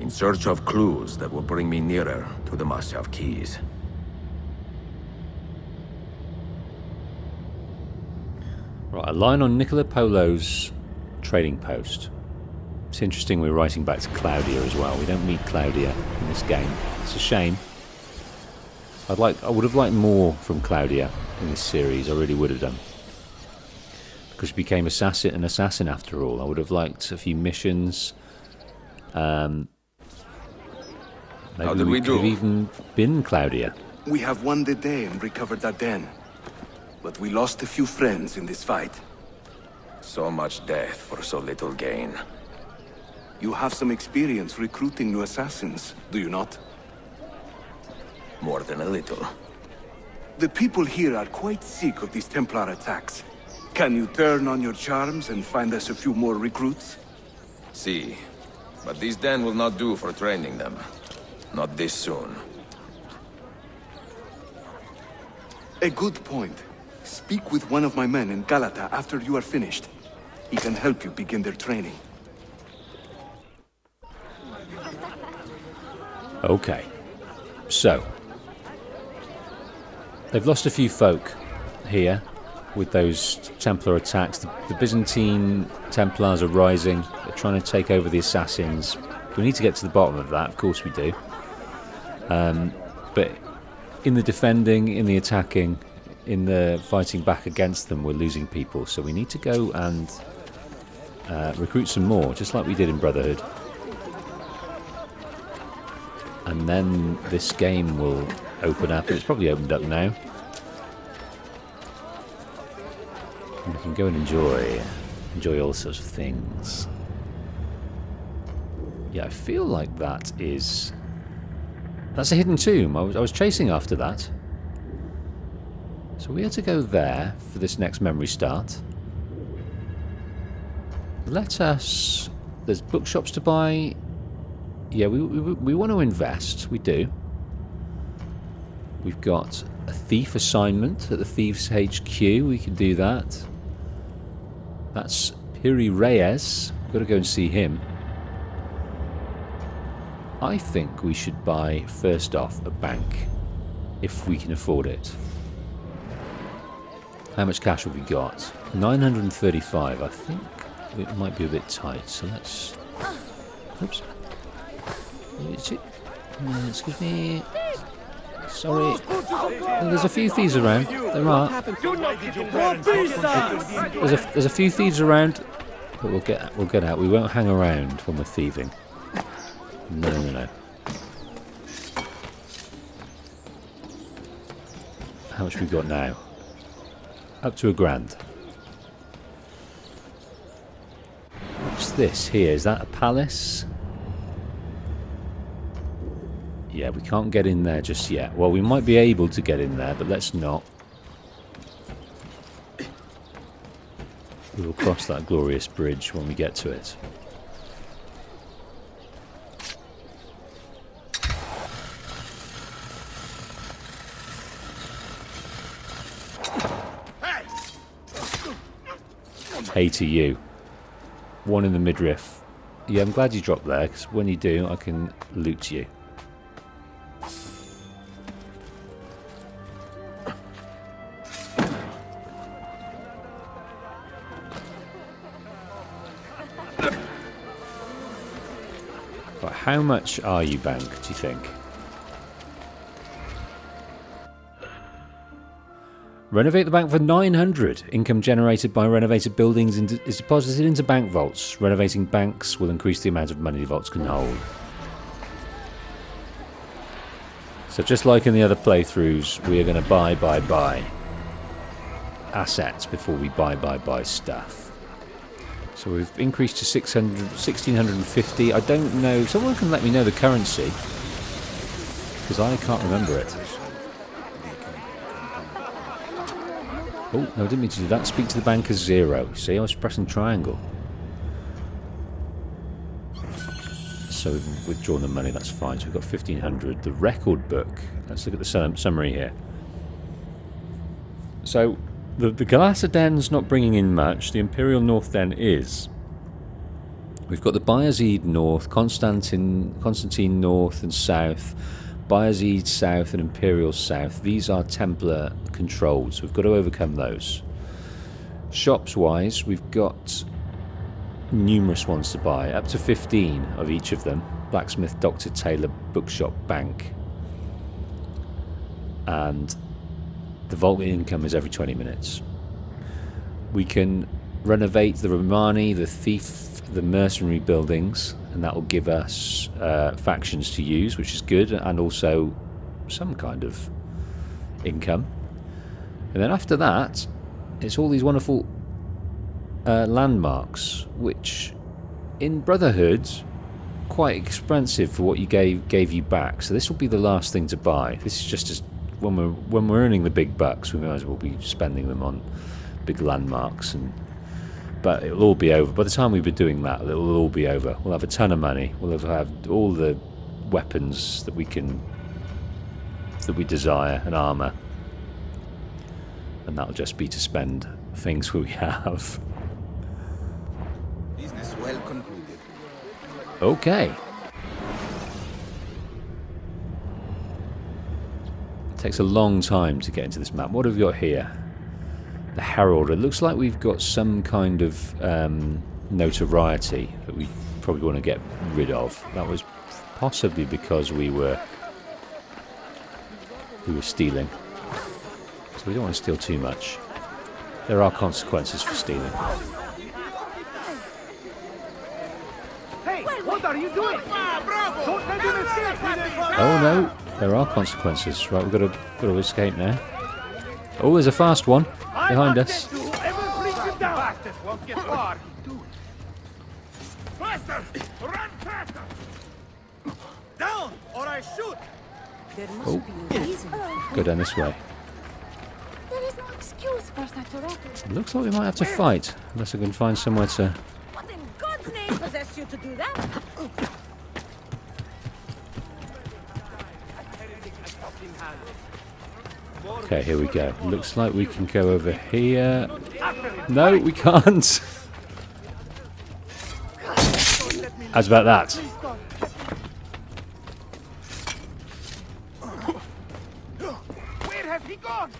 in search of clues that will bring me nearer to the Masyav keys. Right, a line on Nicola Polo's trading post. It's interesting we're writing back to Claudia as well. We don't meet Claudia in this game. It's a shame. I would have liked more from Claudia in this series. I really would have done. Because she became an assassin after all. I would have liked a few missions. Maybe How did we could do? have even been Claudia. We have won the day and recovered that den. But we lost a few friends in this fight. So much death for so little gain. You have some experience recruiting new assassins, do you not? More than a little. The people here are quite sick of these Templar attacks. Can you turn on your charms and find us a few more recruits? See, but this den will not do for training them. Not this soon. A good point. Speak with one of my men in Galata after you are finished. He can help you begin their training. Okay. So. They've lost a few folk here with those Templar attacks. The Byzantine Templars are rising. They're trying to take over the assassins. We need to get to the bottom of that, of course we do. But in the defending, in the attacking, in the fighting back against them, we're losing people. So we need to go and recruit some more, just like we did in Brotherhood. And then this game will open up. It's probably opened up now. And we can go and enjoy all sorts of things. Yeah, I feel like that's a hidden tomb. I was chasing after that. So we had to go there for this next memory start. There's bookshops to buy. Yeah, we want to invest. We do. We've got a thief assignment at the Thieves HQ. We can do that. That's Piri Reyes. We've got to go and see him. I think we should buy, first off, a bank. If we can afford it. How much cash have we got? 935. I think it might be a bit tight. So let's... Oops. Excuse me. Sorry. There's a few thieves around. There are. There's a few thieves around, but we'll get out. We won't hang around when we're thieving. No. How much we got now? Up to £1,000. What's this here? Is that a palace? Yeah, we can't get in there just yet. Well, we might be able to get in there, but let's not. We will cross that glorious bridge when we get to it. Hey to you. One in the midriff. Yeah, I'm glad you dropped there, because when you do, I can loot you. Right, how much are you, bank, do you think? Renovate the bank for 900. Income generated by renovated buildings is deposited into bank vaults. Renovating banks will increase the amount of money the vaults can hold. So just like in the other playthroughs, we are going to buy assets before we buy stuff. So we've increased to 1,650. I don't know. Someone can let me know the currency, because I can't remember it. Oh, no, I didn't mean to do that. Speak to the bank as 0. See, I was pressing triangle. So we've withdrawn the money, that's fine. So we've got 1,500. The record book. Let's look at the summary here. So, the Galata Den's not bringing in much. The Imperial North Den is. We've got the Bayezid North, Constantine North and South, Bayezid South and Imperial South. These are Templar controlled, so we've got to overcome those. Shops-wise, we've got numerous ones to buy, up to 15 of each of them. Blacksmith, doctor, tailor, bookshop, bank. And the vault income is every 20 minutes. We can renovate the Romani, the thief, the mercenary buildings, and that will give us factions to use, which is good, and also some kind of income. And then after that, it's all these wonderful landmarks, which in Brotherhood quite expensive for what you gave you back. So this will be the last thing to buy. This is just as when we're earning the big bucks, we might as well be spending them on big landmarks. But it'll all be over by the time we've been doing that. It'll all be over. We'll have a ton of money. We'll have all the weapons that we desire, and armor, and that'll just be to spend things we have. Business well concluded. Okay. It takes a long time to get into this map. What have we got here? The Herald. It looks like we've got some kind of notoriety that we probably want to get rid of. That was possibly because we were stealing. So we don't want to steal too much. There are consequences for stealing. Hey, what are you doing? Don't let him escape! Oh no, there are consequences. Right, we've got to escape now. Oh, there's a fast one behind us. Whoever brings him down! Bastards won't get far. Faster! Run faster! Down, or I shoot! Oh, go down this way. There is no excuse for such a record. Looks like we might have to fight, unless I can find somewhere to... What in God's name possessed you to do that? Okay, here we go. Looks like we can go over here. No, we can't. How's about that? Where have he gone?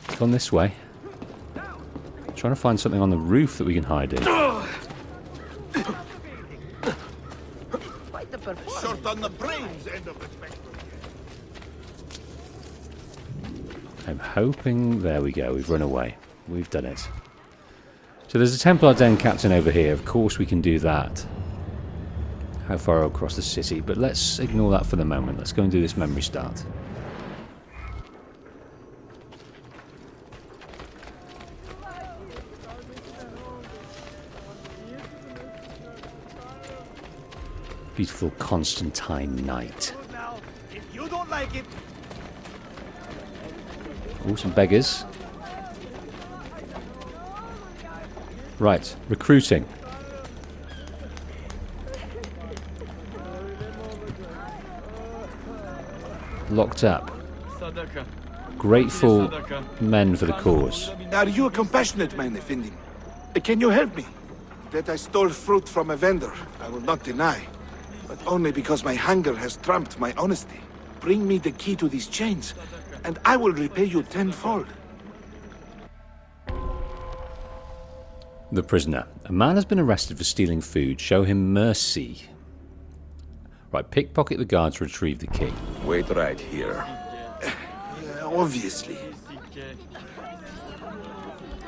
It's gone this way. Trying to find something on the roof that we can hide in. Short on the brains end of the spectrum. I'm hoping... There we go, we've run away. We've done it. So there's a Templar Den captain over here. Of course we can do that. How far across the city? But let's ignore that for the moment. Let's go and do this memory start. Beautiful Constantine night. Now, if you don't like it, Oh, some beggars. Right, recruiting. Locked up. Grateful men for the cause. Are you a compassionate man, Effendi? Can you help me? That I stole fruit from a vendor, I will not deny. But only because my hunger has trumped my honesty. Bring me the key to these chains, and I will repay you tenfold. The prisoner. A man has been arrested for stealing food. Show him mercy. Right, pickpocket the guards, retrieve the key. Wait right here. Obviously.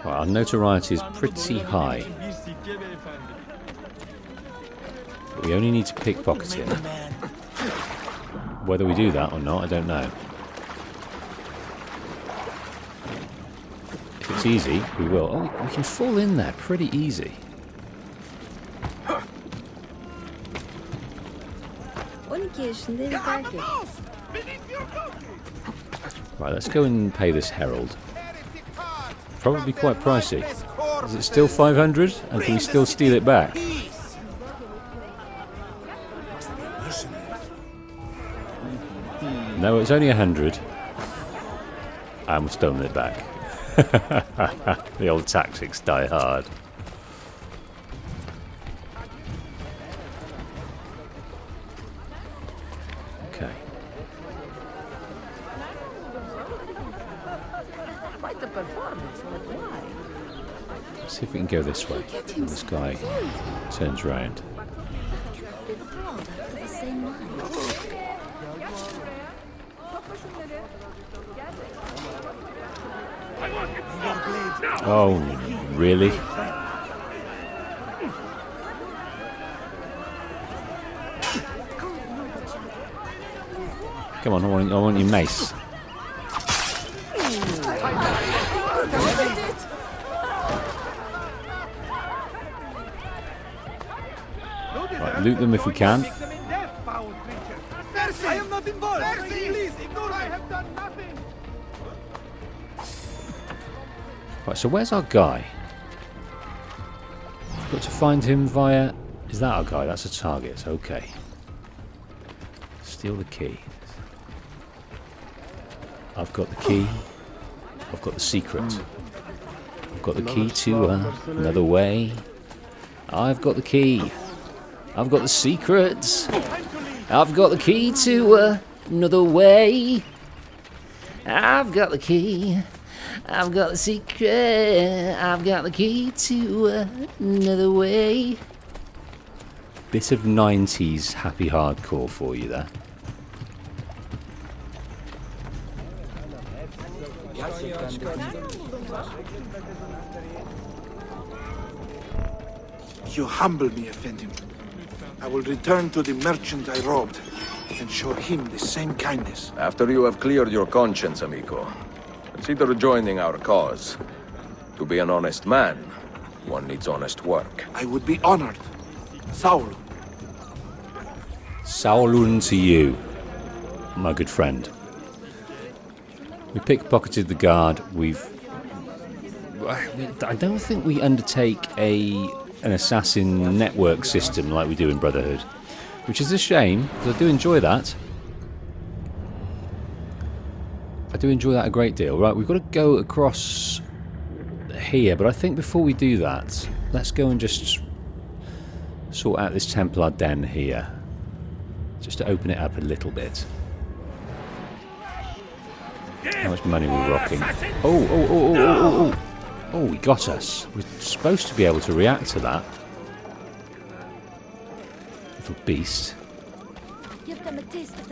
Well, our notoriety is pretty high. But we only need to pickpocket him. Whether we do that or not, I don't know. If it's easy, we will. Oh, we can fall in there pretty easy. Right, let's go and pay this herald. Probably quite pricey. Is it still 500? And can we still steal it back? No, it's only 100. And we've stolen it back. The old tactics die hard. Okay. Quite the performance, but why? Let's see if we can go this way. And this guy turns round. Oh, really? Come on, I want your mace. Right, loot them if we can. I am not involved. Please ignore me. I have done nothing. Right, so where's our guy? We've got to find him via... Is that our guy? That's a target. Okay. Steal the key. I've got the key. I've got the secret. I've got the key to another way. I've got the key. I've got the secret. I've got the key to another way. I've got the key. I've got the secret. I've got the key to another way. Bit of 90s happy hardcore for you there. You humble me, Effendi. I will return to the merchant I robbed and show him the same kindness. After you have cleared your conscience, amigo, consider joining our cause. To be an honest man, one needs honest work. I would be honored. Saul. Saulun to you, my good friend. We pickpocketed the guard. I don't think we undertake an assassin network system like we do in Brotherhood, which is a shame because I do enjoy that. I do enjoy that a great deal. Right, we've got to go across here, but I think before we do that, let's go and just sort out this Templar den here, just to open it up a little bit. How much money are we rocking? Oh, he got us. We're supposed to be able to react to that. Little beast.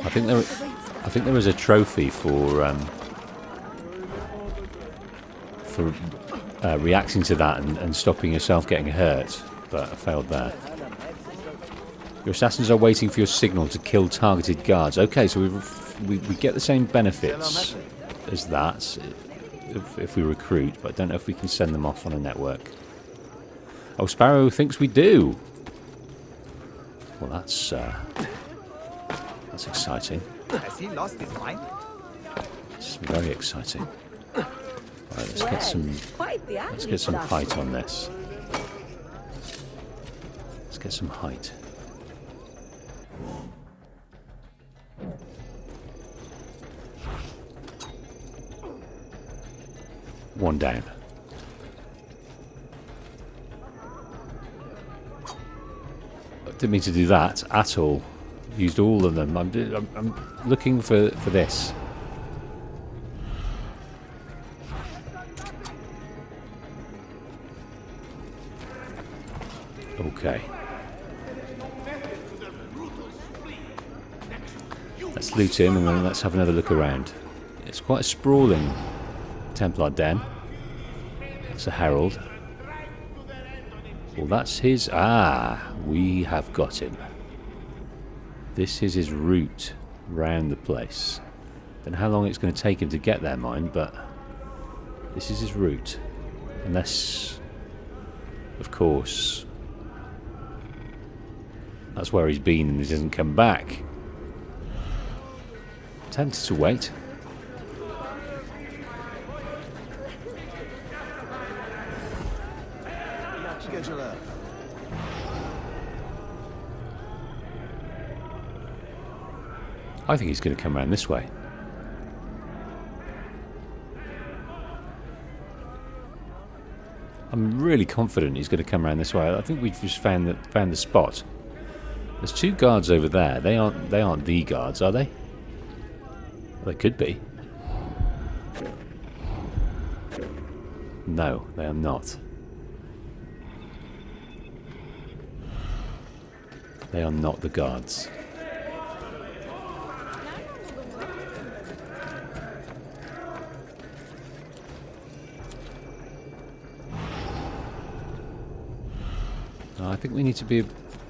I think there is a trophy for reacting to that and stopping yourself getting hurt, but I failed there. Your assassins are waiting for your signal to kill targeted guards. Okay, so we get the same benefits as that if we recruit, but I don't know if we can send them off on a network. Oh, Sparrow thinks we do. Well, that's exciting. Has he lost his mind? It's very exciting. Right, let's get some height on this. Let's get some height. One down. I didn't mean to do that at all. Used all of them. I'm looking for this. Okay. Let's loot him and then let's have another look around. It's quite a sprawling Templar den. It's a herald. Well, that's his... Ah, we have got him. This is his route round the place. Don't know how long it's going to take him to get there, mind, but this is his route. Unless, of course, that's where he's been and he doesn't come back. Tempted to wait. I think he's going to come around this way. I'm really confident he's going to come around this way. I think we've just found the spot. There's two guards over there. They aren't the guards, are they? Well, they could be. No, they are not. They are not the guards. I think we need to be a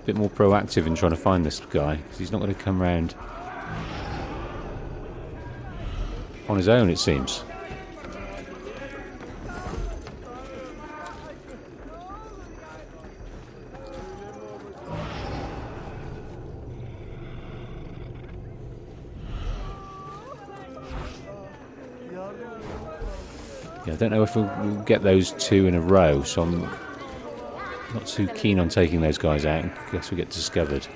bit more proactive in trying to find this guy, because he's not going to come round on his own, it seems. Yeah, I don't know if we'll get those two in a row, so I'm not too keen on taking those guys out in case we get discovered.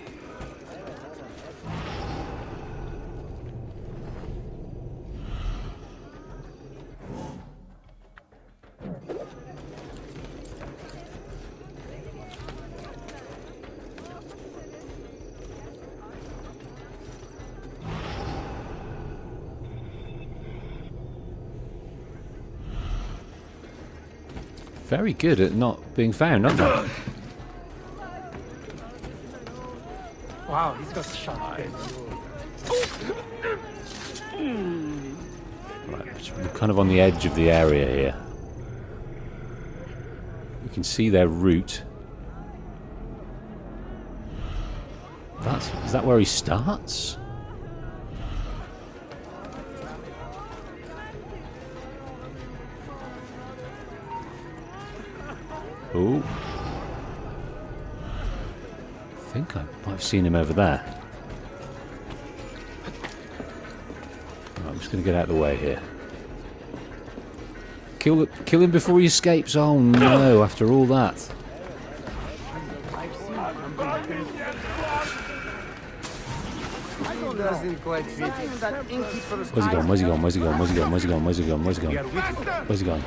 Very good at not being found, aren't they? Wow, he's got a shot. Right, we're kind of on the edge of the area here. We can see their route. Is that where he starts? Oh. I think I might have seen him over there. Right, I'm just going to get out of the way here. Kill him before he escapes. Oh no, after all that. Where's he gone? Where's he gone? Where's he gone? Where's he gone? Where's he gone? Where's he gone? Where's he gone? Where's he gone?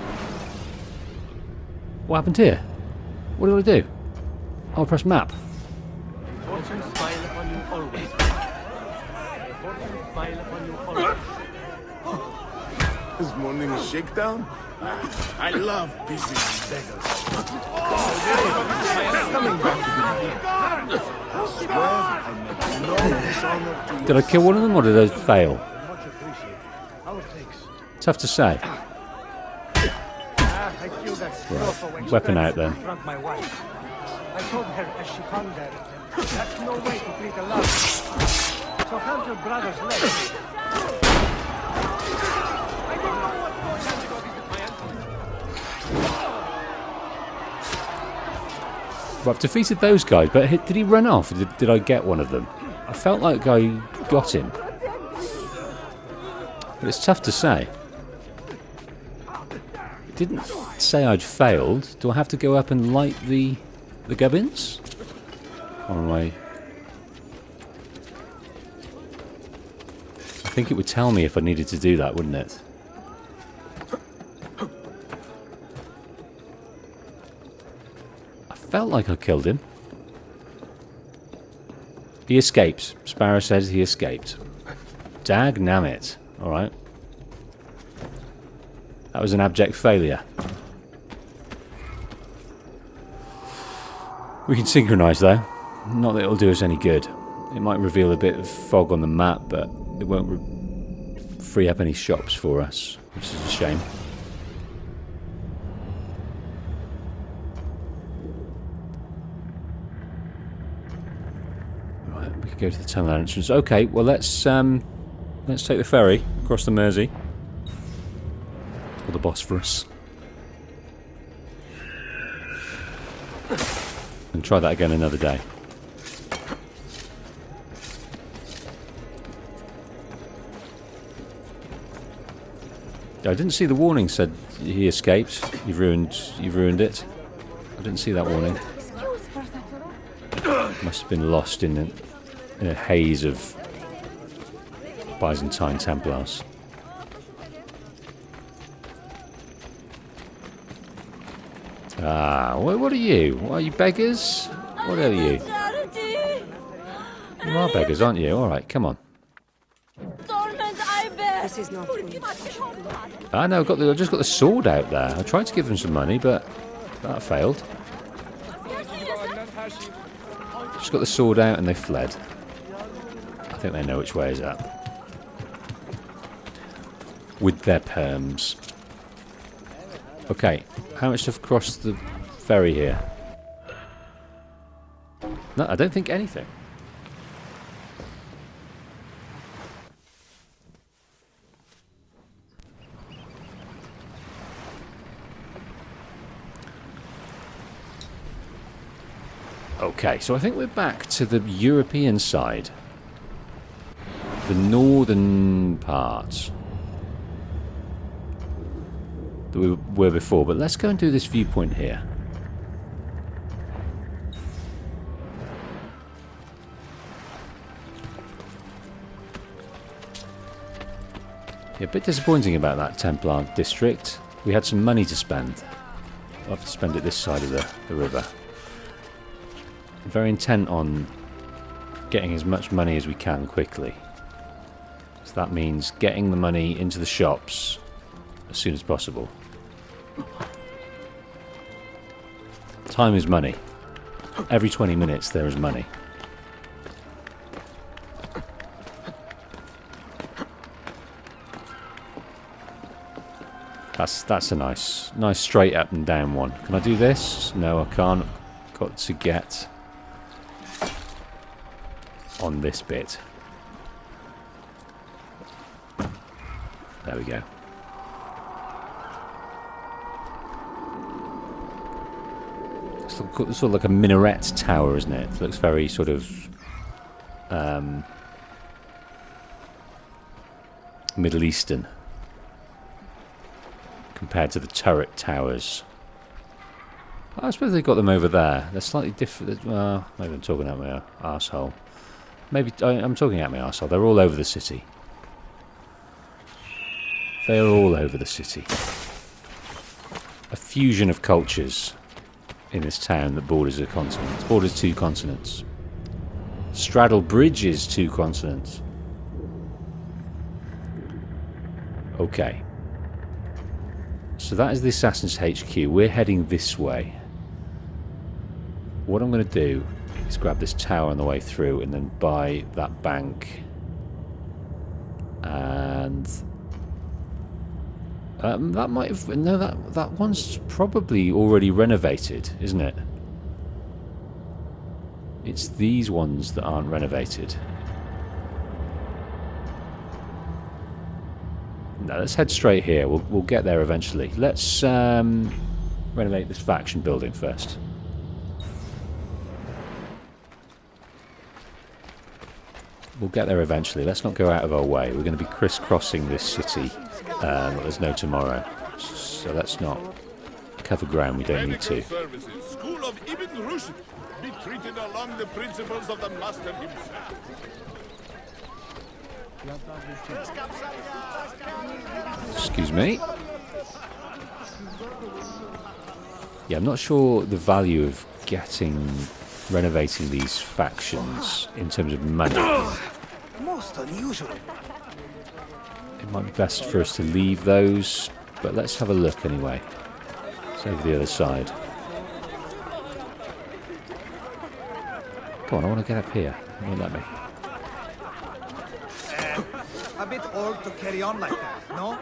What happened here? What did I do? Oh, I pressed map. This morning's shakedown? I love beating beggars. Coming back to the I swear I make no dishonor to you. Did I kill one of them or did I fail? Tough to say. Right. Weapon out then. I told her as she found there, that's no way to treat a love. So how's your brother's leg? I don't know what's going on. Well, I've defeated those guys, but did he run off? Did I get one of them? I felt like I got him. But it's tough to say. It didn't say I'd failed. Do I have to go up and light the gubbins? Or am I... I think it would tell me if I needed to do that, wouldn't it? I felt like I killed him. He escaped. Sparrow says he escaped. Dagnammit. Alright. That was an abject failure. We can synchronise though. Not that it'll do us any good. It might reveal a bit of fog on the map, but it won't free up any shops for us, which is a shame. Right, we can go to the tunnel entrance. Okay, well let's take the ferry across the Mersey. Or the Bosphorus. And try that again another day. I didn't see the warning said he escaped. You've ruined it. I didn't see that warning. Must have been lost in a haze of Byzantine Templars. Ah, what are you? What are you, beggars? What are you? You are beggars, aren't you? Alright, come on. This is not I know, I've just got the sword out there. I tried to give them some money, but that failed. Just got the sword out and they fled. I think they know which way is up. With their perms. Okay, how much to cross the ferry here? No, I don't think anything. Okay, so I think we're back to the European side. The northern part that we were before, but let's go and do this viewpoint here. Yeah, a bit disappointing about that Templar district. We had some money to spend. We'll have to spend it this side of the river. I'm very intent on getting as much money as we can quickly. So that means getting the money into the shops as soon as possible. Time is money. Every 20 minutes there is money. That's a nice straight up and down one. Can I do this? No, I can't. I've got to get on this bit. There we go. It's sort of like a minaret tower, isn't it? It looks very sort of Middle Eastern compared to the turret towers. I suppose they got them over there. They're slightly different. Well, maybe I'm talking out my arsehole. Maybe I'm talking out my arsehole. They're all over the city. They're all over the city. A fusion of cultures in this town that borders a continent. It borders 2 continents. Straddle bridges 2 continents. Okay. So that is the Assassin's HQ. We're heading this way. What I'm going to do is grab this tower on the way through and then buy that bank. And that might have... No, that one's probably already renovated, isn't it? It's these ones that aren't renovated. No, let's head straight here. We'll get there eventually. Let's renovate this faction building first. We'll get there eventually. Let's not go out of our way. We're going to be crisscrossing this city. There's no tomorrow. So let's not cover ground we don't need to. School of Ibn Rushd be treated along the principles of the master himself. Excuse me. Yeah, I'm not sure the value of renovating these factions in terms of money. Most unusual. It might be best for us to leave those, but let's have a look anyway. It's over the other side. Come on, I want to get up here. It won't let me. A bit old to carry on like that, no?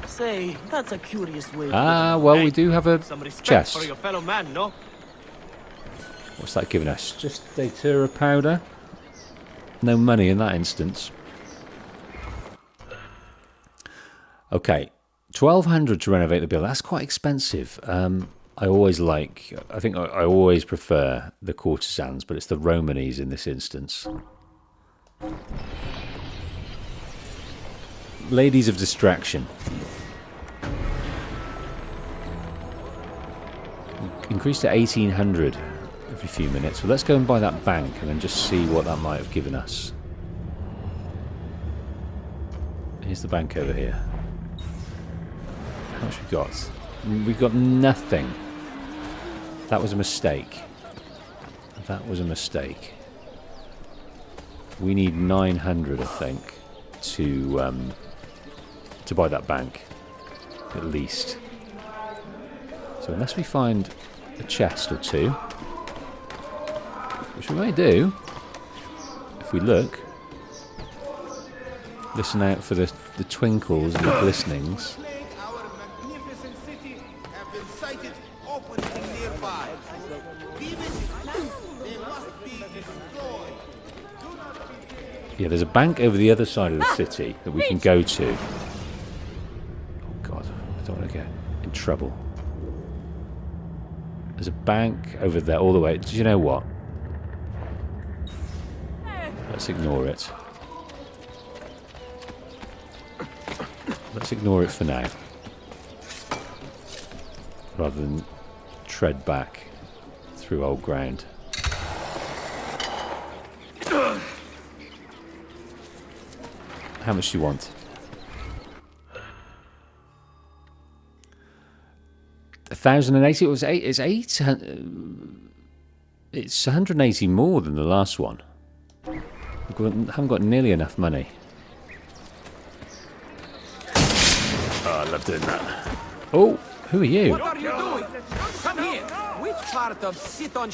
Say, that's a curious way. Ah, well, we do have a chest. For your fellow man, no? What's that giving us? Just Datura powder. No money in that instance. Okay, 1,200 to renovate the building. That's quite expensive. I think I always prefer the courtesans, but it's the Romanes in this instance. Ladies of distraction. Increased to 1,800 every few minutes. Well, let's go and buy that bank and then just see what that might have given us. Here's the bank over here. How much we got? We've got nothing. That was a mistake. That was a mistake. We need 900, I think, to buy that bank, at least. So unless we find a chest or two, which we may do if we look. Listen out for the twinkles and the glistenings. Yeah, there's a bank over the other side of the city that we can go to. Oh God, I don't want to get in trouble. There's a bank over there all the way. Do you know what? Let's ignore it. Let's ignore it for now. Rather than tread back through old ground. How much do you want? 1,080. It was 8. It's 8. It's 180 more than the last one. I haven't got nearly enough money. Oh, I love doing that. Oh, who are you? What are you doing? Come here. Which part of sit on?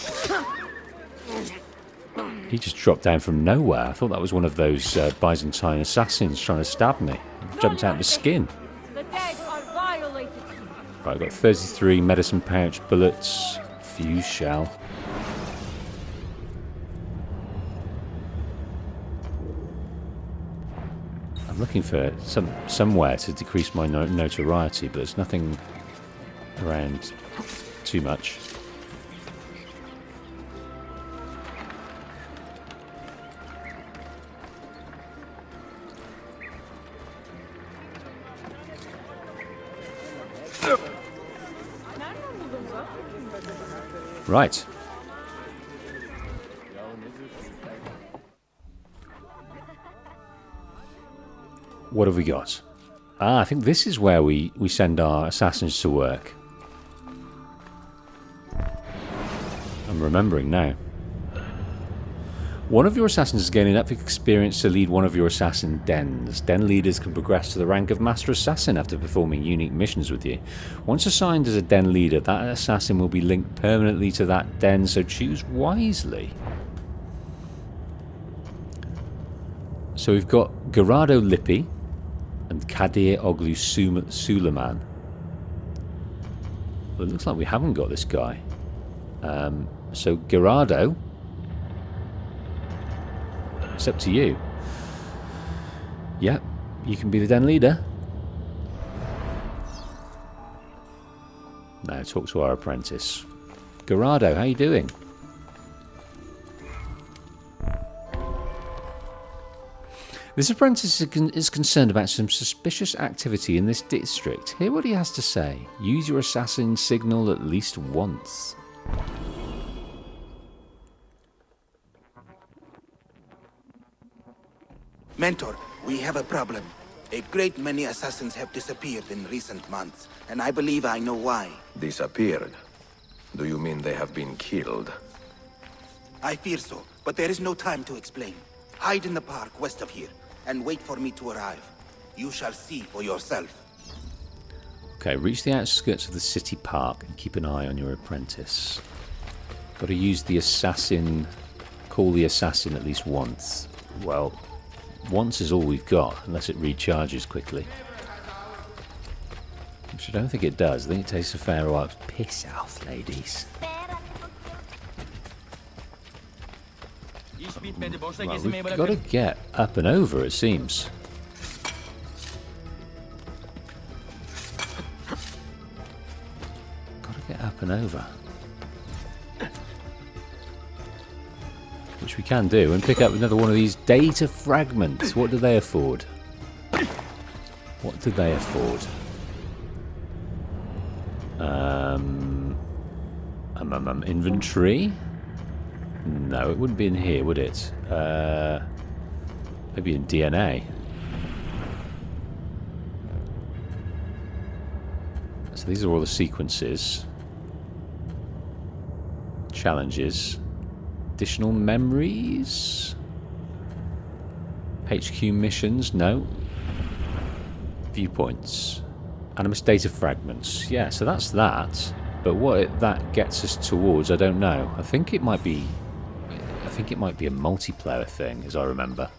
He just dropped down from nowhere. I thought that was one of those Byzantine assassins trying to stab me. Jumped out of his skin. The dead are violated. Right, I've got 33 medicine pouch bullets, fuse shell. I'm looking for somewhere to decrease my notoriety, but there's nothing around too much. Right. What have we got? Ah, I think this is where we send our assassins to work. I'm remembering now. One of your assassins is gaining enough experience to lead one of your assassin dens. Den leaders can progress to the rank of Master Assassin after performing unique missions with you. Once assigned as a den leader, that assassin will be linked permanently to that den, so choose wisely. So we've got Gerardo Lippi and Kadir Oglu Suleiman. Well, it looks like we haven't got this guy. So Gerardo, it's up to you. Yep, you can be the den leader. Now talk to our apprentice. Gerardo, how you doing? This apprentice is concerned about some suspicious activity in this district. Hear what he has to say. Use your assassin signal at least once. Mentor, we have a problem. A great many assassins have disappeared in recent months, and I believe I know why. Disappeared? Do you mean they have been killed? I fear so, but there is no time to explain. Hide in the park west of here, and wait for me to arrive. You shall see for yourself. Okay, reach the outskirts of the city park and keep an eye on your apprentice. Got to use the assassin, call the assassin at least once. Well, once is all we've got, unless it recharges quickly. Which I don't think it does. I think it takes a fair while. Piss off, ladies. Well, we've got to get up and over, it seems. Got to get up and over. Which we can do, and pick up another one of these data fragments. What do they afford? What do they afford? Inventory? No, it wouldn't be in here, would it? Maybe in DNA. So these are all the sequences. Challenges. Additional memories? HQ missions? No. Viewpoints. Animus data fragments. Yeah, so that's that. But what that gets us towards, I don't know. I think it might be a multiplayer thing, as I remember.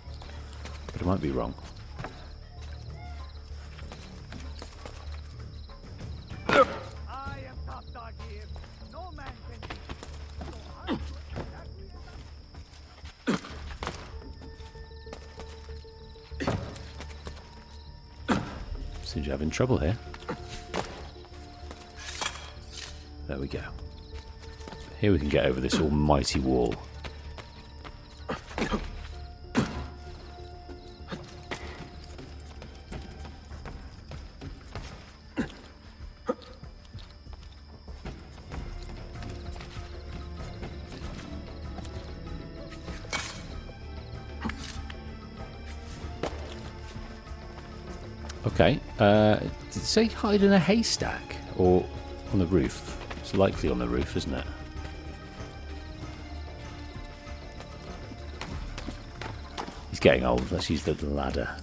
But I might be wrong. Seems you're having trouble here. There we go. Here we can get over this almighty wall. Okay, did it say hide in a haystack or on the roof? It's likely on the roof, isn't it? He's getting old. Let's use the ladder.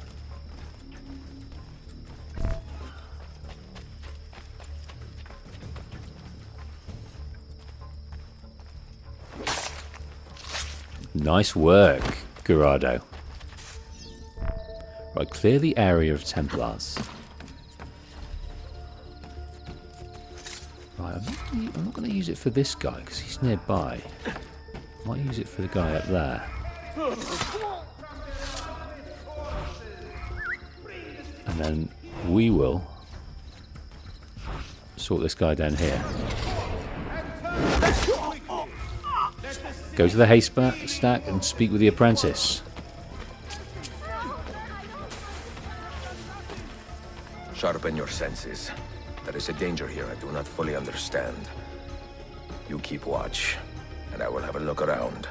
Nice work, Gerardo. Right, clear the area of Templars. Right, I'm not going to use it for this guy because he's nearby. I might use it for the guy up there. And then we will sort this guy down here. Go to the haystack and speak with the apprentice. Sharpen your senses. There is a danger here I do not fully understand. You keep watch, and I will have a look around.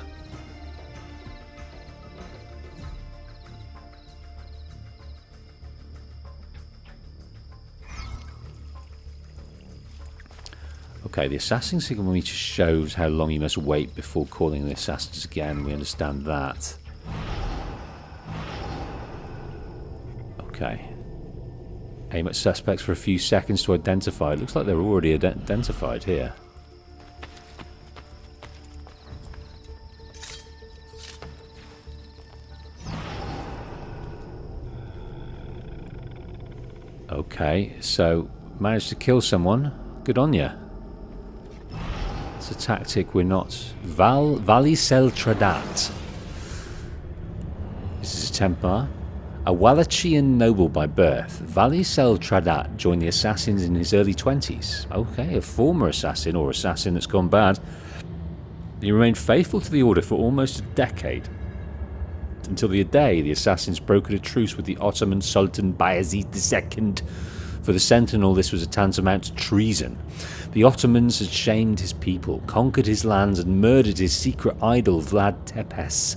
Okay, the assassin signal meter shows how long you must wait before calling the assassins again. We understand that. Okay. Aim at suspects for a few seconds to identify. It looks like they're already identified here. Okay, so managed to kill someone. Good on ya. It's a tactic we're not... Valicel Tradat. This is a Templar. A Wallachian noble by birth, Valicel Tradat joined the assassins in his early 20s. Okay, a former assassin or assassin that's gone bad. He remained faithful to the order for almost a decade. Until the day the assassins brokered a truce with the Ottoman Sultan Bayezid II. For the Sentinel, this was a tantamount to treason. The Ottomans had shamed his people, conquered his lands, and murdered his secret idol, Vlad Tepes.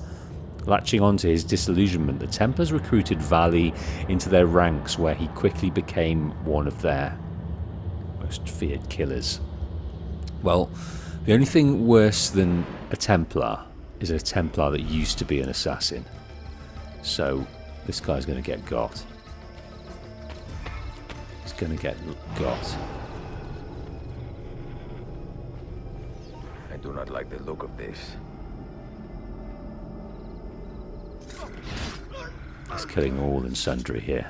Latching on to his disillusionment, the Templars recruited Vali into their ranks, where he quickly became one of their most feared killers. Well, the only thing worse than a Templar is a Templar that used to be an assassin. So, this guy's going to get got. He's going to get got. I do not like the look of this. He's killing all and sundry here.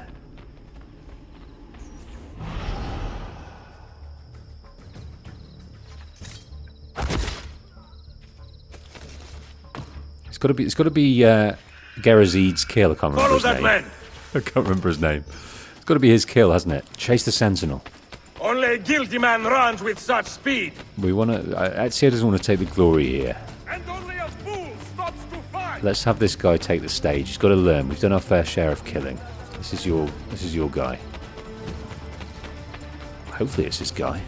It's got to be Gerazid's kill. I can't remember his name. I can't remember his name. It's got to be his kill, hasn't it? Chase the Sentinel. Only a guilty man runs with such speed. We want to. Ezio doesn't want to take the glory here. And only a fool stops to fight. Let's have this guy take the stage. He's got to learn. We've done our fair share of killing. This is your guy. Hopefully it's his guy.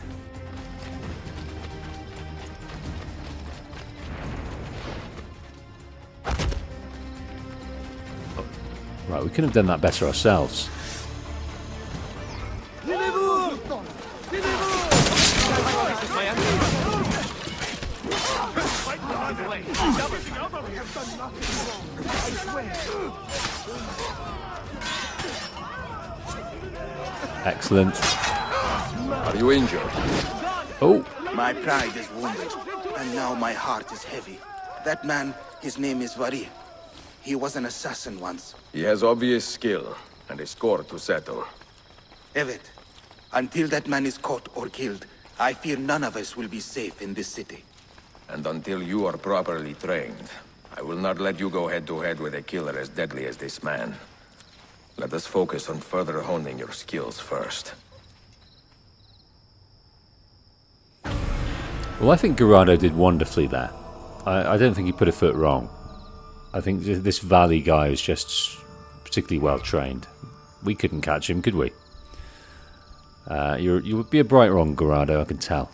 Right, we could have done that better ourselves. Excellent. Are you injured? Oh, My pride is wounded, and now my heart is heavy. That man, his name is Vari. He was an assassin once. He has obvious skill, and a score to settle. Evet, until that man is caught or killed, I fear none of us will be safe in this city. And until you are properly trained, I will not let you go head-to-head with a killer as deadly as this man. Let us focus on further honing your skills first. Well, I think Gerardo did wonderfully there. I don't think he put a foot wrong. I think this Valley guy is just particularly well trained. We couldn't catch him, could we? You would be a bright wrong, Gerardo, I can tell.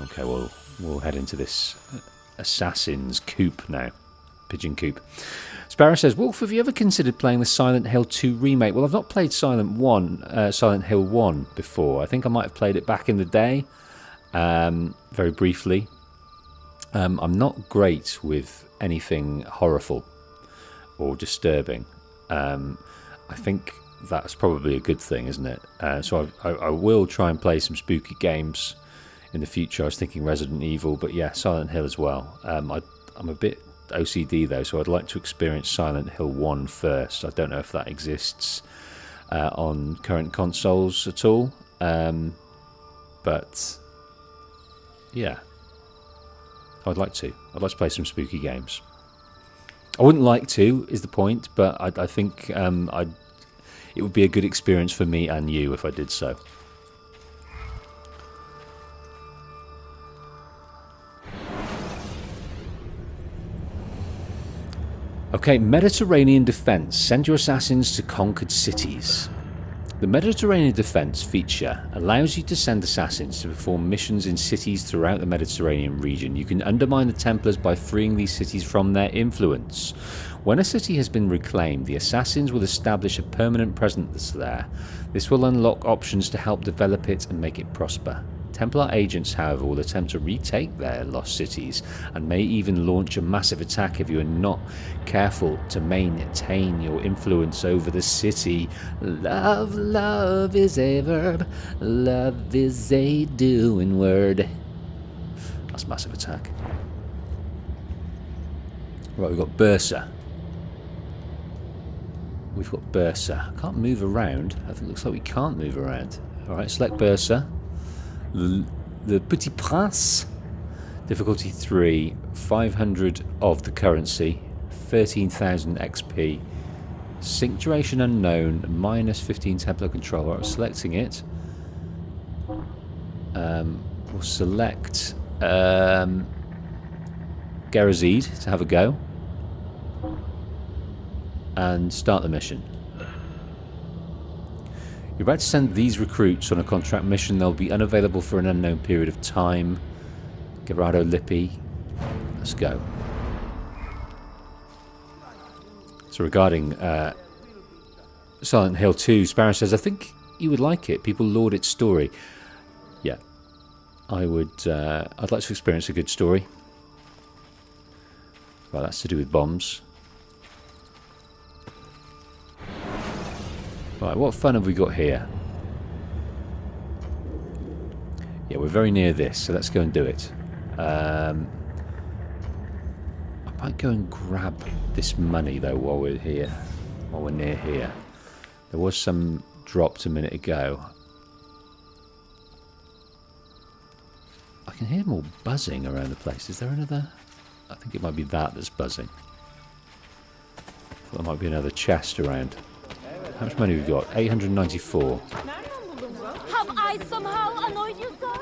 Okay, well, we'll head into this assassin's coop now. Pigeon coop. Sparrow says, Wolf, have you ever considered playing the Silent Hill 2 remake? Well, I've not played Silent Hill 1 before. I think I might have played it back in the day, very briefly. I'm not great with anything horrible or disturbing. I think that's probably a good thing, isn't it? So I will try and play some spooky games in the future. I was thinking Resident Evil, but yeah, Silent Hill as well. I'm a bit OCD though, so I'd like to experience Silent Hill 1 first. I don't know if that exists on current consoles at all, but yeah, I'd like to play some spooky games. I wouldn't like to, is the point, but I think it would be a good experience for me and you if I did so. Okay, Mediterranean Defense. Send your assassins to conquered cities. The Mediterranean Defense feature allows you to send assassins to perform missions in cities throughout the Mediterranean region. You can undermine the Templars by freeing these cities from their influence. When a city has been reclaimed, the assassins will establish a permanent presence there. This will unlock options to help develop it and make it prosper. Templar agents, however, will attempt to retake their lost cities and may even launch a massive attack if you are not careful to maintain your influence over the city. Love is a verb. Love is a doing word. That's a massive attack. Right, we've got Bursa. We've got Bursa. I can't move around. I think it looks like we can't move around. Alright, select Bursa. The Petit Prince, difficulty 3, 500 of the currency, 13,000 XP, sync duration unknown, minus 15 Templar control. Right, we're selecting it. We'll select Gerazid to have a go and start the mission. You're about to send these recruits on a contract mission. They'll be unavailable for an unknown period of time. Gerardo Lippi. Let's go. So regarding Silent Hill 2, Sparrow says, I think you would like it. People laud its story. Yeah. I would. I'd like to experience a good story. Well, that's to do with bombs. Right, what fun have we got here? Yeah, we're very near this, so let's go and do it. I might go and grab this money, though, while we're here. While we're near here. There was some dropped a minute ago. I can hear more buzzing around the place. Is there another? I think it might be that that's buzzing. I thought there might be another chest around. How much money have we got? 894. Have I somehow annoyed you, sir?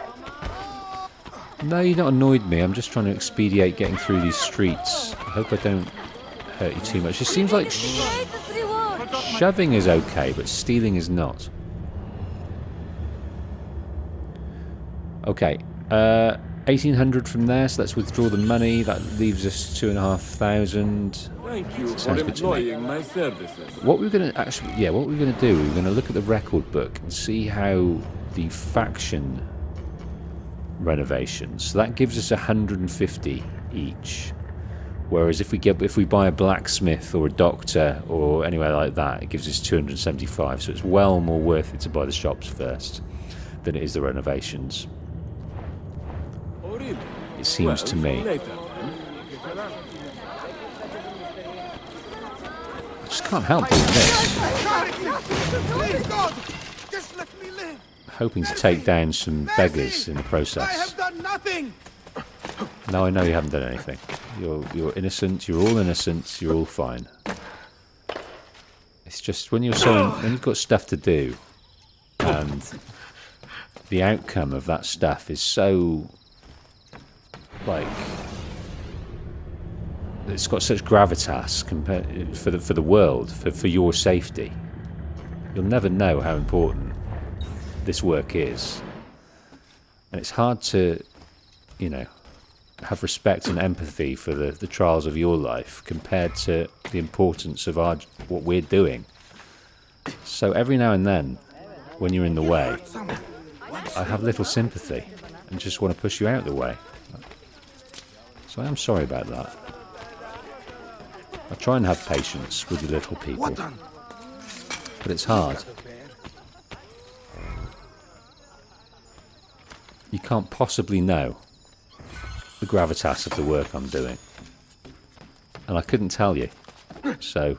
No, you've not annoyed me. I'm just trying to expedite getting through these streets. I hope I don't hurt you too much. It seems like shoving is okay, but stealing is not. Okay, 1,800 from there, so let's withdraw the money. That leaves us 2,500. Thank you Sounds for good to me. employing my services. What we're going to actually, yeah, what we're going to do, we're going to look at the record book and see how the faction renovations. So that gives us 150 each. Whereas if we buy a blacksmith or a doctor or anywhere like that, it gives us 275. So it's well more worth it to buy the shops first than it is the renovations. It seems to me. I just can't help doing this. Please, God, just let me live. Hoping to take down some beggars in the I process. have done nothing. No, I know you haven't done anything. You're innocent. You're all innocent. You're all fine. It's just when you've got stuff to do, and the outcome of that stuff is so like it's got such gravitas compared for the world, for your safety. You'll never know how important this work is, and it's hard to, you know, have respect and empathy for the trials of your life compared to the importance of what we're doing. So every now and then, when you're in the way, I have little sympathy and just want to push you out of the way. So I am sorry about that. I try and have patience with the little people, but it's hard. You can't possibly know the gravitas of the work I'm doing, and I couldn't tell you, so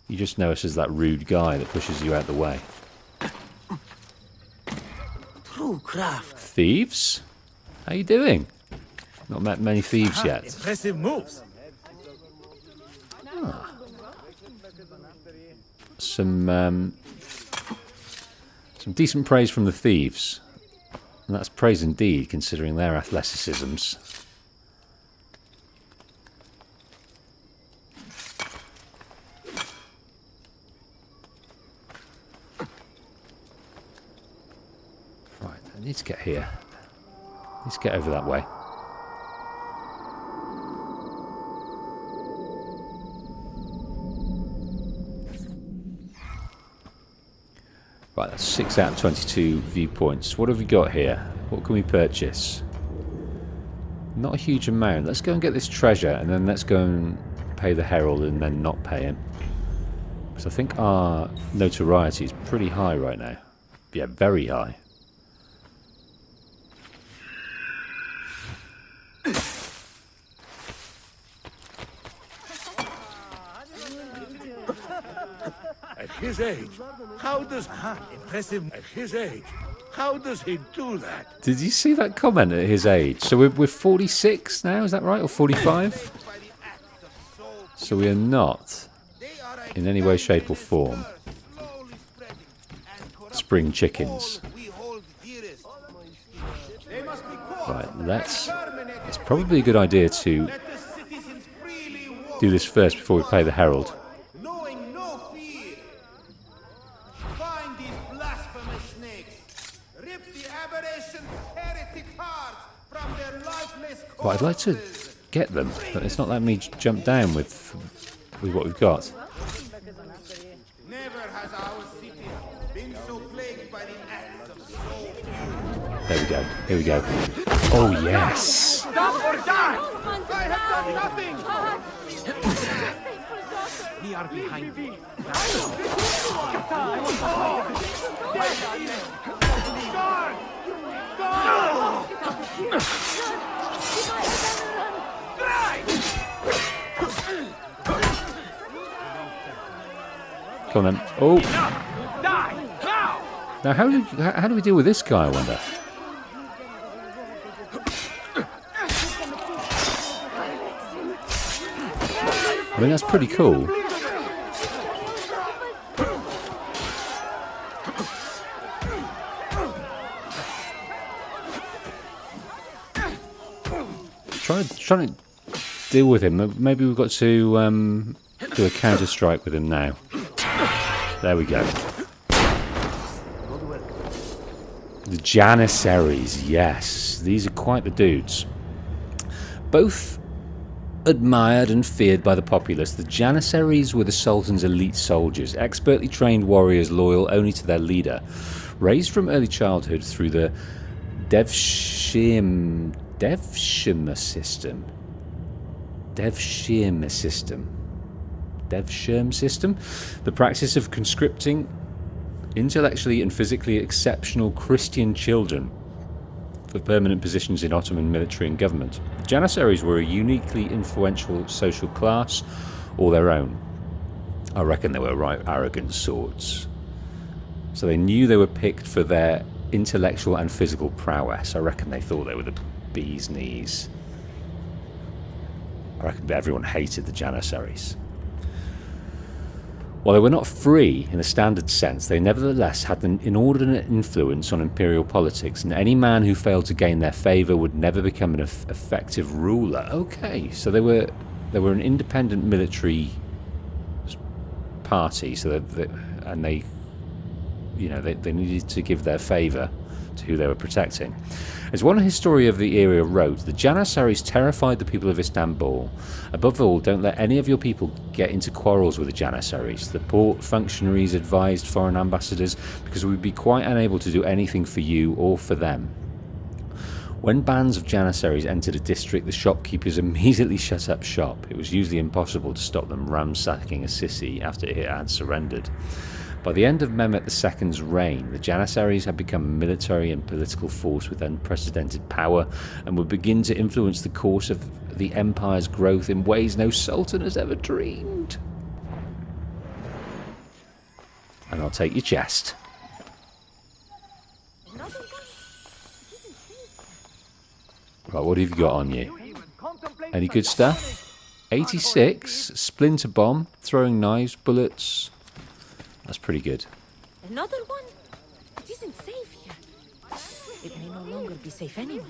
you just know us as that rude guy that pushes you out the way. True craft. Thieves? How you doing? Not met many thieves yet. Impressive moves. Ah. Some decent praise from the thieves. And that's praise indeed, considering their athleticisms. Right, I need to get here. Let's get over that way. Right, that's 6 out of 22 viewpoints. What have we got here? What can we purchase? Not a huge amount. Let's go and get this treasure, and then let's go and pay the herald and then not pay him. Because I think our notoriety is pretty high right now. Yeah, very high. At his age, how does impressive? At his age, how does he do that? Did you see that comment at his age? So we're 46 now, is that right? Or 45? So we are not, in any way, shape or form, spring chickens. Right, it's probably a good idea to do this first before we pay the herald. But I'd like to get them, but it's not letting me jump down with what we've got. Never has our city been so plagued by the acts of soul. There we go. Here we go. Oh, yes. Stop or die! I have done nothing! We are behind you. Come on then. Oh. Now how do we deal with this guy, I wonder? I mean, that's pretty cool. Trying to deal with him. Maybe we've got to do a counter strike with him now. There we go. The Janissaries, yes. These are quite the dudes. Both admired and feared by the populace, the Janissaries were the Sultan's elite soldiers, expertly trained warriors loyal only to their leader. Raised from early childhood through the Devshirme system. Devshirme system. Devshirme system? The practice of conscripting intellectually and physically exceptional Christian children for permanent positions in Ottoman military and government. The Janissaries were a uniquely influential social class, all their own. I reckon they were right arrogant sorts. So they knew they were picked for their intellectual and physical prowess. I reckon they thought they were the bee's knees. I reckon everyone hated the Janissaries. While they were not free in the standard sense, they nevertheless had an inordinate influence on imperial politics, and any man who failed to gain their favour would never become an effective ruler. Okay, so they were an independent military party, so they needed to give their favour to who they were protecting. As one historian of the era wrote, the Janissaries terrified the people of Istanbul. Above all, don't let any of your people get into quarrels with the Janissaries. The port functionaries advised foreign ambassadors because we would be quite unable to do anything for you or for them. When bands of Janissaries entered a district, the shopkeepers immediately shut up shop. It was usually impossible to stop them ransacking Assisi after it had surrendered. By the end of Mehmet II's reign, the Janissaries had become a military and political force with unprecedented power and would begin to influence the course of the empire's growth in ways no sultan has ever dreamed. And I'll take your chest. Right, what have you got on you? Any good stuff? 86, splinter bomb, throwing knives, bullets. That's pretty good. Another one? It isn't safe here. It may no longer be safe anyway.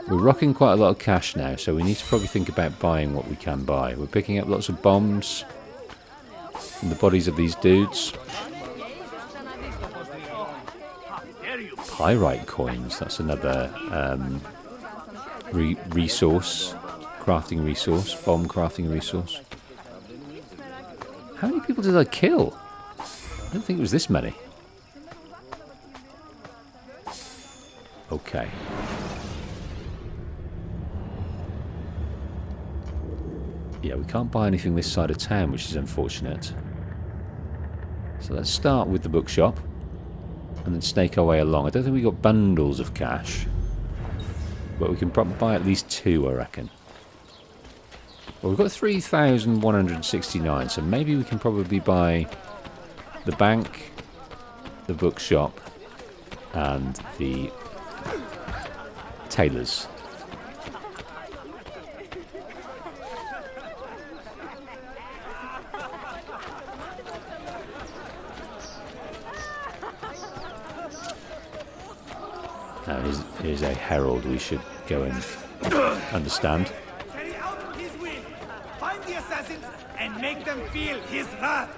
We're rocking quite a lot of cash now, so we need to probably think about buying what we can buy. We're picking up lots of bombs and the bodies of these dudes. Pyrite coins, that's another resource, crafting resource, bomb crafting resource. How many people did I kill? I don't think it was this many. Okay. Yeah, we can't buy anything this side of town, which is unfortunate. So let's start with the bookshop and then snake our way along. I don't think we got bundles of cash, but we can probably buy at least 2, I reckon. Well, we've got 3,169, so maybe we can probably buy the bank, the bookshop, and the tailors. Now here's a herald we should go and understand. Carry out his will. Find the assassins and make them feel his wrath.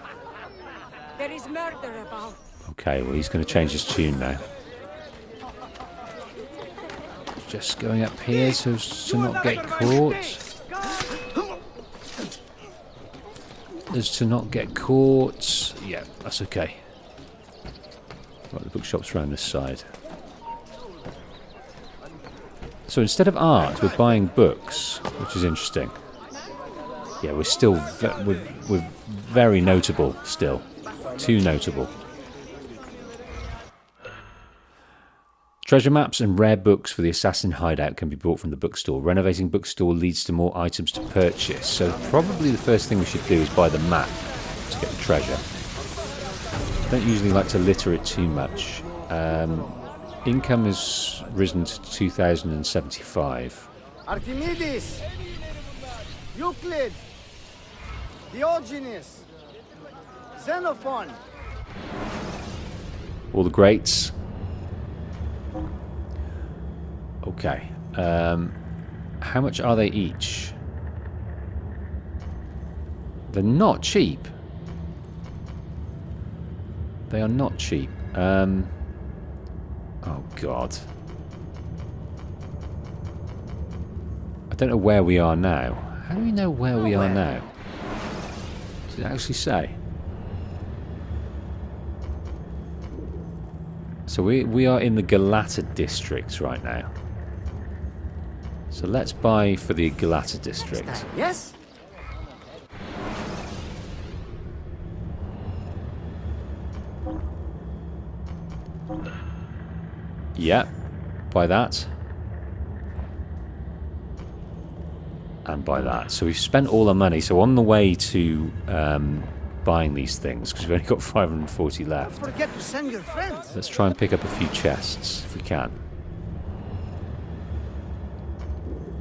There is murder about. Okay, well, he's going to change his tune now. Just going up here so as to not get caught. As to not get caught. Yeah, that's okay. Right, the bookshop's around this side. So instead of art, we're buying books, which is interesting. Yeah, we're still we're very notable still. Too notable. Treasure maps and rare books for the assassin hideout can be bought from the bookstore. Renovating bookstore leads to more items to purchase, so probably the first thing we should do is buy the map to get the treasure. I don't usually like to litter it too much. Income has risen to 2,075. Archimedes, Euclid, Diogenes, Xenophon. All the greats. Okay. How much are they each? They're not cheap. They are not cheap. Oh God. I don't know where we are now. How do we know where we are now? Does it actually say? So we are in the Galata district right now. So let's buy for the Galata district. Yes? Yeah, buy that. And buy that. So we've spent all our money. So on the way to buying these things, because we've only got 540 left. Don't forget to send your friends. Let's try and pick up a few chests, if we can.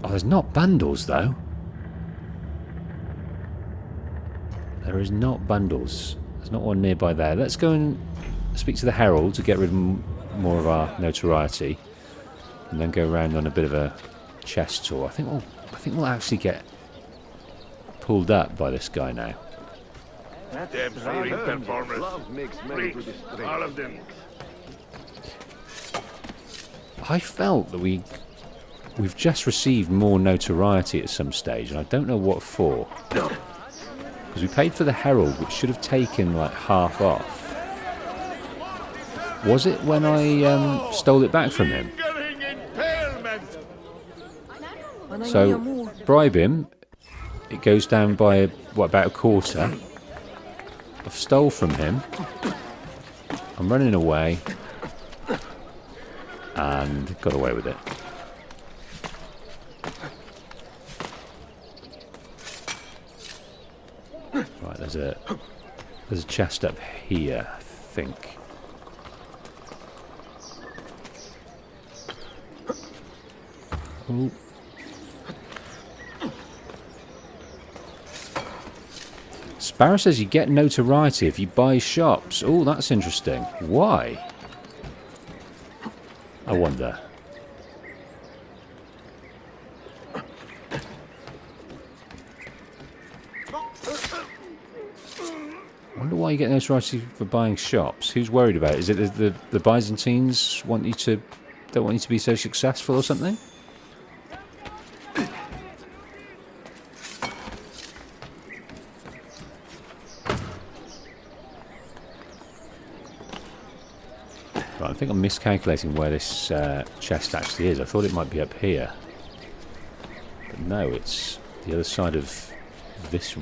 Oh, there's not bundles, though. There is not bundles. There's not one nearby there. Let's go and speak to the Herald to get rid of more of our notoriety. And then go around on a bit of a chest tour. I think we'll actually get pulled up by this guy now. Them fearing performers. Freaks, all of them. I felt that we've just received more notoriety at some stage, and I don't know what for. Because we paid for the Herald, which should have taken like half off. Was it when I stole it back from him? So bribe him. It goes down by what, about a quarter. I've stole from him. I'm running away. And got away with it. Right, there's a chest up here, I think. Ooh. Sparrow says you get notoriety if you buy shops. Oh, that's interesting. Why? I wonder. I wonder why you get notoriety for buying shops. Who's worried about it? Is it the Byzantines don't want you to be so successful or something? Right, I think I'm miscalculating where this chest actually is. I thought it might be up here. But no, it's the other side of this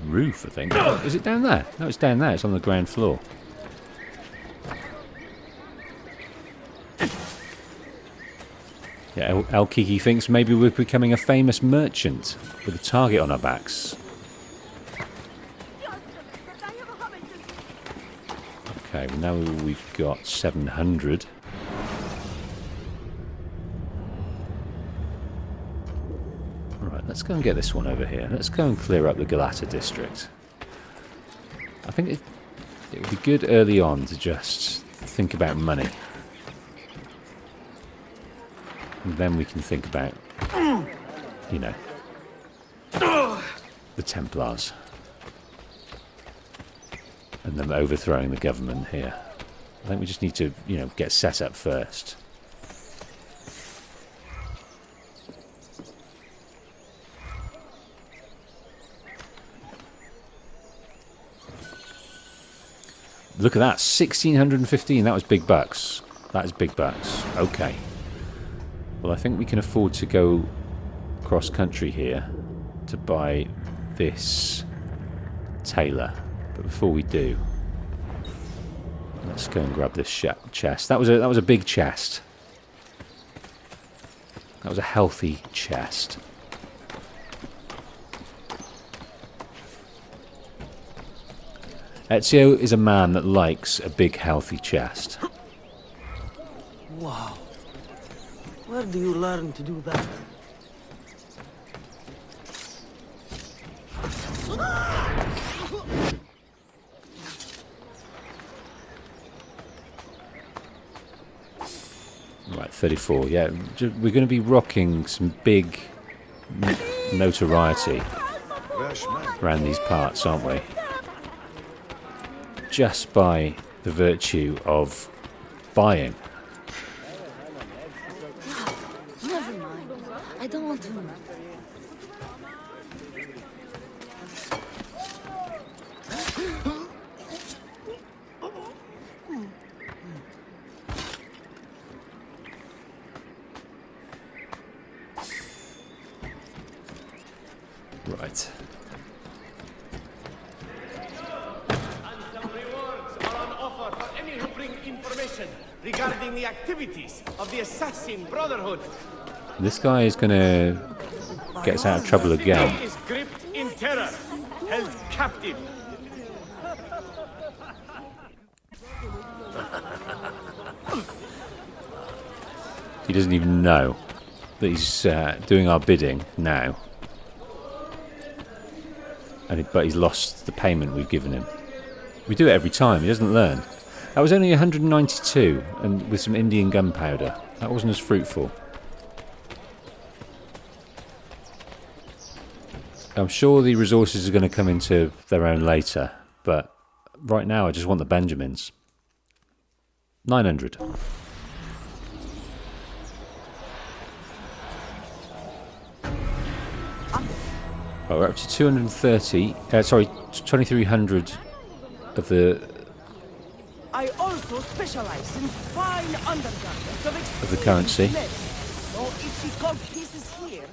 roof, I think. Is it down there? No, it's down there. It's on the ground floor. Yeah, El Kiki thinks maybe we're becoming a famous merchant with a target on our backs. Okay, well now we've got 700. Right, let's go and get this one over here. Let's go and clear up the Galata district. I think it would be good early on to just think about money. And then we can think about, you know, the Templars. And them overthrowing the government here. I think we just need to, you know, get set up first. Look at that, 1,615. That was big bucks. That is big bucks. Okay. Well, I think we can afford to go cross country here to buy this tailor. But before we do, let's go and grab this chest. That was a big chest. That was a healthy chest. Ezio is a man that likes a big, healthy chest. Wow. Where do you learn to do that? Right, 34. Yeah, we're going to be rocking some big notoriety around these parts, aren't we? Just by the virtue of buying. Never mind. I don't want to. Right. Regarding the activities of the assassin Brotherhood. This guy is going to get us out of trouble again. He is gripped in terror, held captive. He doesn't even know that he's doing our bidding now. But he's lost the payment we've given him. We do it every time, he doesn't learn. That was only 192, and with some Indian gunpowder. That wasn't as fruitful. I'm sure the resources are going to come into their own later, but right now I just want the Benjamins. 900. Well, we're up to 230, sorry, 2,300 of the... I also specialize in fine undergarments of the currency. So if she gold pieces here.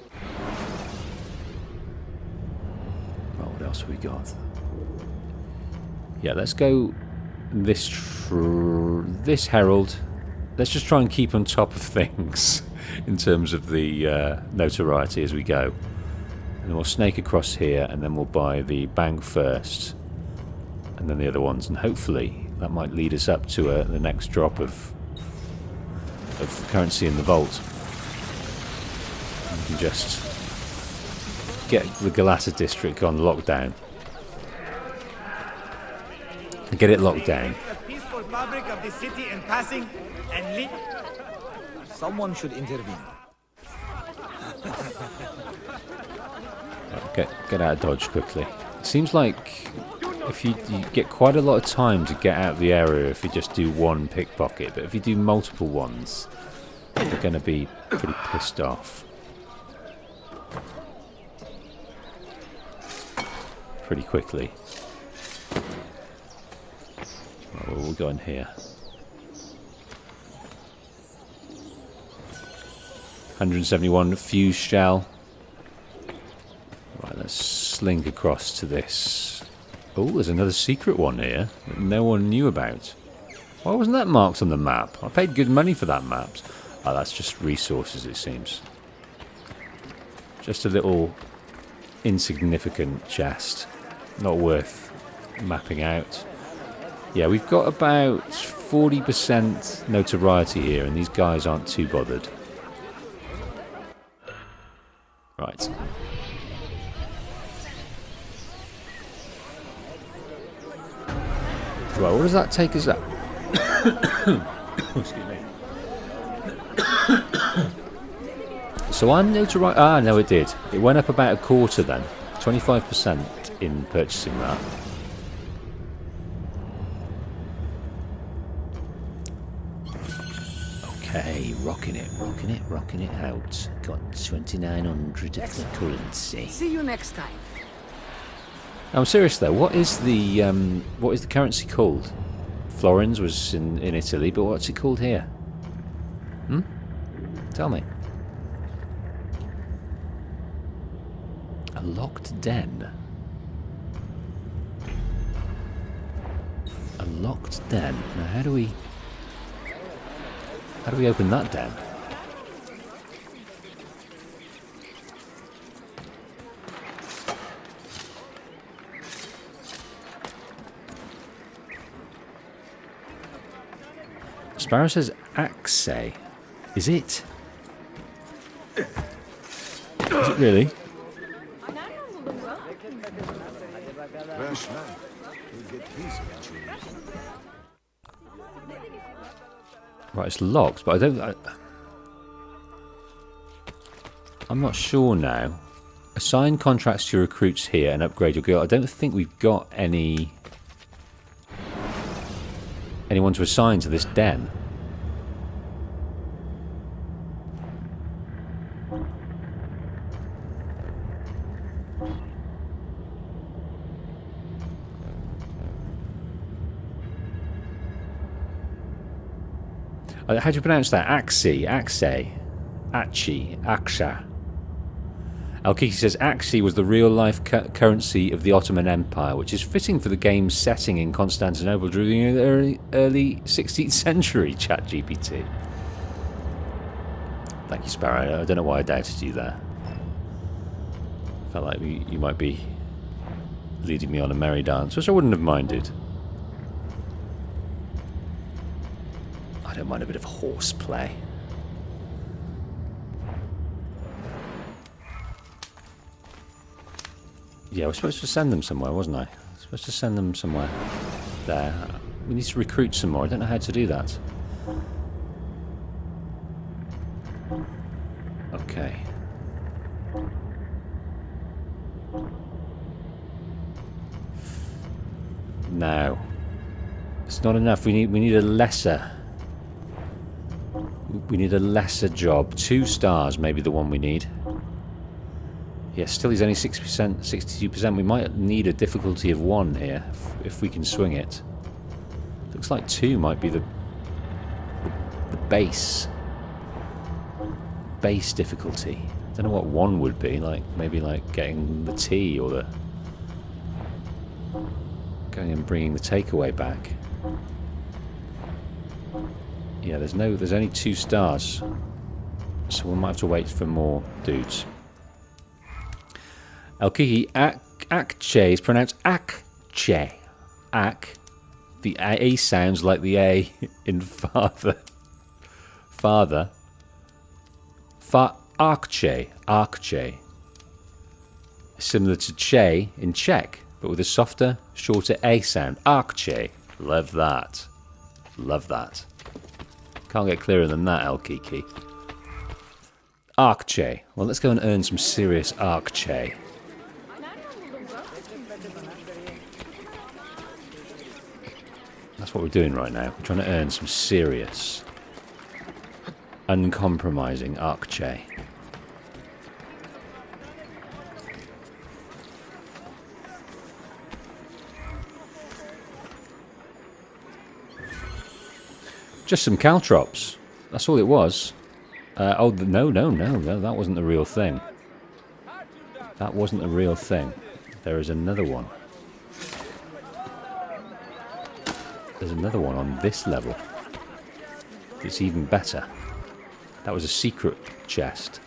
Well, what else have we got? Yeah, let's go this herald. Let's just try and keep on top of things in terms of the notoriety as we go. And then we'll snake across here, and then we'll buy the bank first, and then the other ones, and hopefully that might lead us up to the next drop of currency in the vault. And we can just get the Galata district on lockdown. And get it locked down. The peaceful fabric of the city in passing and Someone should intervene. Get out of Dodge quickly. It seems like if you get quite a lot of time to get out of the area if you just do one pickpocket, but if you do multiple ones, they're going to be pretty pissed off. Pretty quickly. Well, we'll go in here. 171 fuse shell. Right, let's slink across to this. Oh, there's another secret one here that no one knew about. Why wasn't that marked on the map? I paid good money for that map. Oh, that's just resources, it seems. Just a little insignificant chest. Not worth mapping out. Yeah, we've got about 40% notoriety here, and these guys aren't too bothered. Right. Right, what does that take us up? Excuse me. So I'm notoriety. Ah, no, it did. It went up about a quarter then. 25% in purchasing that. Okay, rocking it out. Got 2,900 of the currency. See you next time. I'm serious though. What is the currency called? Florins was in Italy, but what's it called here? Tell me. A locked den. A locked den. Now, how do we open that den? Sparrow says Axe. Is it? Is it really? Right, it's locked, but I'm not sure now. Assign contracts to your recruits here and upgrade your guild. I don't think we've got anyone to assign to this den. How do you pronounce that? Axe, Axe, Achi, Aksha. Al-Kiki says, Axi was the real-life currency of the Ottoman Empire, which is fitting for the game's setting in Constantinople during the early 16th century, ChatGPT. Thank you, Sparrow. I don't know why I doubted you there. Felt like you might be leading me on a merry dance, which I wouldn't have minded. I don't mind a bit of horseplay. Yeah, I was supposed to send them somewhere, wasn't I? Supposed to send them somewhere. There. We need to recruit some more. I don't know how to do that. Okay. Now, it's not enough. We need a lesser. We need a lesser job. 2 stars, maybe the one we need. Yeah, still he's only 6%, 62%. We might need a difficulty of 1 here if we can swing it. Looks like 2 might be the base difficulty. Don't know what 1 would be. Like maybe like getting the tea or the going and bringing the takeaway back. Yeah, there's only 2 stars, so we might have to wait for more dudes. Al-Kiki Akche is pronounced Akche. Ak. The A sounds like the A in father. Father. Akche. Akche. Similar to Che in Czech, but with a softer, shorter A sound. Akche. Love that. Love that. Can't get clearer than that, Al-Kiki. Akche. Well, let's go and earn some serious Akche. That's what we're doing right now. We're trying to earn some serious, uncompromising Akche. Just some caltrops. That's all it was. Oh, no, that wasn't the real thing. That wasn't the real thing. There is another one. There's another one on this level. It's even better. That was a secret chest.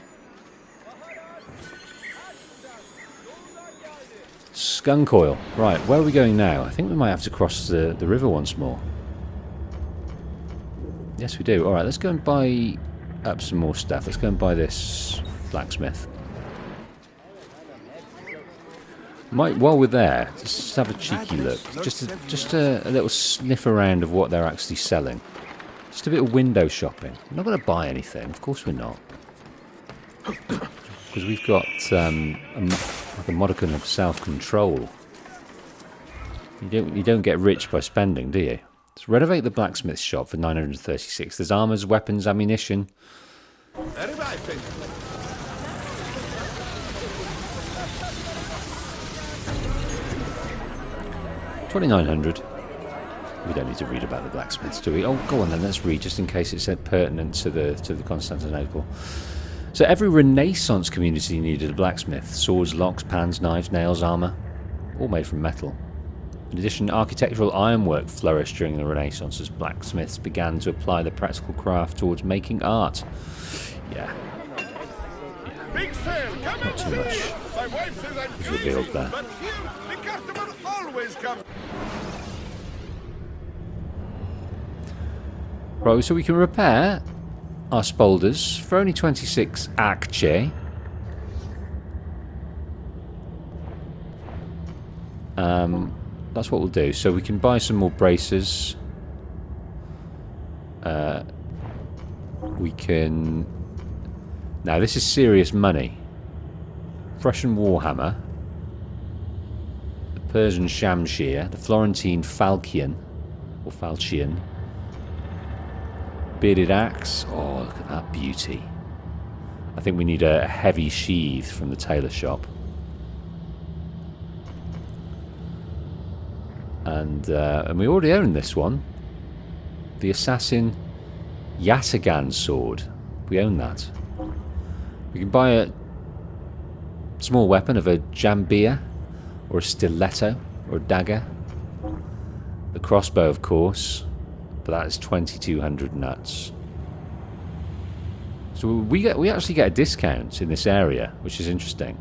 Skunk oil. Right, where are we going now? I think we might have to cross the river once more. Yes, we do. Alright, let's go and buy up some more stuff. Let's go and buy this blacksmith. While we're there, just have a cheeky look. Just a little sniff around of what they're actually selling. Just a bit of window shopping. I'm not going to buy anything. Of course we're not. Because we've got like a modicum of self-control. You don't get rich by spending, do you? Let's renovate the blacksmith shop for 936. There's armors, weapons, ammunition. 2,900. We don't need to read about the blacksmiths, do we? Oh, go on then, let's read, just in case it's pertinent to the Constantinople. So every Renaissance community needed a blacksmith. Swords, locks, pans, knives, nails, armor, all made from metal. In addition, architectural ironwork flourished during the Renaissance as blacksmiths began to apply the practical craft towards making art. Yeah. Not too much was revealed there. Right, so we can repair our spolders for only 26 akçe. That's what we'll do. So we can buy some more braces. We can... Now, this is serious money. Prussian Warhammer. The Persian Shamshir. The Florentine Falchion. Or Falchion. Bearded axe. Oh, look at that beauty. I think we need a heavy sheath from the tailor shop. And we already own this one. The Assassin Yatagan sword. We own that. We can buy small weapon of a jambia, or a stiletto, or a dagger. The crossbow, of course, but that is 2,200 nuts. So we actually get a discount in this area, which is interesting,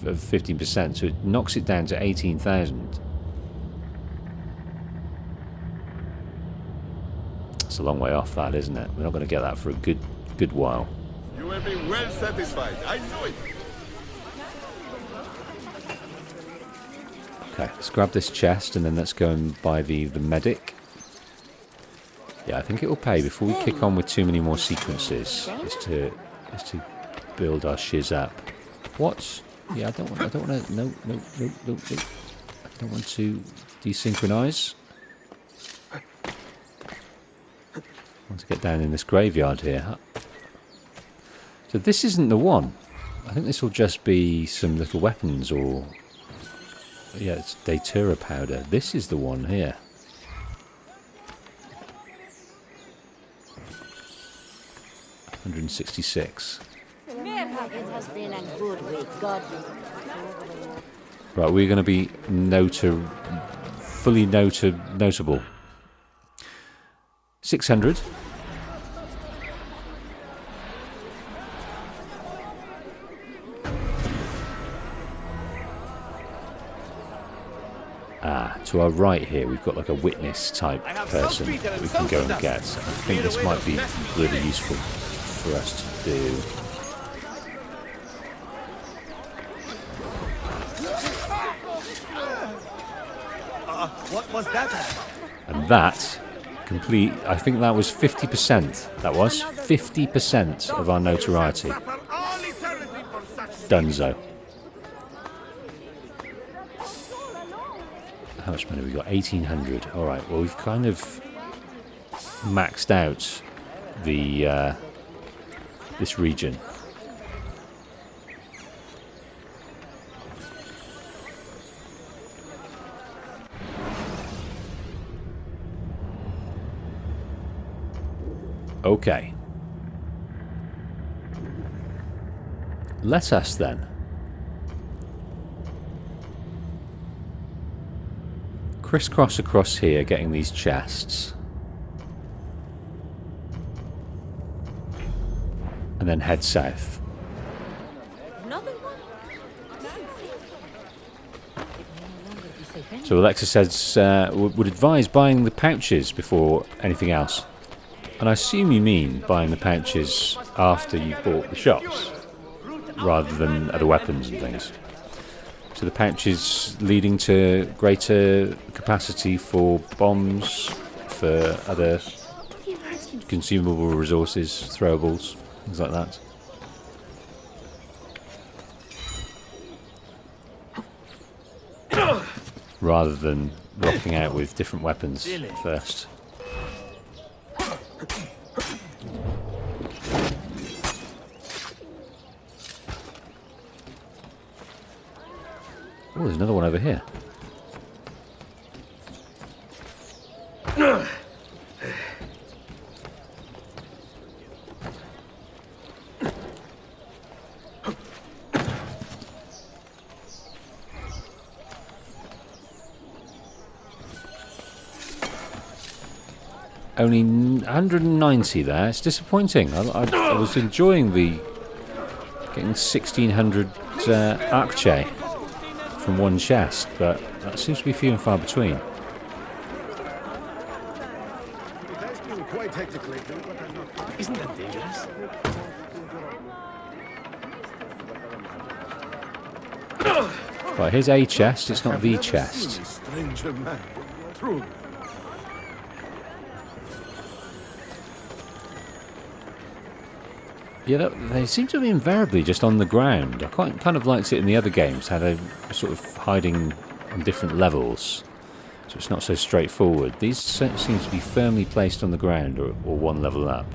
of 15%. So it knocks it down to 18,000. It's a long way off, that, isn't it? We're not going to get that for a good while. You will be well satisfied. I know it. Okay, let's grab this chest and then let's go and buy the medic. Yeah, I think it will pay before we kick on with too many more sequences. Is to build our shiz up. What? Yeah, I don't want to. No. I don't want to desynchronize. I want to get down in this graveyard here. So this isn't the one. I think this will just be some little weapons or... Yeah, it's Datura powder. This is the one here. $166. It has been a good week, God. Right, we're going to be fully notable. 600. To our right here, we've got like a witness type person that we can go and get. So I think this might be really useful for us to do. What was that? And that I think that was 50%. That was 50% of our notoriety. Dunzo. How much money we got? 1,800. All right. Well, we've kind of maxed out the this region. Okay. Let us then crisscross across here, getting these chests, and then head south. So Alexa says would advise buying the pouches before anything else. And I assume you mean buying the pouches after you've bought the shops, rather than other weapons and things. So the pouches leading to greater capacity for bombs, for other consumable resources, throwables, things like that. Rather than rocking out with different weapons first. Oh, there's another one over here. Only 190 there. It's disappointing. I was enjoying the getting 1,600 Arcche from one chest, but that seems to be few and far between. It has been quite hectic lately. Isn't that dangerous? Right, here's a chest. It's not the chest. Stranger man. True. Yeah, they seem to be invariably just on the ground. I kind of liked it in the other games, how they're sort of hiding on different levels, so it's not so straightforward. These seem to be firmly placed on the ground or one level up.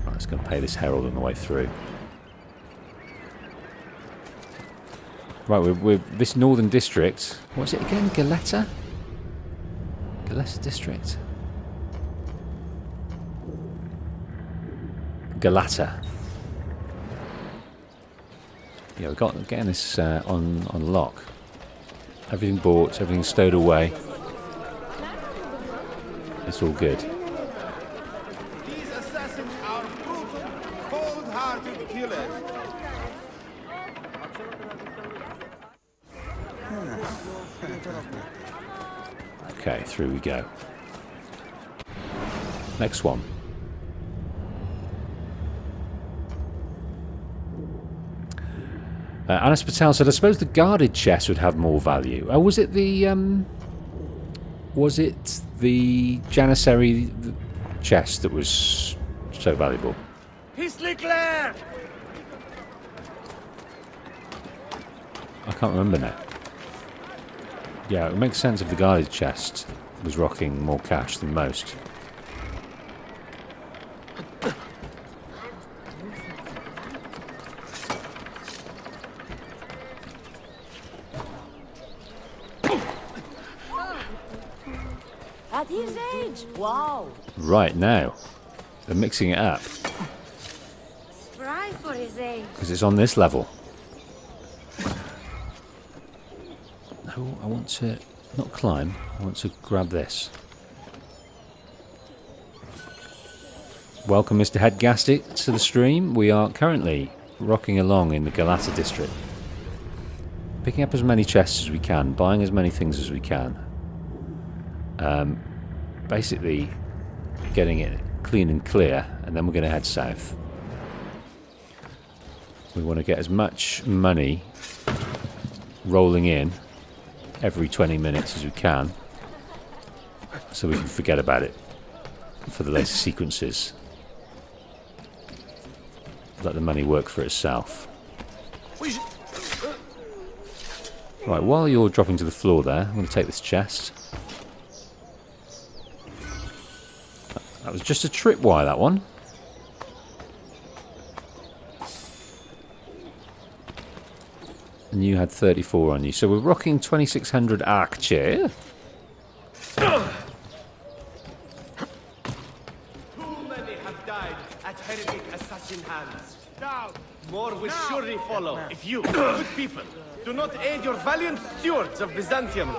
Right, let's go and pay this herald on the way through. Right, we're this northern district. What's it again? Galetta? Galetta district. Galata. Yeah, we're getting this on lock. Everything bought, everything stowed away. It's all good. These assassins are brutal, cold-hearted killers. Okay, through we go. Next one. Anas Patel said, I suppose the guarded chest would have more value. Oh, was it the Janissary chest that was so valuable? Pisley Claire! I can't remember now. Yeah, it makes sense if the guarded chest was rocking more cash than most. At his age, wow. Right now, they're mixing it up Spry for his age. because it's on this level. No, I want to not climb. I want to grab this. Welcome, Mr. Headgastic, to the stream. We are currently rocking along in the Galata district, picking up as many chests as we can, buying as many things as we can. Basically getting it clean and clear, and then we're going to head south. We want to get as much money rolling in every 20 minutes as we can, so we can forget about it for the later sequences. Let the money work for itself. Right, while you're dropping to the floor there, I'm going to take this chest. That was just a tripwire, that one. And you had 34 on you. So we're rocking 2600 arc chair. Too many have died at heretic assassin hands. More will surely follow if you, good people, do not aid your valiant stewards of Byzantium.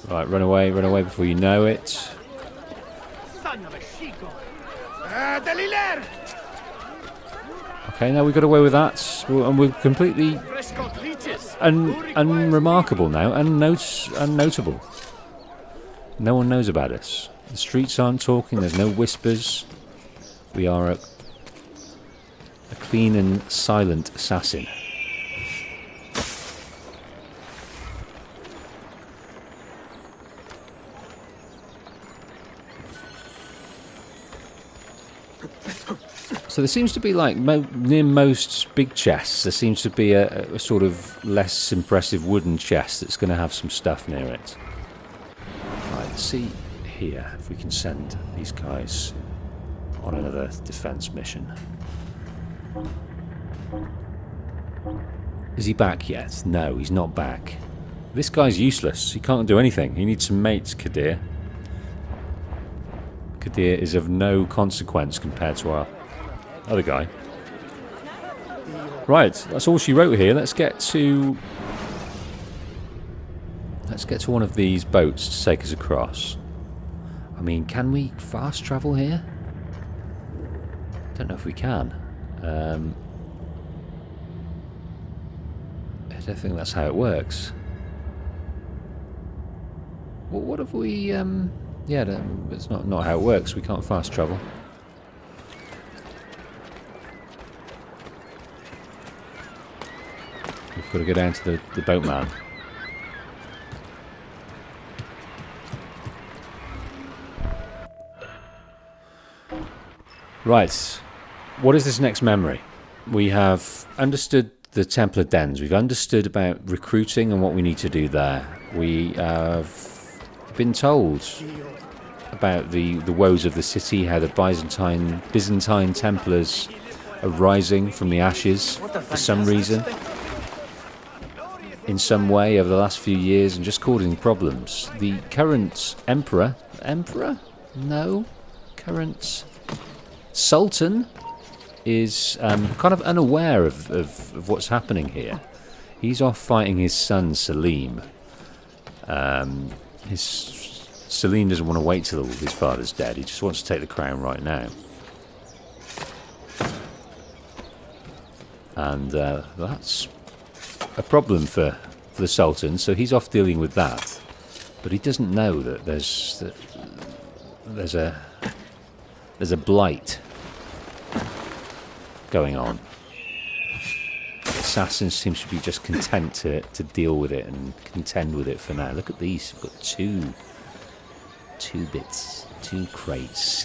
Right, run away before you know it. Son of a she-goat. Deliler! Okay, now we got away with that, and we're completely unremarkable now, unnotable. No one knows about us. The streets aren't talking, there's no whispers. We are a clean and silent assassin. So there seems to be, like, near most big chests, there seems to be a sort of less impressive wooden chest that's going to have some stuff near it. Right, let's see here if we can send these guys on another defense mission. Is he back yet? No, he's not back. This guy's useless. He can't do anything. He needs some mates, Kadir. Kadir is of no consequence compared to our other guy. Right, that's all she wrote here. Let's get to one of these boats to take us across. I mean, can we fast travel here? Don't know if we can. I don't think that's how it works. Well, what if we? Yeah, it's not how it works. We can't fast travel. We've got to go down to the boatman. Right. What is this next memory? We have understood the Templar dens. We've understood about recruiting and what we need to do there. We have been told about the woes of the city, how the Byzantine Templars are rising from the ashes for some reason, in some way over the last few years, and just causing problems. The current emperor? No? current Sultan is kind of unaware of what's happening here. He's off fighting his son Selim. Selim doesn't want to wait till his father's dead. He just wants to take the crown right now. And that's a problem for the Sultan, so he's off dealing with that. But he doesn't know that there's a blight going on. The assassin seems to be just content to deal with it and contend with it for now. Look at these. We've got two crates,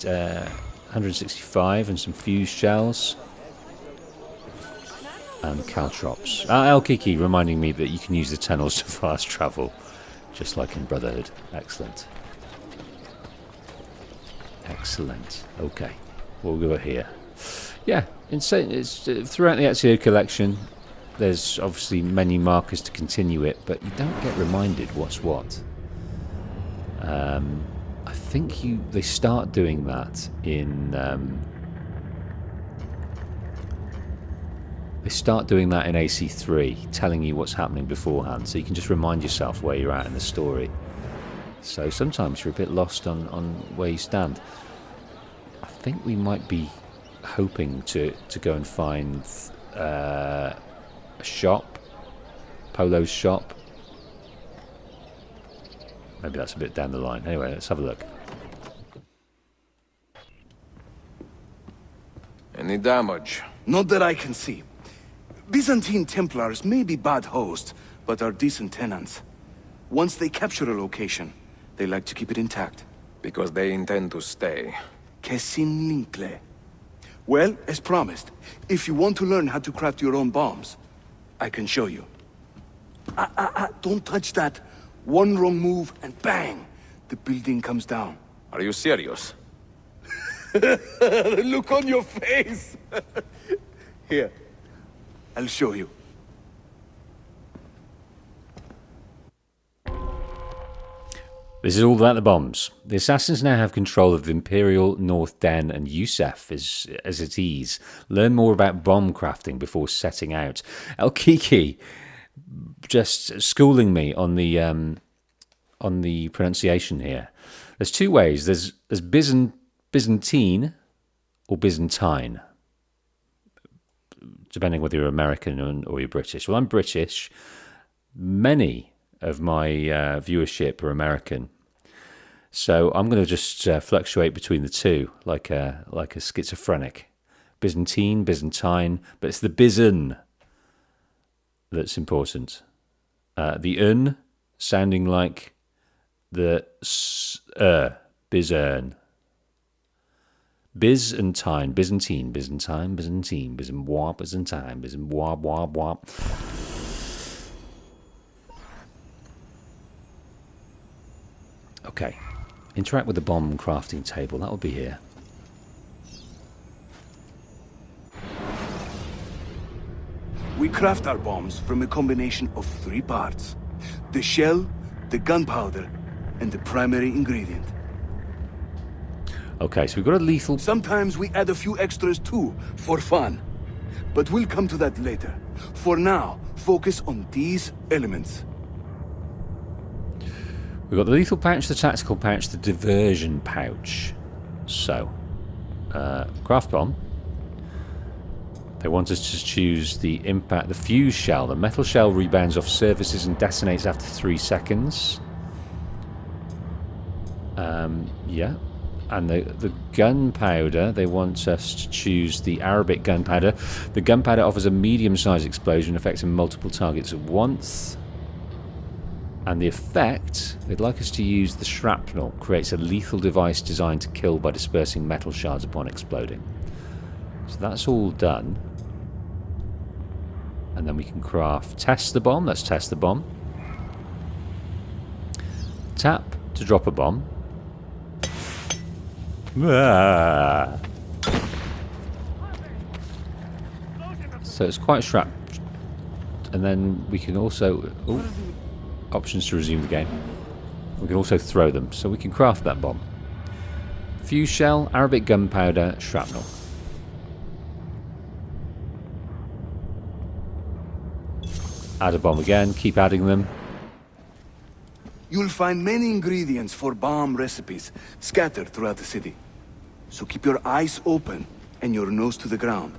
165 and some fused shells. And caltrops. El Kiki reminding me that you can use the tunnels to fast travel, just like in Brotherhood. Excellent. Excellent. Okay, we'll go here. Yeah, insane. It's throughout the Ezio collection. There's obviously many markers to continue it, but you don't get reminded what's what. I think they start doing that in. They start doing that in AC3, telling you what's happening beforehand, so you can just remind yourself where you're at in the story. So sometimes you're a bit lost on where you stand. I think we might be hoping to go and find a shop, Polo's shop. Maybe that's a bit down the line. Anyway, let's have a look. Any damage? Not that I can see. Byzantine Templars may be bad hosts, but are decent tenants. Once they capture a location, they like to keep it intact. Because they intend to stay. Kesin Linkle. Well, as promised, if you want to learn how to craft your own bombs, I can show you. Don't touch that. One wrong move and bang! The building comes down. Are you serious? The look on your face! Here, I'll show you. This is all about the bombs. The assassins now have control of the Imperial, North Den, and Yusef as at ease. Learn more about bomb crafting before setting out. El Kiki just schooling me on the pronunciation here. There's two ways. There's Byzantine or Byzantine, depending whether you're American or you're British. Well, I'm British. Many of my viewership are American, so I'm going to just fluctuate between the two, like a schizophrenic. Byzantine, Byzantine, but it's the Byzan that's important. The un sounding like the Byzern. Byzantine, Byzantine, Byzantine, Byzantine, Byzantine, Byzantine, Byzantine. Okay, interact with the bomb crafting table. That will be here. We craft our bombs from a combination of 3 parts. The shell, the gunpowder, and the primary ingredient. Okay, so we've got a lethal... Sometimes we add a few extras too, for fun. But we'll come to that later. For now, focus on these elements. We've got the lethal pouch, the tactical pouch, the diversion pouch. So, craft bomb. They want us to choose the impact, the fuse shell. The metal shell rebounds off surfaces and detonates after 3 seconds. Yeah. And the gunpowder, they want us to choose the Arabic gunpowder. The gunpowder offers a medium-sized explosion affecting multiple targets at once. And the effect, they'd like us to use the shrapnel. Creates a lethal device designed to kill by dispersing metal shards upon exploding. So that's all done. And then we can test the bomb. Let's test the bomb. Tap to drop a bomb. Ah. So it's quite shrap. And then we can also... options to resume the game. We can also throw them, so we can craft that bomb. Fuse shell, Arabic gunpowder, shrapnel. Add a bomb again, keep adding them. You'll find many ingredients for bomb recipes scattered throughout the city. So keep your eyes open and your nose to the ground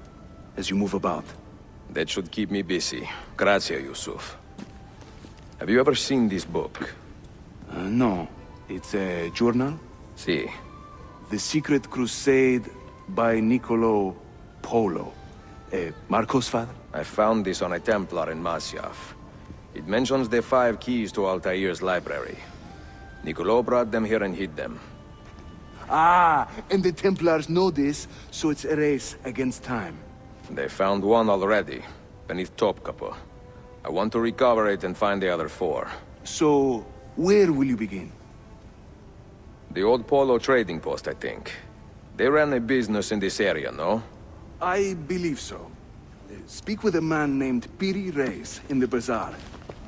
as you move about. That should keep me busy. Grazie, Yusuf. Have you ever seen this book? No. It's a journal? Si. The Secret Crusade by Niccolo Polo. Marco's father? I found this on a Templar in Masyaf. It mentions the 5 keys to Altair's library. Niccolo brought them here and hid them. Ah, and the Templars know this, so it's a race against time. They found one already, beneath Topkapi. I want to recover it and find the other 4. So, where will you begin? The old Polo trading post, I think. They ran a business in this area, no? I believe so. Speak with a man named Piri Reyes in the bazaar.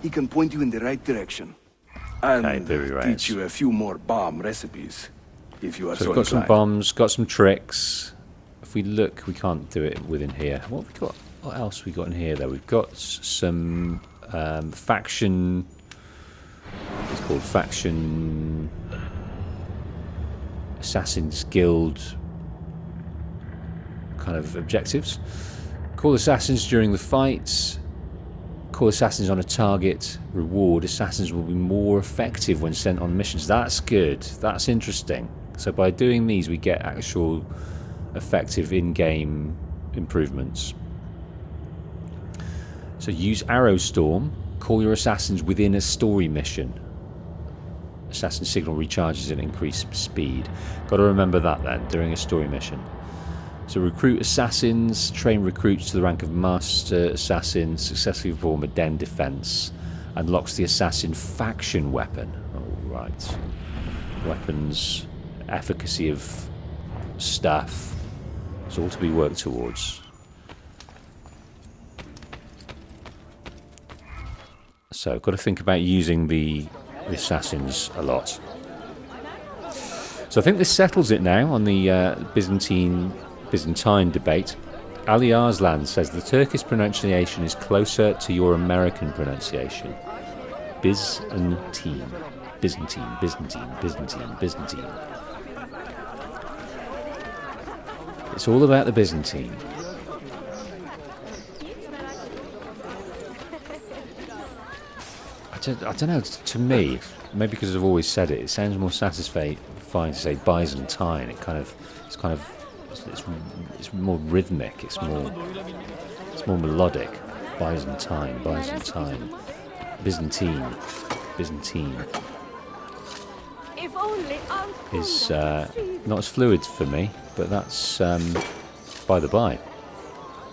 He can point you in the right direction. And teach you a few more bomb recipes, if you are so we've got some inclined. bombs, got some tricks. If we look, we can't do it within here. What have we got? What else have we got in here, though? We've got some faction... It's called Faction... Assassin's Guild kind of objectives. Call assassins during the fights. Call assassins on a target. Reward. Assassins will be more effective when sent on missions. That's good. That's interesting. So by doing these, we get actual effective in-game improvements. So use Arrow Storm. Call your assassins within a story mission. Assassin signal recharges at increased speed. Got to remember that then, during a story mission. So recruit assassins, train recruits to the rank of master assassin, successfully perform a den defense, unlocks the assassin faction weapon. Oh, right. Weapons, efficacy of stuff. It's all to be worked towards. So I've got to think about using the assassins a lot. So I think this settles it now on the Byzantine debate. Ali Arslan says the Turkish pronunciation is closer to your American pronunciation. Byzantine. Byzantine, Byzantine, Byzantine, Byzantine. It's all about the Byzantine. I don't know, to me, maybe because I've always said it, it sounds more satisfying to say Byzantine. It's more rhythmic, it's more melodic. Byzantine, Byzantine, Byzantine is not as fluid for me, but that's by the by.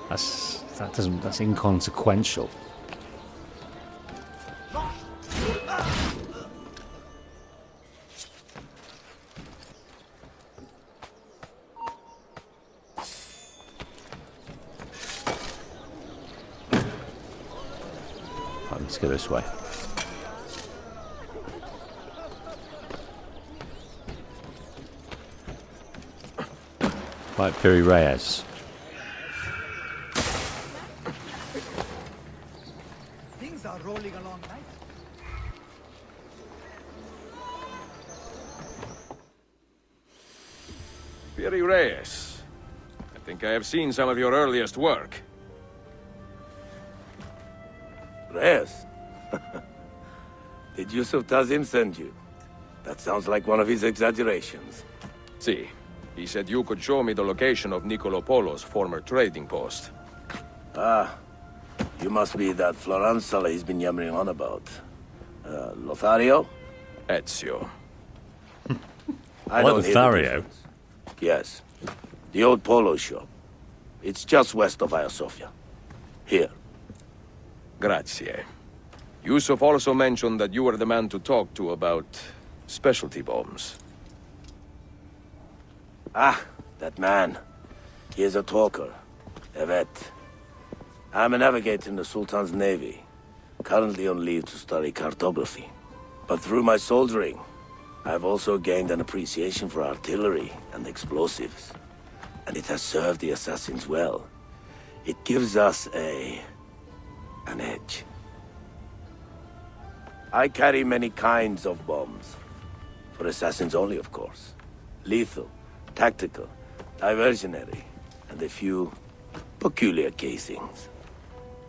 That's inconsequential. Let's go this way. Right, Piri Reyes. Things are rolling along nicely. Piri Reyes. I think I have seen some of your earliest work. Reyes? Did Yusuf Tazim send you? That sounds like one of his exaggerations. See, he said you could show me the location of Niccolo Polo's former trading post. Ah, you must be that Floranzala he's been yammering on about. Lothario? Ezio. I What, don't hear the Lothario? difference. Yes. The old polo shop. It's just west of Hagia Sophia. Here. Grazie. Yusuf also mentioned that you were the man to talk to about specialty bombs. Ah, that man. He is a talker. A vet. I'm a navigator in the Sultan's navy. Currently on leave to study cartography. But through my soldiering, I've also gained an appreciation for artillery and explosives. And it has served the assassins well. It gives us an edge. I carry many kinds of bombs. For assassins only, of course. Lethal, tactical, diversionary, and a few peculiar casings.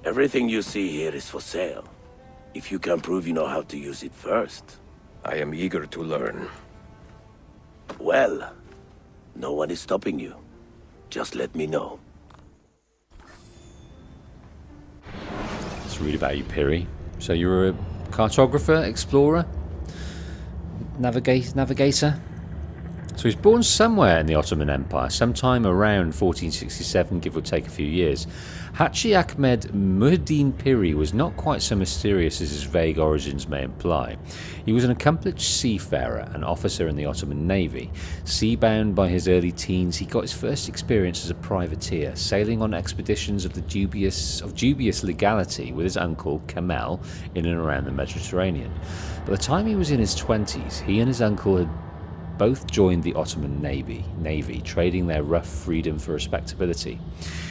Everything you see here is for sale. If you can prove you know how to use it first. I am eager to learn. Well, no one is stopping you. Just let me know. Let's read about you, Piri. So you're a cartographer, explorer, navigator? So he's born somewhere in the Ottoman Empire, sometime around 1467, give or take a few years. Haji Ahmed Muhyiddin Piri was not quite so mysterious as his vague origins may imply. He was an accomplished seafarer, an officer in the Ottoman Navy. Sea-bound by his early teens, he got his first experience as a privateer, sailing on expeditions of dubious legality with his uncle Kamel in and around the Mediterranean. By the time he was in his 20s, he and his uncle had both joined the Ottoman Navy, trading their rough freedom for respectability.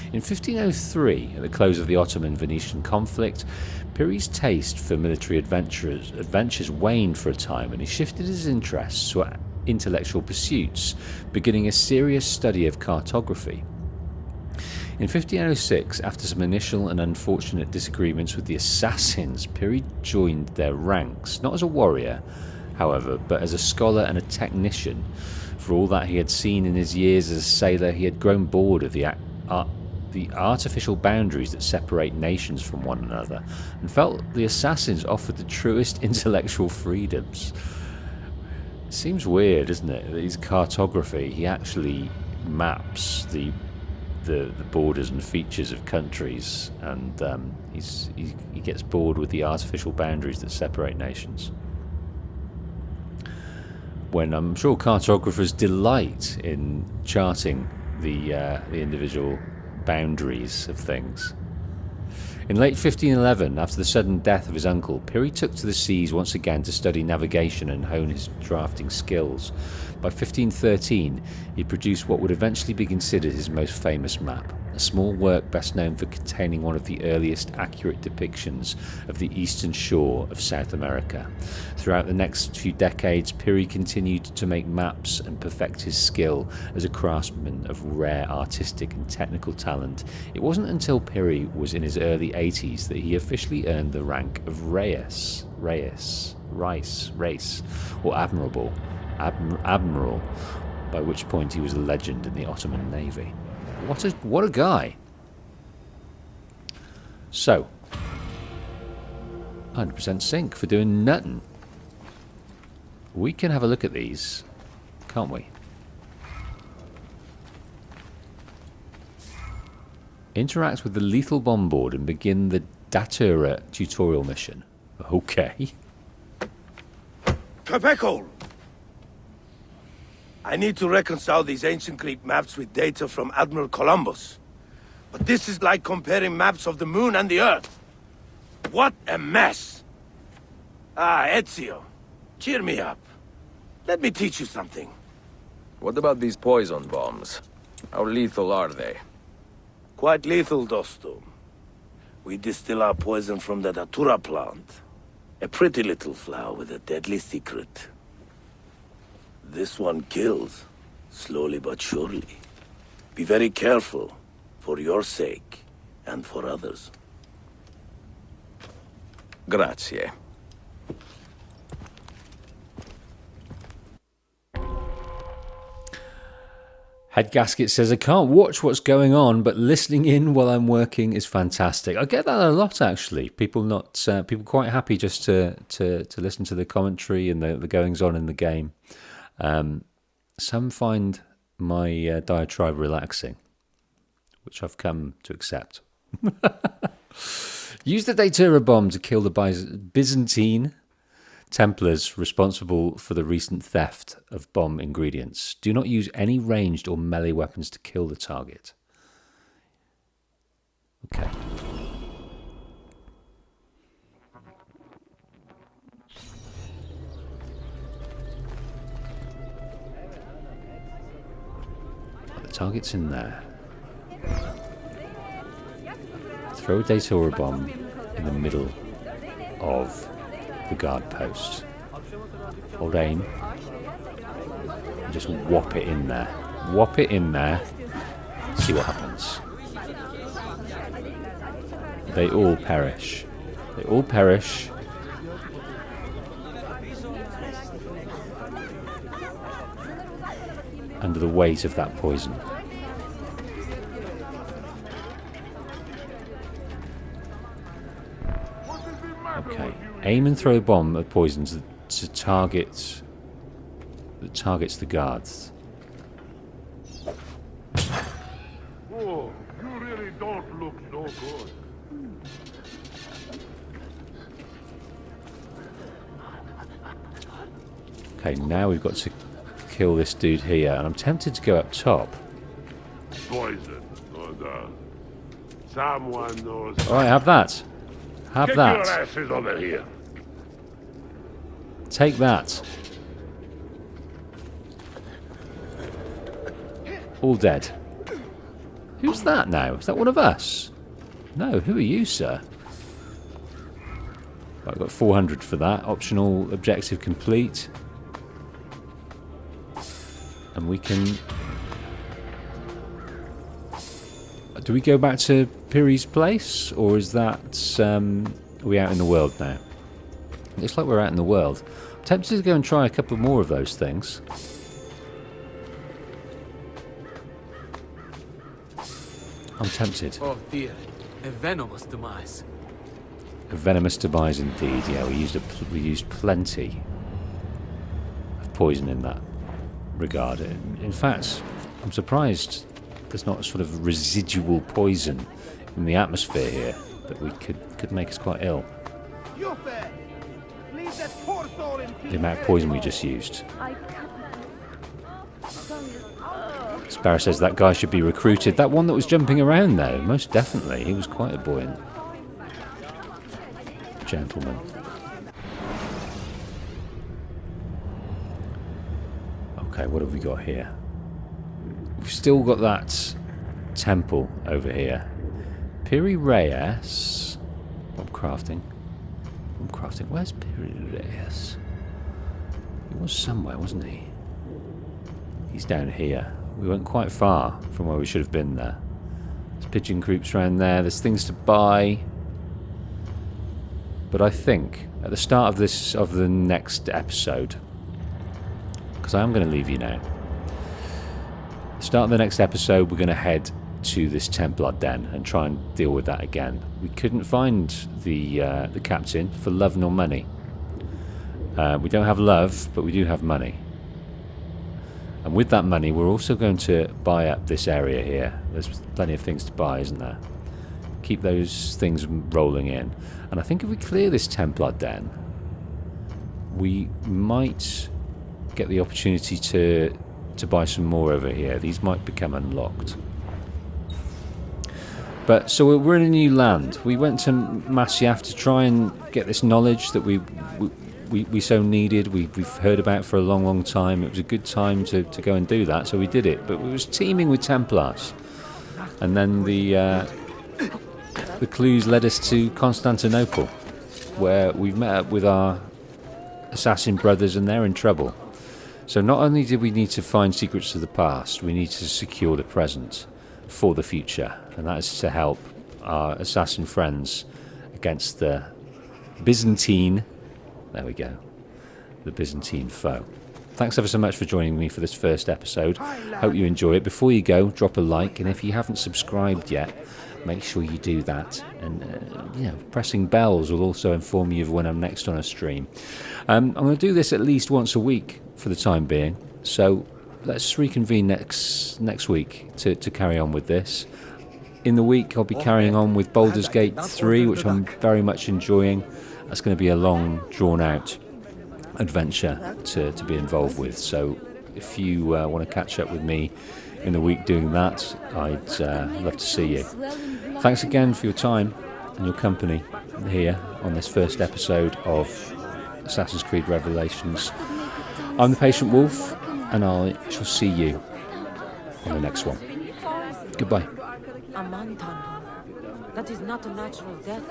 In 1503, at the close of the Ottoman-Venetian conflict, Piri's taste for military adventures waned for a time, and he shifted his interests to intellectual pursuits, beginning a serious study of cartography. In 1506, after some initial and unfortunate disagreements with the assassins, Piri joined their ranks, not as a warrior, however, but as a scholar and a technician. For all that he had seen in his years as a sailor, he had grown bored of the artificial boundaries that separate nations from one another, and felt the assassins offered the truest intellectual freedoms. It seems weird, isn't it, that his cartography, he actually maps the borders and features of countries, and he gets bored with the artificial boundaries that separate nations. When I'm sure cartographers delight in charting the individual boundaries of things. In late 1511, after the sudden death of his uncle, Piri took to the seas once again to study navigation and hone his drafting skills. By 1513, he produced what would eventually be considered his most famous map, a small work best known for containing one of the earliest accurate depictions of the eastern shore of South America. Throughout the next few decades, Piri continued to make maps and perfect his skill as a craftsman of rare artistic and technical talent. It wasn't until Piri was in his early 80s that he officially earned the rank of Reis, or Admiral, by which point he was a legend in the Ottoman Navy. What a guy. So, 100% sync for doing nothing. We can have a look at these, can't we? Interact with the lethal bomb board and begin the Datura tutorial mission. Okay. Capecol! I need to reconcile these ancient Greek maps with data from Admiral Columbus. But this is like comparing maps of the moon and the Earth. What a mess! Ah, Ezio, cheer me up. Let me teach you something. What about these poison bombs? How lethal are they? Quite lethal, Dosto. We distill our poison from the Datura plant. A pretty little flower with a deadly secret. This one kills, slowly but surely. Be very careful, for your sake, and for others. Grazie. Head Gasket says, I can't watch what's going on, but listening in while I'm working is fantastic. I get that a lot, actually. People quite happy just to listen to the commentary and the goings on in the game. Some find my diatribe relaxing, which I've come to accept. Use the Datura bomb to kill the Byzantine Templars responsible for the recent theft of bomb ingredients. Do not use any ranged or melee weapons to kill the target. Okay. Target's in there. Throw a Datora bomb in the middle of the guard post. Hold aim. And just whop it in there. Whop it in there. See what happens. They all perish. They all perish. Under the weight of that poison. Okay. Aim and throw a bomb at poisons that targets the guards. Oh, you really don't look so good. Okay, now we've got to kill this dude here, and I'm tempted to go up top. Poison, no doubt. Someone knows. Alright, have that. Have Get that. your asses over here. Take that. All dead. Who's that now? Is that one of us? No, who are you, sir? Right, I've got 400 for that. Optional objective complete. And we can... Do we go back to Piri's place? Or is that... are we out in the world now? Looks like we're out in the world. I'm tempted to go and try a couple more of those things. I'm tempted. Oh dear, a venomous demise. A venomous demise indeed. Yeah, we used plenty of poison in that regard. In fact, I'm surprised there's not a sort of residual poison in the atmosphere here that we could make us quite ill. The amount of poison we just used. Sparrow says that guy should be recruited. That one that was jumping around there, most definitely. He was quite a buoyant gentleman. Okay, what have we got here? We've still got that temple over here. Piri Reyes. I'm crafting. Where's Piri Reyes? He was somewhere, wasn't he? He's down here. We went quite far from where we should have been there. There's pigeon groups around there. There's things to buy. But I think at the start of the next episode, because I am going to leave you now. At the start of the next episode, we're going to head to this Templar den and try and deal with that again. We couldn't find the captain for love nor money. We don't have love, but we do have money. And with that money, we're also going to buy up this area here. There's plenty of things to buy, isn't there? Keep those things rolling in. And I think if we clear this Templar den, we might get the opportunity to buy some more over here. These might become unlocked. But so we're in a new land. We went to Masyaf to try and get this knowledge that we so needed. We've heard about for a long, long time. It was a good time to go and do that, so we did it. But it was teeming with Templars. And then the clues led us to Constantinople, where we've met up with our assassin brothers, and they're in trouble. So not only did we need to find secrets of the past, we need to secure the present for the future. And that is to help our assassin friends against the Byzantine... There we go. The Byzantine foe. Thanks ever so much for joining me for this first episode. Hope you enjoy it. Before you go, drop a like, and if you haven't subscribed yet, make sure you do that. And pressing bells will also inform you of when I'm next on a stream. I'm going to do this at least once a week for the time being. So let's reconvene next week to carry on with this. In the week, I'll be carrying on with Baldur's Gate 3, which I'm very much enjoying. That's going to be a long, drawn-out adventure to be involved with. So if you want to catch up with me in the week doing that, I'd love to see you. Thanks again for your time and your company here on this first episode of Assassin's Creed Revelations. I'm the Patient Wolf, and I shall see you in the next one. Goodbye. A mantan. That is not a natural death.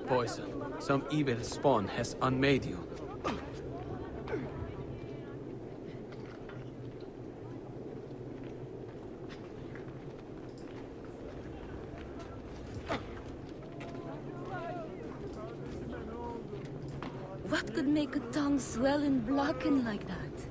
Poison. Some evil spawn has unmade you. What could make a tongue swell and blacken like that?